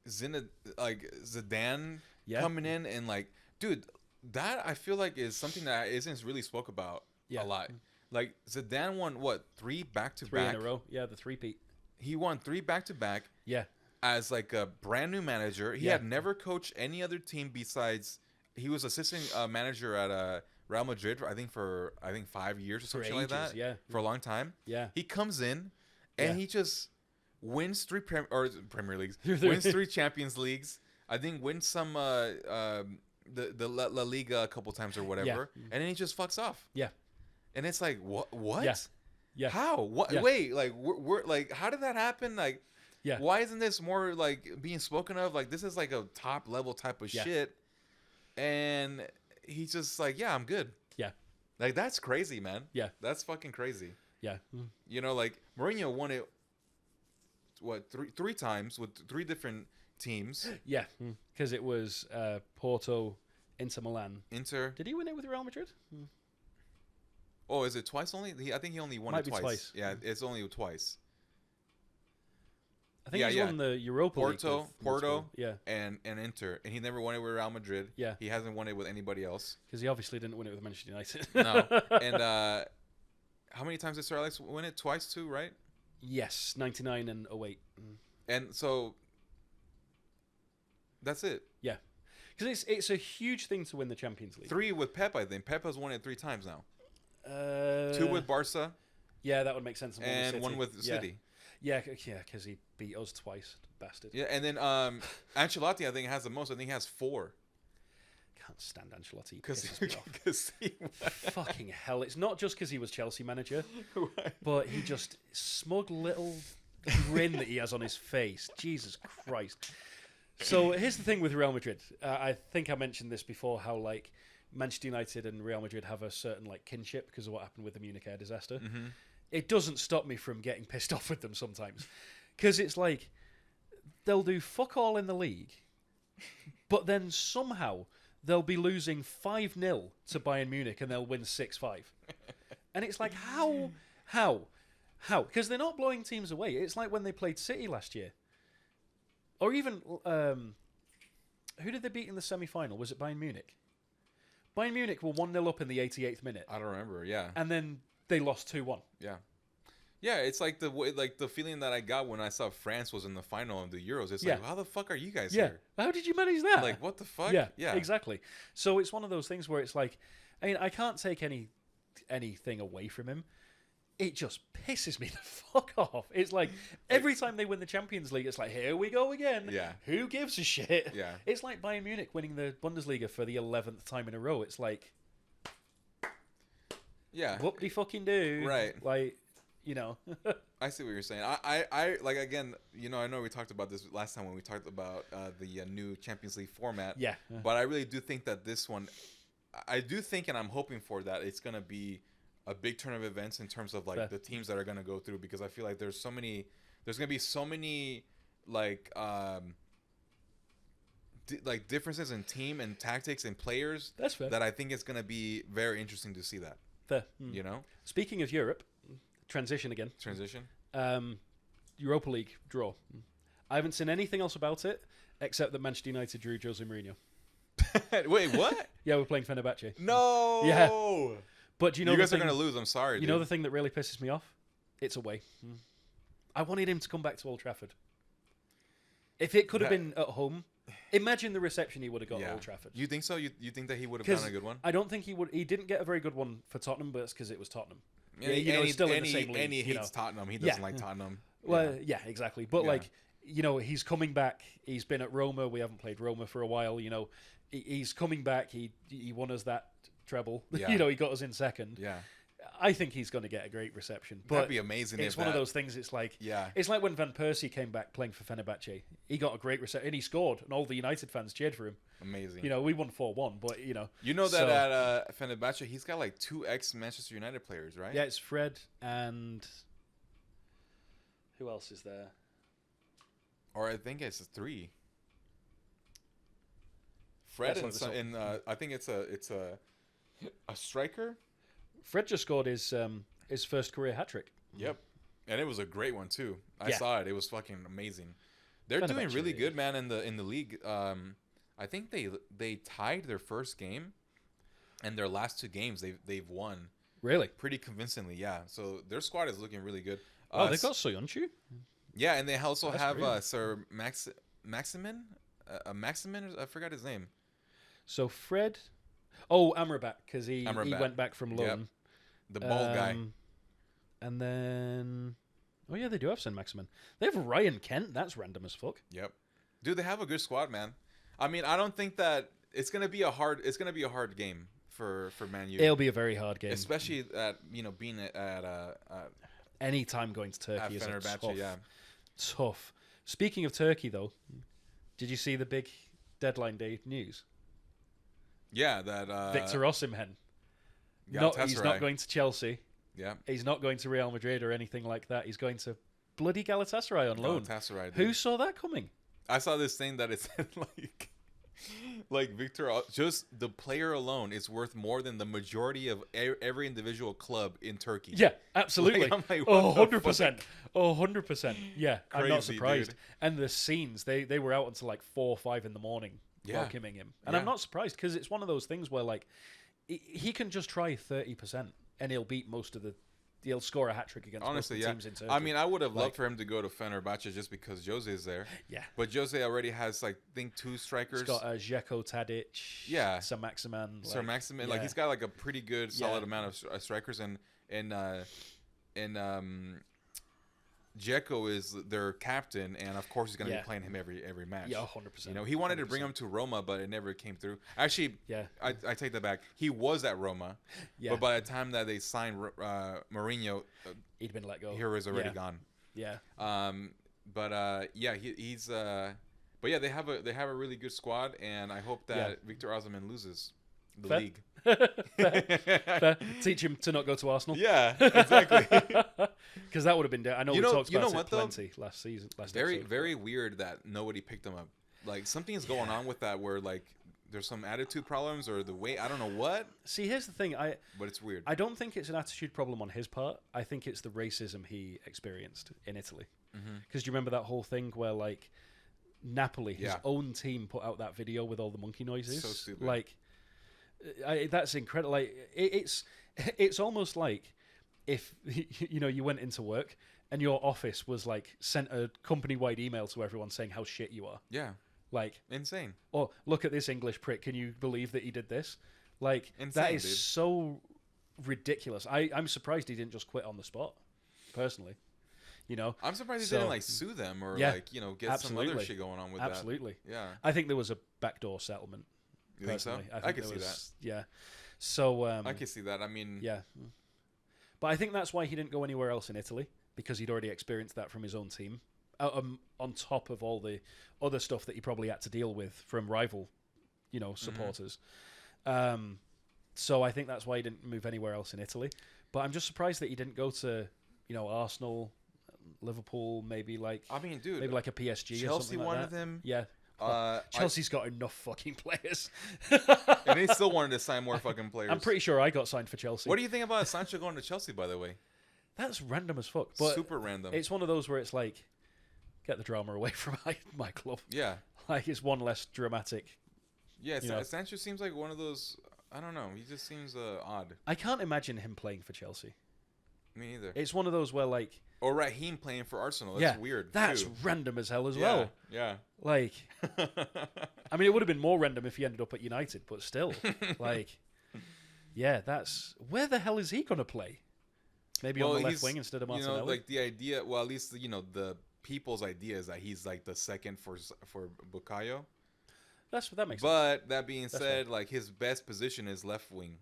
Zidane coming in and like, dude, that I feel like is something that isn't really spoke about a lot. Like Zidane won what, 3 back-to-back? 3 in a row. Yeah, the three-peat. He won 3 back-to-back. Yeah. As like a brand new manager. He had never coached any other team besides, he was assistant manager at Real Madrid, I think 5 years or something like that. Yeah. For a long time. Yeah. He comes in and he just wins 3 Premier Leagues. Wins 3 Champions Leagues. I think wins some the La Liga a couple times or whatever. And then he just fucks off. Yeah. And it's like, what? Yeah. How? What? Yeah. Wait, like we're like, how did that happen? Like, why isn't this more like being spoken of? Like, this is like a top level type of shit. And he's just like, yeah, I'm good. Yeah. Like, that's crazy, man. Yeah. That's fucking crazy. Yeah. You know, like Mourinho won it, what, three times with 3 different teams. Yeah. Because it was Porto, Inter Milan. Did he win it with Real Madrid? Oh, is it twice only? I think he only won it twice. Yeah, it's only twice. I think he's won the Europa League. Porto, and Inter, and he never won it with Real Madrid. Yeah, he hasn't won it with anybody else because he obviously didn't win it with Manchester United. No, and how many times did Sir Alex win it? Twice too, right? Yes, 99 and 08. And so that's it. Yeah, because it's a huge thing to win the Champions League. 3 with Pep, I think. Pep has won it 3 times now. 2 with Barca. Yeah, that would make sense. And 1 with City. Yeah, because he beat us twice, bastard. Yeah, and then Ancelotti, I think, has the most. I think he has 4. Can't stand Ancelotti. Because fucking hell, it's not just because he was Chelsea manager, right. But he just smug little grin that he has on his face. Jesus Christ. So here's the thing with Real Madrid. I think I mentioned this before. How like Manchester United and Real Madrid have a certain like kinship because of what happened with the Munich air disaster. Mm-hmm. It doesn't stop me from getting pissed off with them sometimes. Because it's like, they'll do fuck all in the league, but then somehow they'll be losing 5-0 to Bayern Munich and they'll win 6-5. And it's like, how? Because they're not blowing teams away. It's like when they played City last year. Or even, who did they beat in the semi-final? Was it Bayern Munich? Bayern Munich were 1-0 up in the 88th minute. I don't remember. Yeah. And then they lost 2-1. Yeah. Yeah, it's like the way, like the feeling that I got when I saw France was in the final of the Euros. It's like, how the fuck are you guys here? How did you manage that? Like, what the fuck? Yeah, exactly. So it's one of those things where it's like, I mean, I can't take anything away from him. It just pisses me the fuck off. It's like every time they win the Champions League, it's like, here we go again. Yeah. Who gives a shit? Yeah. It's like Bayern Munich winning the Bundesliga for the 11th time in a row. It's like, whoop-de-fucking-do. Right. Like, you know. I see what you're saying. I like, again, you know, I know we talked about this last time when we talked about the new Champions League format. Yeah. But I really do think that this one, I do think, and I'm hoping for that, it's going to be a big turn of events in terms of like the teams that are going to go through, because I feel like there's going to be so many like differences in team and tactics and players. That's fair. That I think it's going to be very interesting to see that. Fair. You know? Speaking of Europe, transition. Europa League draw. I haven't seen anything else about it except that Manchester United drew Jose Mourinho. Wait, what? Yeah, we're playing Fenerbahce. No. Yeah. But do you know you guys are going to lose. I'm sorry. You know the thing that really pisses me off? It's away. I wanted him to come back to Old Trafford. If it could have been at home, imagine the reception he would have got at Old Trafford. You think so? You think that he would have done a good one? I don't think he would. He didn't get a very good one for Tottenham, but it's because it was Tottenham. It's still in the same league. And he hates Tottenham. He doesn't like Tottenham. Well, yeah, exactly. But like, you know, he's coming back. He's been at Roma. We haven't played Roma for a while. You know, he's coming back. He won us that treble. Yeah. You know, he got us in second. Yeah. I think he's going to get a great reception. But that'd be amazing. It's one of those things. It's like, it's like when Van Persie came back playing for Fenerbahce. He got a great reception, and he scored, and all the United fans cheered for him. Amazing. You know, we won 4-1, but you know that at Fenerbahce, he's got like 2 ex-Manchester United players, right? Yeah, it's Fred and who else is there? Or I think it's 3. Fred and I think it's a striker. Fred just scored his first career hat trick. Yep, and it was a great one too. I saw it. It was fucking amazing. They're doing really good, man, in the league. I think they tied their first game, and their last 2 games they've won. Really? Pretty convincingly, yeah. So their squad is looking really good. Oh, they got Soyuncu? Yeah, and they also have Sir Maximin. Maximin, I forgot his name. So Fred. Oh, Amrabat, because he went back from loan. Yep. The bald guy. And then... Oh, yeah, they do have Saint Maximin. They have Ryan Kent. That's random as fuck. Yep. Dude, they have a good squad, man. I mean, I don't think that it's going to be a hard game for Man U. It'll be a very hard game. Especially at, being at any time going to Turkey is Fenerbahce, tough. Speaking of Turkey, though, did you see the big deadline day news? Yeah, that Victor Osimhen. He's not going to Chelsea. Yeah. He's not going to Real Madrid or anything like that. He's going to bloody Galatasaray on loan. Galatasaray. Who saw that coming? I saw this thing that it said like Victor, just the player alone is worth more than the majority of every individual club in Turkey. Yeah, absolutely. I'm like, 100%. 100%. Yeah, Crazy, I'm not surprised. Dude. And the scenes, they were out until like 4 or 5 in the morning welcoming him. And I'm not surprised because it's one of those things where like he can just try 30% and he'll beat most of he'll score a hat-trick against most of the teams in Turkey. I mean, I would have loved for him to go to Fenerbahce just because Jose is there. Yeah. But Jose already has, like, I think 2 strikers. He's got Žeko Tadic. Yeah. Sir Maximin. Sir Maximin. Like, he's got, like, a pretty good, solid amount of strikers. And Žeko is their captain, and of course he's going to be playing him every match. Yeah, 100%. You know, he wanted to bring him to Roma, but it never came through. Actually, I take that back. He was at Roma, but by the time that they signed Mourinho, he'd been let go. He was already gone. Yeah. He's. But yeah, they have a really good squad, and I hope that Victor Osimhen loses the league. Fair. Teach him to not go to Arsenal. Yeah, exactly. Because that would have been. I know we talked about it plenty last season. Very weird that nobody picked him up. Like something's going on with that, where like there's some attitude problems or the way I don't know what. See, here's the thing. But it's weird. I don't think it's an attitude problem on his part. I think it's the racism he experienced in Italy. Because do you remember that whole thing where like Napoli, his own team, put out that video with all the monkey noises? So stupid. Like. That's incredible. Like it's almost like if you went into work and your office was like sent a company-wide email to everyone saying how shit you are. Yeah. Like insane. Or look at this English prick. Can you believe that he did this? Like Insane, that is dude. so ridiculous. I'm surprised he didn't just quit on the spot. Personally, I'm surprised he didn't like sue them or get some other shit going on with that. Absolutely. Yeah. I think there was a backdoor settlement. You think so? I could see that. Yeah. So I could see that. I mean, yeah. But I think that's why he didn't go anywhere else in Italy, because he'd already experienced that from his own team. On top of all the other stuff that he probably had to deal with from rival, supporters. So I think that's why he didn't move anywhere else in Italy. But I'm just surprised that he didn't go to, Arsenal, Liverpool, maybe like maybe like a PSG Chelsea or something like wanted that. him. Yeah. Chelsea's got enough fucking players. And they still wanted to sign more fucking players. I'm pretty sure I got signed for Chelsea. What do you think about Sancho going to Chelsea, by the way? That's random as fuck. But super random. It's one of those where it's like, get the drama away from my club. Yeah. Like, it's one less dramatic. Yeah, Sancho seems like one of those, I don't know, he just seems odd. I can't imagine him playing for Chelsea. Me neither. It's one of those where, like... Or Raheem playing for Arsenal. That's weird, That's too. random as hell as well. Yeah. Like, I mean, it would have been more random if he ended up at United, but still. Like, yeah, that's... Where the hell is he going to play? Maybe on the left wing instead of Martinelli? Like the idea... Well, at least, the people's idea is that he's like the second for Bukayo. That makes sense. But that being said, like his best position is left wing,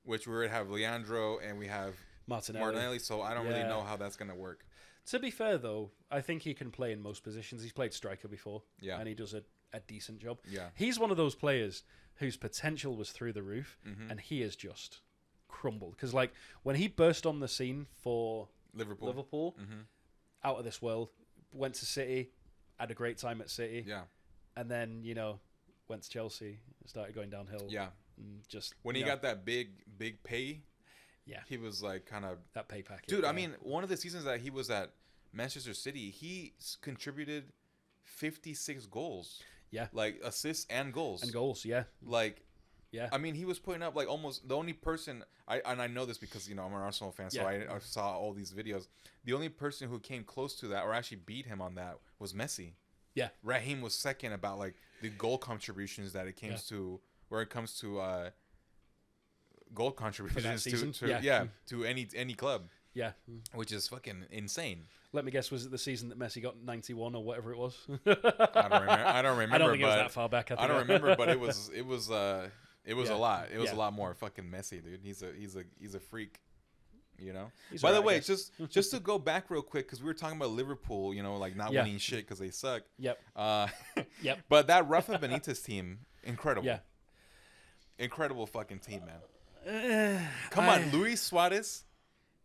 which we have Leandro and we have Martinelli. So I don't really know how that's gonna work. To be fair, though, I think he can play in most positions. He's played striker before, and he does a decent job. Yeah, he's one of those players whose potential was through the roof, and he has just crumbled. Because like when he burst on the scene for Liverpool, out of this world. Went to City, had a great time at City. Yeah. And then, went to Chelsea, started going downhill. Yeah. And just when he got that big pay, he was like kind of that pay packet. Dude, I mean, one of the seasons that he was at Manchester City, he contributed 56 goals. Yeah. Like assists and goals. Yeah. Like yeah. I mean, he was putting up like almost the only person I know this because I'm an Arsenal fan, so I saw all these videos. The only person who came close to that or actually beat him on that was Messi. Yeah. Raheem was second about like the goal contributions that it comes to where it comes to goal contributions to any club. Yeah. Which is fucking insane. Let me guess, was it the season that Messi got 91 or whatever it was? I don't remember. I don't think it was that far back. I don't remember, but it was a lot. It was a lot more fucking Messi, dude. He's a freak. By the way, just to go back real quick, because we were talking about Liverpool, like not winning shit because they suck. Yep. Yep. But that Rafa Benitez team, incredible. Yeah. Incredible fucking team, man. Come on, Luis Suarez,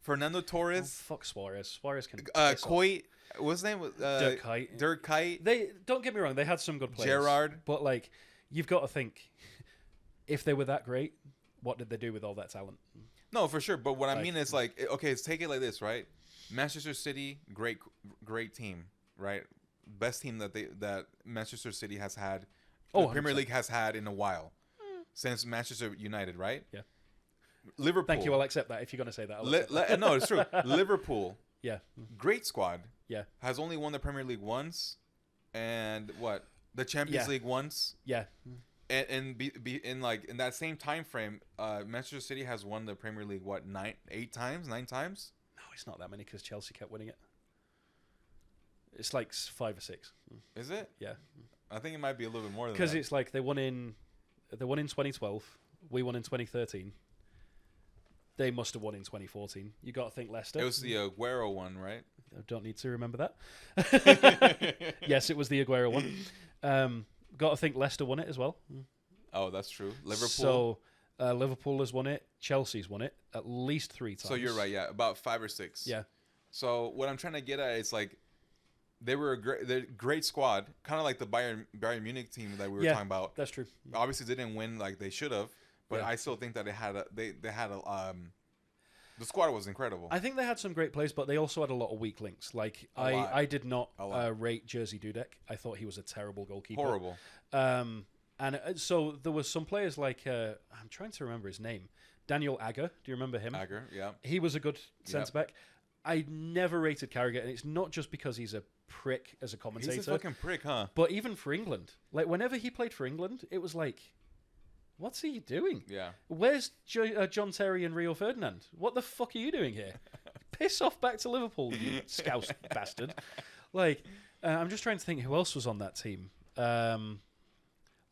Fernando Torres. Oh, fuck Suarez. Suarez can. Coit. What's his name? Dirk Kuyt. Dirk Kuyt. They don't get me wrong. They had some good players. Gerrard. But like, you've got to think, if they were that great, what did they do with all that talent? No, for sure. But what I mean is like, okay, let's take it like this, right? Manchester City, great team, right? Best team that Manchester City has had, the Premier League has had in a while, since Manchester United, right? Yeah. Liverpool. Thank you. I'll accept that. If you're going to say that, no, it's true. Liverpool. Yeah. Great squad. Yeah. Has only won the Premier League once, and the Champions League once. Yeah. And be in like in that same time frame, Manchester City has won the Premier League 9 times? No, it's not that many because Chelsea kept winning it. It's like 5 or 6. Is it? Yeah. I think it might be a little bit more than that. Because it's like they won in 2012, we won in 2013. They must have won in 2014. You got to think Leicester. It was the Aguero one, right? I don't need to remember that. Yes, it was the Aguero one. Got to think Leicester won it as well. Oh, that's true. Liverpool. So Liverpool has won it. Chelsea's won it at least 3 times. So you're right. Yeah, about 5 or 6. Yeah. So what I'm trying to get at is like they were a great squad, kind of like the Bayern Munich team that we were talking about. That's true. Obviously, they didn't win like they should have, but I still think that they had the squad was incredible. I think they had some great players, but they also had a lot of weak links. Like I did not rate Jerzy Dudek. I thought he was a terrible goalkeeper. Horrible. And so there was some players like I'm trying to remember his name, Daniel Agger. Do you remember him? Agger, yeah. He was a good centre back. I never rated Carragher, and it's not just because he's a prick as a commentator. He's a fucking prick, huh? But even for England, like whenever he played for England, it was like, what's he doing? Yeah. Where's John Terry and Rio Ferdinand? What the fuck are you doing here? Piss off back to Liverpool, you scouse bastard. Like, I'm just trying to think who else was on that team.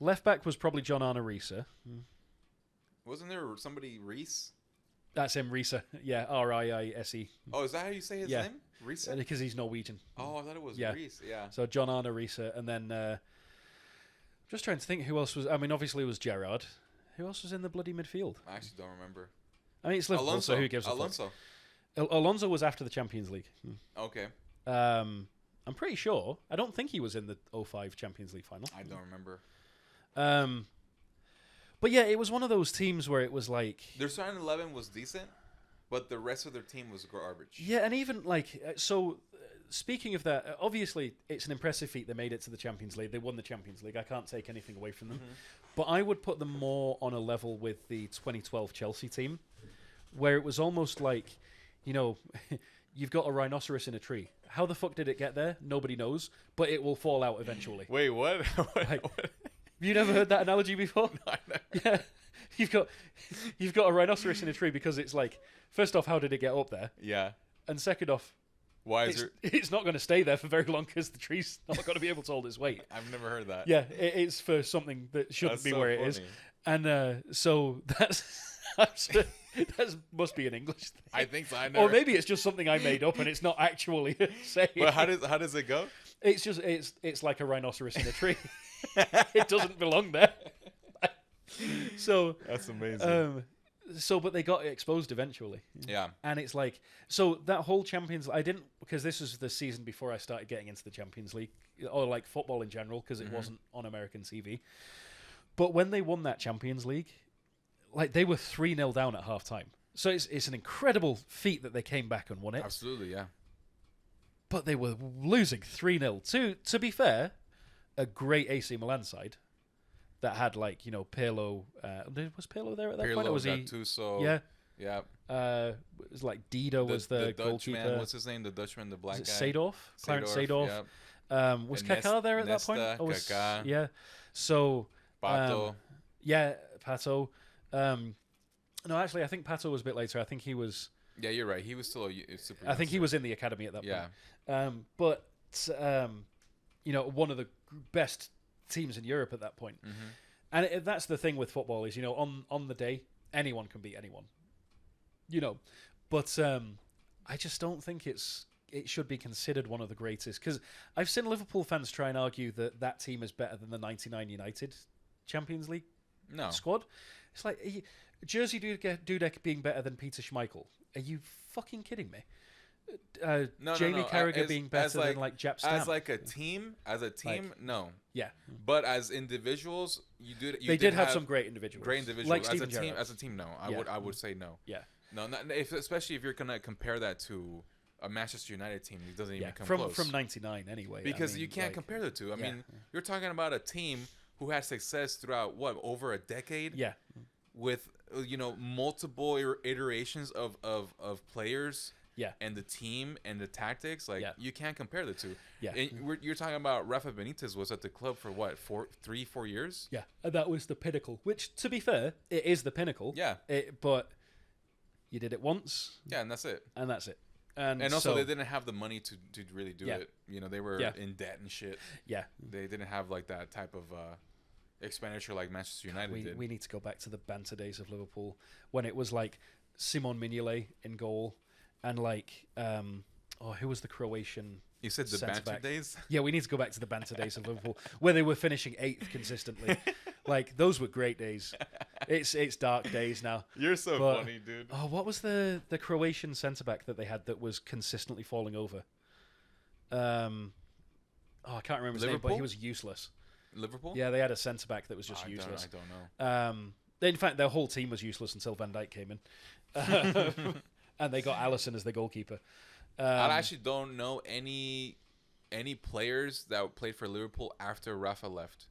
Left back was probably John Arne Riise. Wasn't there somebody, Reese? That's him, Riise. Yeah, Riise. Oh, is that how you say his name? Reese? Because he's Norwegian. Oh, I thought it was Reese. Yeah. So John Arne Riise, and then just trying to think who else was. I mean, obviously it was Gerrard. Who else was in the bloody midfield? I actually don't remember. I mean, it's Liverpool, so who gives a fuck? Alonso was after the Champions League. Okay. I'm pretty sure. I don't think he was in the 05 Champions League final. I don't remember. But yeah, it was one of those teams where it was like... Their starting 11 was decent, but the rest of their team was garbage. Yeah, and even like... speaking of that, obviously it's an impressive feat they made it to the Champions League. They won the Champions League. I can't take anything away from them. Mm-hmm. But I would put them more on a level with the 2012 Chelsea team, where it was almost like, you've got a rhinoceros in a tree. How the fuck did it get there? Nobody knows, but it will fall out eventually. Wait, what? What? You never heard that analogy before? No, I never. Yeah, you've got a rhinoceros in a tree because it's like, first off, how did it get up there? Yeah. And second off, why is it's not going to stay there for very long because the tree's not going to be able to hold its weight. I've never heard that. Yeah, it's for something that shouldn't be where it is. And so that must be an English thing. I think so. Or maybe it's just something I made up and it's not actually saying. But how does it go? It's just it's like a rhinoceros in a tree. It doesn't belong there. So that's amazing. But they got exposed eventually. Yeah. And it's like, so that whole Champions, I didn't, because this was the season before I started getting into the Champions League, or like football in general, because it wasn't on American TV. But when they won that Champions League, like they were 3-0 down at half time. So it's an incredible feat that they came back and won it. Absolutely, yeah. But they were losing 3-0 to be fair, a great AC Milan side that had like, Pirlo. Was Pirlo there at that point? Or was Gattuso, he? Yeah. Yeah. It was like Dido was the goalkeeper. Dutchman, what's his name? The Dutchman, the black guy. Seedorf? Clarence Seedorf. Yeah. Was Kaká there at that point? Kaká. Yeah. So... Pato. Pato. No, actually, I think Pato was a bit later. I think he was... Yeah, you're right. He was still a super... I think he was in the academy at that point. But, one of the best teams in Europe at that point. Mm-hmm. And that's the thing with football is, on the day, anyone can beat anyone. But I just don't think it should be considered one of the greatest. Because I've seen Liverpool fans try and argue that team is better than the 99 United Champions League squad. It's like... Jersey Dudek being better than Peter Schmeichel. Are you fucking kidding me? Jamie Carragher being better than like Jap Stam. As like a team, no. Yeah. But as individuals, they did have some great individuals. Great individuals. Like as a team, no. I would say no. Yeah. No, especially if you're gonna compare that to a Manchester United team, it doesn't even come close. From '99 anyway. Because you can't compare the two. I mean, you're talking about a team who had success throughout over a decade. Yeah. With multiple iterations of players, and the team and the tactics, you can't compare the two. Yeah, and you're talking about Rafa Benitez was at the club for what 4 years. Yeah, and that was the pinnacle. Which, to be fair, it is the pinnacle. Yeah, but you did it once. Yeah, and that's it. And that's it. And also, they didn't have the money to really do it. They were in debt and shit. Yeah, they didn't have like that type of. Expenditure like Manchester United did. We need to go back to the banter days of Liverpool when it was like Simon Mignolet in goal and like who was the Croatian? You said the banter back? Days? Yeah, we need to go back to the banter days of Liverpool where they were finishing 8th consistently. Like those were great days. It's dark days now. You're so funny, dude. Oh, what was the Croatian centre back that they had that was consistently falling over? I can't remember his name, but he was useless. Liverpool? Yeah, they had a centre back that was just useless. I don't know. In fact, their whole team was useless until Van Dijk came in, and they got Alisson as the goalkeeper. I actually don't know any players that played for Liverpool after Rafa left.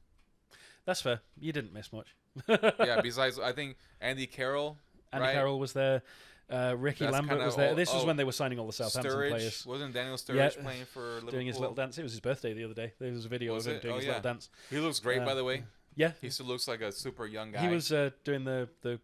That's fair. You didn't miss much. Yeah, besides, I think Andy Carroll. Andy Carroll was there. Ricky Lambert was there. This was when they were signing all the Southampton players. Wasn't Daniel Sturridge playing for Liverpool? Doing his little dance. It was his birthday the other day. There was a video of him doing his little dance. He looks great, by the way. Yeah. He still looks like a super young guy. He was doing the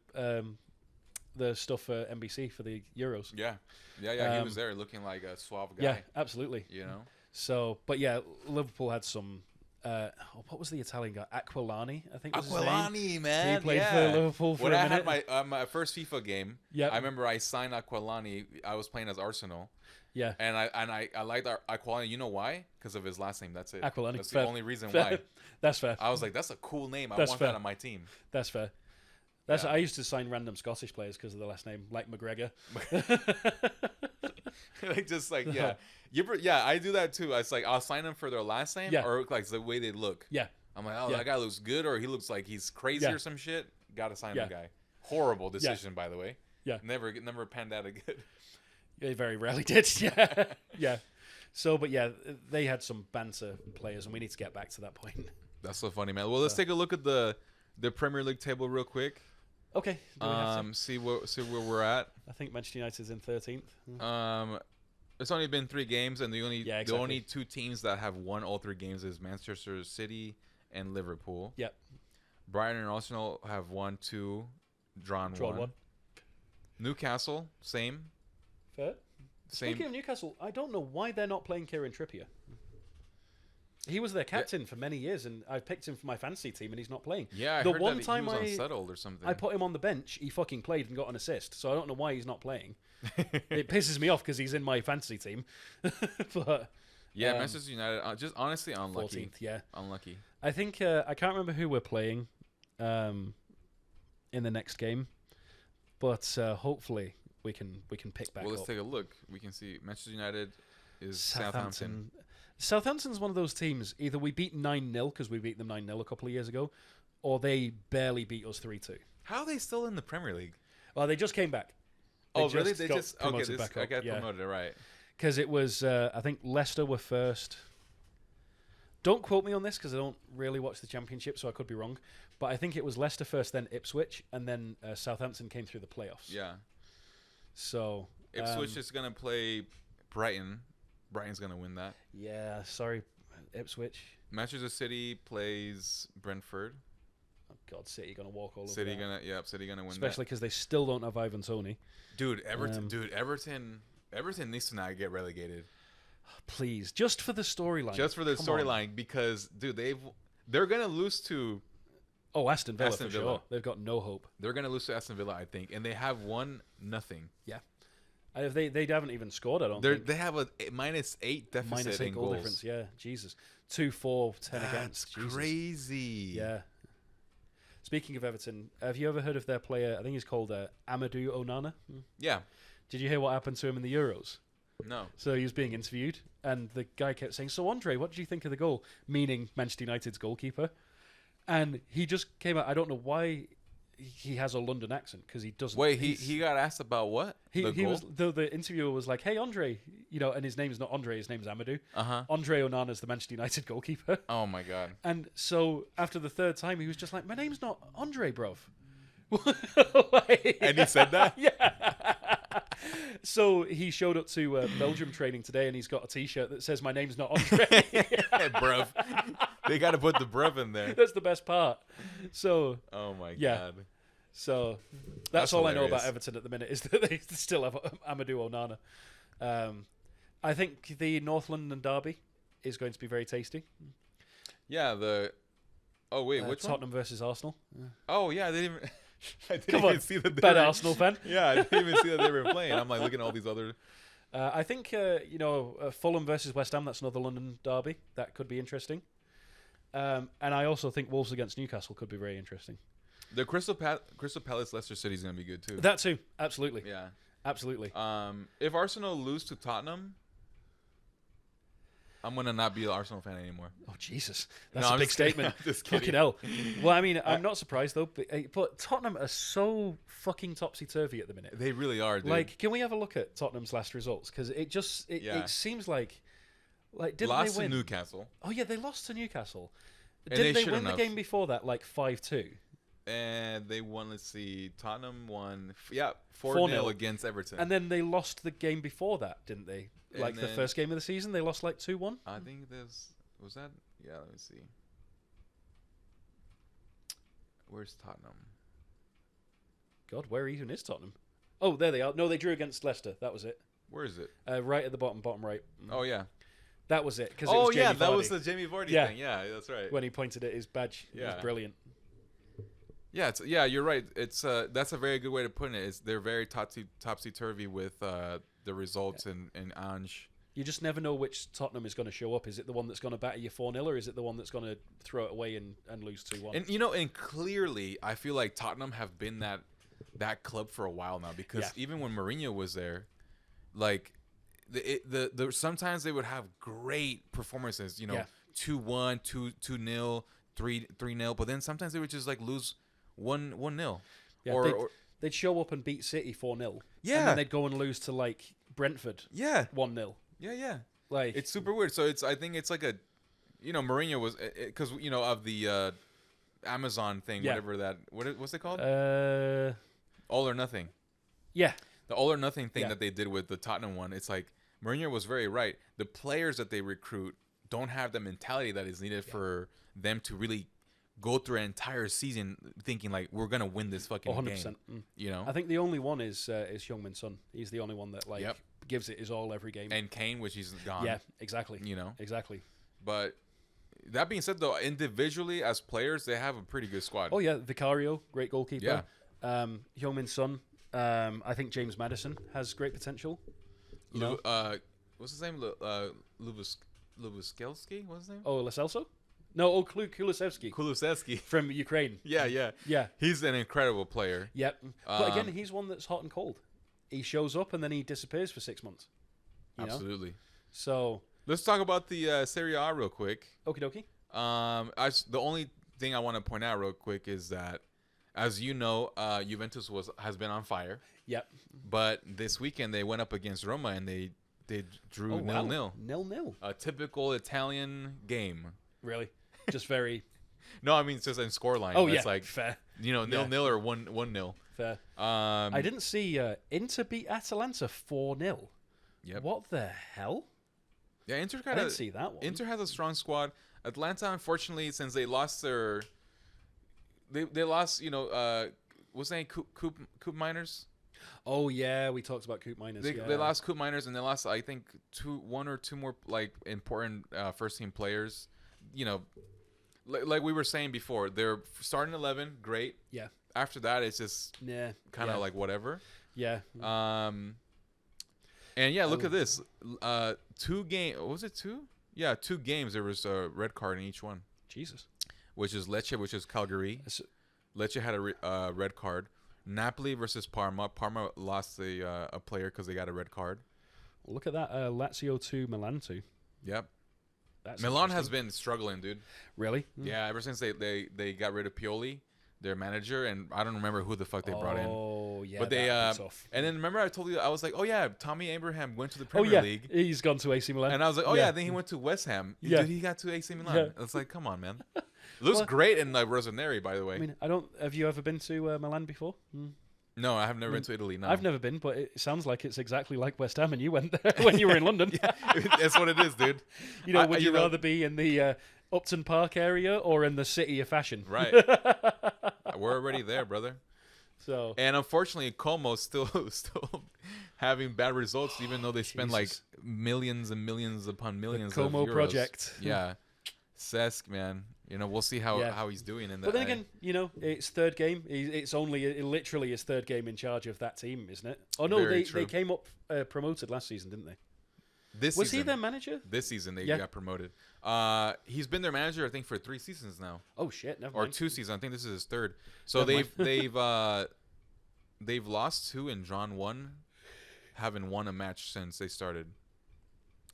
stuff for NBC for the Euros. Yeah. He was there looking like a suave guy. Yeah, absolutely. You know? So, but yeah, Liverpool had some... what was the Italian guy? Aquilani, I think was his name. Aquilani, man. He played for Liverpool for when a minute. minute. I had my first FIFA game, I remember I signed Aquilani. I was playing as Arsenal. Yeah. And I liked Aquilani. You know why? Because of his last name. That's it. Aquilani. That's the only reason why. That's fair. I was like, that's a cool name. I want fair. that on my team. That's fair. I used to sign random Scottish players because of the last name, like McGregor. I do that too. It's like I'll sign them for their last name or like the way they look. Yeah. I'm like, that guy looks good, or he looks like he's crazy or some shit. Gotta sign the guy. Horrible decision, by the way. Yeah. Never panned out good. They very rarely did. Yeah. Yeah. So, but yeah, they had some banter players, and we need to get back to that point. That's so funny, man. Well, let's take a look at the Premier League table real quick. Okay. See where we're at. I think Manchester United's in 13th. It's only been 3 games, and the exactly. only 2 teams that have won all 3 games is Manchester City and Liverpool. Yep. Brighton and Arsenal have won 2, drawn 1. Newcastle, same. Fair. Same. Speaking of Newcastle, I don't know why they're not playing Kieran Trippier. He was their captain for many years, and I picked him for my fantasy team, and he's not playing. Yeah, I heard that he was unsettled or something. I put him on the bench. He fucking played and got an assist, so I don't know why he's not playing. It pisses me off because he's in my fantasy team. But yeah, Manchester United, just honestly unlucky. 14th, yeah. Unlucky. I think, I can't remember who we're playing in the next game, but hopefully we can pick back up. Well, let's take a look. We can see Manchester United is Southampton. Southampton's one of those teams, either we beat 9-0 because we beat them 9-0 a couple of years ago, or they barely beat us 3-2. How are they still in the Premier League? Well, they just came back. Really? They just promoted back up. I got promoted, right? Because it was, I think Leicester were first. Don't quote me on this because I don't really watch the Championship, so I could be wrong. But I think it was Leicester first, then Ipswich, and then Southampton came through the playoffs. Yeah. So Ipswich is going to play Brighton. Brighton's going to win that. Yeah, sorry, Ipswich. Manchester City plays Brentford. Oh God, City going to walk all over City that. City going to win. Especially because they still don't have Ivan Toney. Dude, Everton needs to not get relegated. Please, just for the storyline. Just for the storyline, because dude, they're going to lose to Aston Villa for sure. They've got no hope. They're going to lose to Aston Villa, I think, and they have 1-0. Yeah. They haven't even scored, I don't think. They have a -8 deficit -8 in goal goals. difference, yeah. Jesus. 2-4, 10 against. That's crazy. Yeah. Speaking of Everton, have you ever heard of their player, I think he's called Amadou Onana? Yeah. Did you hear what happened to him in the Euros? No. So he was being interviewed, and the guy kept saying, "So, Andre, what did you think of the goal?" Meaning Manchester United's goalkeeper. And he just came out, I don't know why he has a London accent, because he doesn't. Wait, he got asked about what? He was the interviewer was like, "Hey, Andre," and his name's not Andre, his name's Amadou. Andre Onana's the Manchester United goalkeeper. Oh my God! And so after the 3rd time, he was just like, "My name's not Andre, bruv." And he said that? Yeah. So he showed up to Belgium training today, and he's got a T-shirt that says, "My name's not Andre." Bruv. They got to put the bruv in there. That's the best part. So. Oh my God. So that's all hilarious. I know about Everton at the minute is that they still have Amadou Onana. I think the North London derby is going to be very tasty. Yeah. Which Tottenham one? versus Arsenal. Oh yeah, they didn't. I didn't even see that. Bad Arsenal fan. Yeah, I didn't even see that they were playing. I'm like looking at all these other. I think Fulham versus West Ham. That's another London derby. That could be interesting. And I also think Wolves against Newcastle could be very interesting. The Crystal Palace Leicester City is going to be good too. That too, absolutely. Yeah, absolutely. If Arsenal lose to Tottenham, I'm gonna not be an Arsenal fan anymore. Oh Jesus, that's a big statement. Just kidding. Fucking hell. Well, I mean, I'm not surprised though. But Tottenham are so fucking topsy turvy at the minute. They really are, dude. Like, can we have a look at Tottenham's last results? Because it seems like didn't lost they win? to Newcastle? Oh yeah, they lost to Newcastle. And Didn't they win shouldn't the have. game before that, like 5-2? And they won. Let's see. Tottenham won. 4-0 4-0 against Everton. And then they lost the game before that, didn't they? And Like the then- first game of the season, they lost like 2-1. I think was that. Yeah, let me see. Where's Tottenham? God, where even is Tottenham? Oh, there they are. No, they drew against Leicester. That was it. Where is it? Right at the bottom right. Oh yeah. That was it. Oh it was yeah, Jamie that Vardy. was the Jamie Vardy Yeah. thing. Yeah, that's right. When he pointed at his badge. It was Yeah. brilliant. Yeah, you're right. It's that's a very good way to put it. They're very topsy turvy with the results and Ange. You just never know which Tottenham is going to show up. Is it the one that's going to batter you 4-0, or is it the one that's going to throw it away and lose 2-1? And clearly, I feel like Tottenham have been that club for a while now, because even when Mourinho was there, like the sometimes they would have great performances, 2-1, 2-0, 3-0, but then sometimes they would just like lose 1-0. Yeah, they'd show up and beat City 4-0. Yeah. And then they'd go and lose to like Brentford 1-0. Yeah. Like It's super weird. So I think it's like Mourinho was, because of the Amazon thing, whatever that, what's it called? All or Nothing. Yeah. The All or Nothing thing that they did with the Tottenham one. It's like Mourinho was very right. The players that they recruit don't have the mentality that is needed for them to really go through an entire season thinking like, we're gonna win this fucking 100%. game. I think the only one is Heung-min Son. He's the only one that gives it his all every game. And Kane, which he's gone. Yeah, exactly. Exactly. But that being said, though, individually as players, they have a pretty good squad. Oh yeah, Vicario, great goalkeeper. Yeah. Heung-min Son. I think James Maddison has great potential. What's his name? Lubuskelski? What's his name? Oh, Lo Celso? No, Kulusevski Kulusevski. from Ukraine. Yeah. He's an incredible player. Yep. But again, he's one that's hot and cold. He shows up and then he disappears for 6 months. You know? Absolutely. So let's talk about the Serie A real quick. okie dokie. The only thing I want to point out real quick is that, as you know, Juventus has been on fire. Yep. But this weekend they went up against Roma and they drew 0-0. 0-0. A typical Italian game. Really? Just very No, I mean it's just in scoreline. Oh, It's yeah. like Fair. 0-0 or 1-0. Fair. I didn't see Inter beat Atalanta 4-0. Yep. What the hell? Yeah, Inter I kind didn't of see that one. Inter has a strong squad. Atlanta, unfortunately, since they lost their, they lost. What's the name? Coop Miners. Oh yeah, we talked about Coop Miners. They lost Coop Miners and they lost, I think, one or two more like important first team players. Like we were saying before, they're starting 11, great. Yeah. After that, it's just kind of like whatever. Yeah. And yeah, look at this. 2 games. Was it 2? Yeah, 2 games. There was a red card in each one. Jesus. Which is Lecce, which is Calgary. Lecce had a red card. Napoli versus Parma. Parma lost a player because they got a red card. Look at that. Lazio 2, Milan 2. Yep. That's Milan has interesting. been struggling, dude. Really? Yeah, ever since they got rid of Pioli, their manager, and I don't remember who the fuck they brought in. Oh, yeah. But they that'd be tough. and then remember I told you, I was like, oh yeah, Tommy Abraham went to the Premier League. He's gone to AC Milan. And I was like, oh yeah, then he went to West Ham. Yeah. Dude, he got to AC Milan. Yeah. It's like, come on, man. Looks great in Rossoneri, by the way. I mean, have you ever been to Milan before? No, I have never been to Italy. No, I've never been, but it sounds like it's exactly like West Ham, and you went there when you were in London. Yeah, that's what it is, dude. Would you rather be in the Upton Park area or in the city of fashion? Right. We're already there, brother. So and unfortunately, Como's still having bad results, even though they spend like millions and millions upon millions. The Como of euros. project. Yeah, Cesc, man. We'll see how he's doing in that. But then again, it's third game. It's only literally his third game in charge of that team, isn't it? Oh no, they came up promoted last season, didn't they? Was he their manager? This season they got promoted. He's been their manager, I think, for 3 seasons now. Oh shit, never or mind. 2 seasons. I think this is his 3rd. So they've lost 2 and drawn 1, haven't won a match since they started.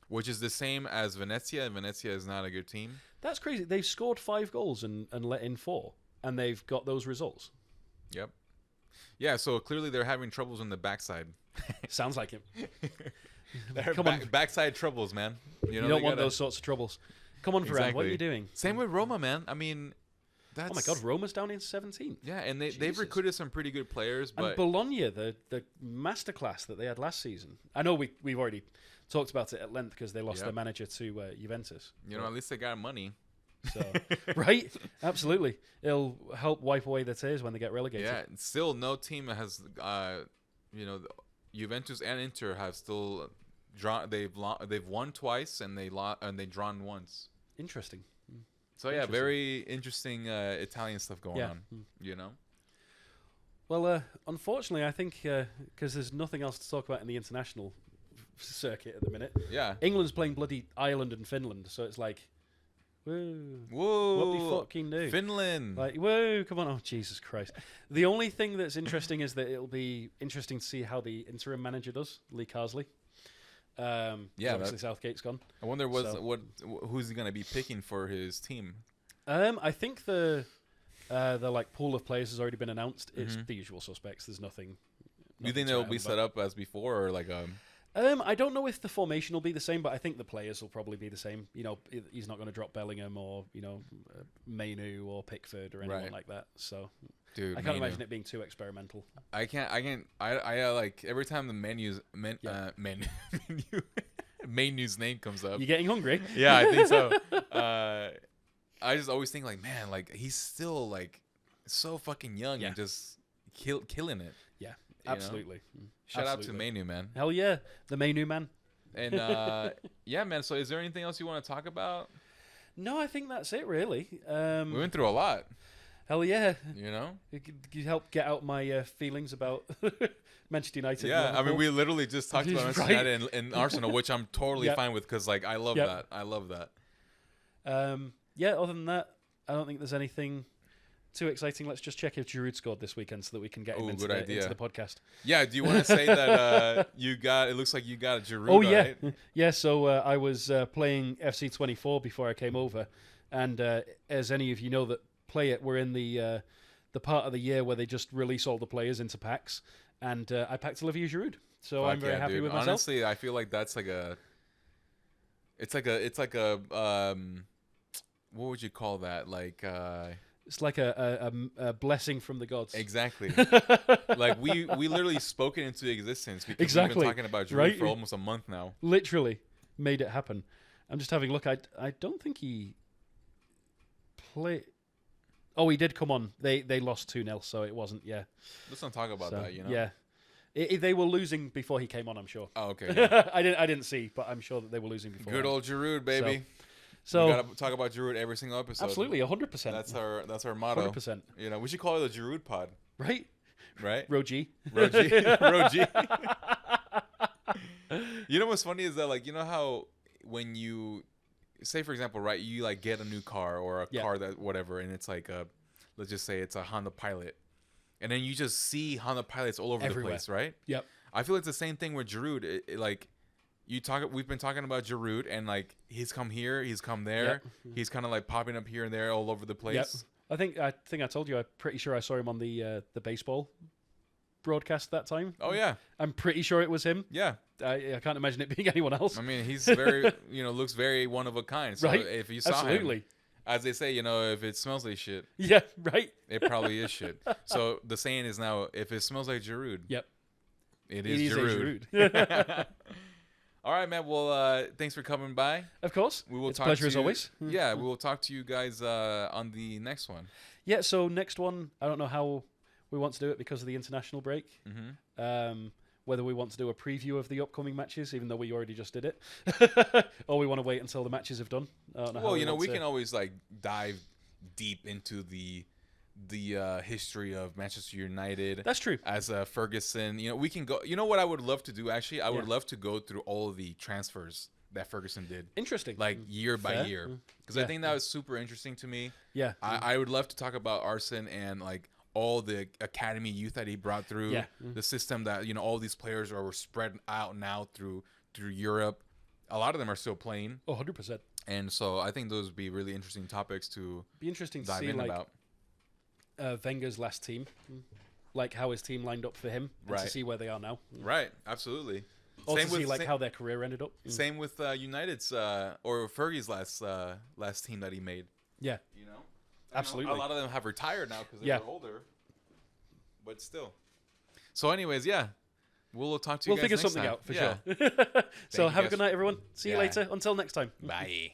Which is the same as Venezia, and Venezia is not a good team. That's crazy. They've scored 5 goals and let in 4, and they've got those results. Yep. Yeah, so clearly they're having troubles on the backside. Sounds like him. Come on, backside troubles, man. You don't want those sorts of troubles. Come on, Varane, what are Exactly. you doing? Same with Roma, man. I mean, that's Oh my God, Roma's down in 17th. yeah, and they've Jesus. recruited some pretty good players, And but Bologna, the masterclass that they had last season. I know we've already talked about it at length because they lost Yep. their manager to Juventus. you know, at least they got money. So, right? Absolutely. It'll help wipe away their tears when they get relegated. Yeah, and still no team has, Juventus and Inter have still drawn. They've won twice and they drawn once. Interesting. So yeah, Interesting. very interesting Italian stuff going Yeah. on. You know. Well, unfortunately, I think because there's nothing else to talk about in the international circuit at the minute. Yeah. England's playing bloody Ireland and Finland, so it's like, whoa. Whoa. What we fucking do? Finland. Like, whoa, come on. Oh, Jesus Christ. The only thing that's interesting is that it'll be interesting to see how the interim manager does, Lee Carsley. Yeah, Obviously, Southgate's gone. I wonder who's he gonna be picking for his team. I think the like pool of players has already been announced. It's Mhm. the usual suspects. There's nothing. Do you think they'll be set up as before, or like I don't know if the formation will be the same, but I think the players will probably be the same. You know, he's not going to drop Bellingham or Mainu or Pickford or anyone Right. like that. So dude? I can't Mainu. imagine it being too experimental. I like every time the Mainu's name comes up. You getting hungry? Yeah, I think so. I just always think like, man, like he's still like so fucking young Yeah. and just killing it. Yeah, You know? absolutely. Shout Absolutely. out to Mainu, man. Hell yeah, the Mainu man. And yeah, man. So is there anything else you want to talk about? No, I think that's it really. We went through a lot. Hell yeah. You know. You help get out my feelings about Manchester United. Yeah, and I mean, Liverpool. we literally just talked about Manchester Right. United and Arsenal, which I'm totally Yep. fine with because, like, I love Yep. that. I love that. Yeah, other than that, I don't think there's anything too exciting. Let's just check if Giroud scored this weekend so that we can get him Ooh, into good the, idea. into the podcast. Yeah. Do you want to say that it looks like you got a Giroud? Oh, yeah. Right? Yeah, so I was playing FC24 before I came over. And as any of you know that play it, we're in the part of the year where they just release all the players into packs. And I packed Olivier Giroud. So I'm Fuck very yeah, happy dude. with myself. Honestly, I feel like that's like a. It's like a what would you call that? Like It's like a blessing from the gods. exactly. Like we literally spoke it into existence because we've Exactly. been talking about Giroud Right? for almost a month now. Literally made it happen. I'm just having a look. I don't think he played. Oh, he did come on. They lost 2-0, so it wasn't. Yeah. Let's not talk about So, that. You know. Yeah. They were losing before he came on, I'm sure. Oh, okay. Yeah. I didn't see, but I'm sure that they were losing before. Good old Giroud, baby. So we gotta talk about Giroud every single episode. absolutely, 100%. That's our motto. 100%. You know, we should call it the Giroud pod, Right? right? Roji. Roji. You know what's funny is that, like, you know how when you say, for example, right, you like get a new car or a Yeah. car that whatever, and it's like let's just say it's a Honda Pilot, and then you just see Honda Pilots all over Everywhere. the place, right? Yep. I feel it's the same thing with Giroud. Like we've been talking about Giroud, and like he's come here, he's come there, he's kind of like popping up here and there all over the place. Yep. I think I told you. I'm pretty sure I saw him on the baseball broadcast that time. Oh yeah, I'm pretty sure it was him. yeah. I can't imagine it being anyone else. I mean, he's very, looks very one of a kind. So Right? if you saw Absolutely. him, as they say, if it smells like shit, Yeah. Right. it probably is shit. So the saying is now, if it smells like Giroud, Yep. it It is is a Giroud. Giroud. All right, man. Well, thanks for coming by. Of course. We will It's a talk pleasure to as you- always. Yeah, we will talk to you guys on the next one. Yeah. So next one, I don't know how we want to do it because of the international break. Mm-hmm. Whether we want to do a preview of the upcoming matches, even though we already just did it, or we want to wait until the matches have done. I don't know how Well, want we to- can always like dive deep into the history of Manchester United. That's true. As Ferguson, we can go. You know what I would love to do? Actually, I would Yeah. love to go through all of the transfers that Ferguson did, Interesting. like year by Fair. year, because Yeah. I think that was super interesting to me. Yeah. I would love to talk about Arsene and like all the academy youth that he brought through. Yeah. The system that all these players were spread out now through Europe. A lot of them are still playing, 100%. and so I think those would be really interesting topics to Be interesting to dive see in like about. Wenger's last team, like how his team lined up for him, and to Right. see where they are now. Right, absolutely. Or Same to see with- like same- how their career ended up. Same with United's or Fergie's last team that he made. Yeah. You know, Absolutely. A lot of them have retired now because Yeah. they're older, but still. So, anyways, yeah, we'll talk to you We'll guys figure next something time. out for Yeah. sure. So you have a guys. good night, everyone. See you Yeah. later. Until next time. Bye.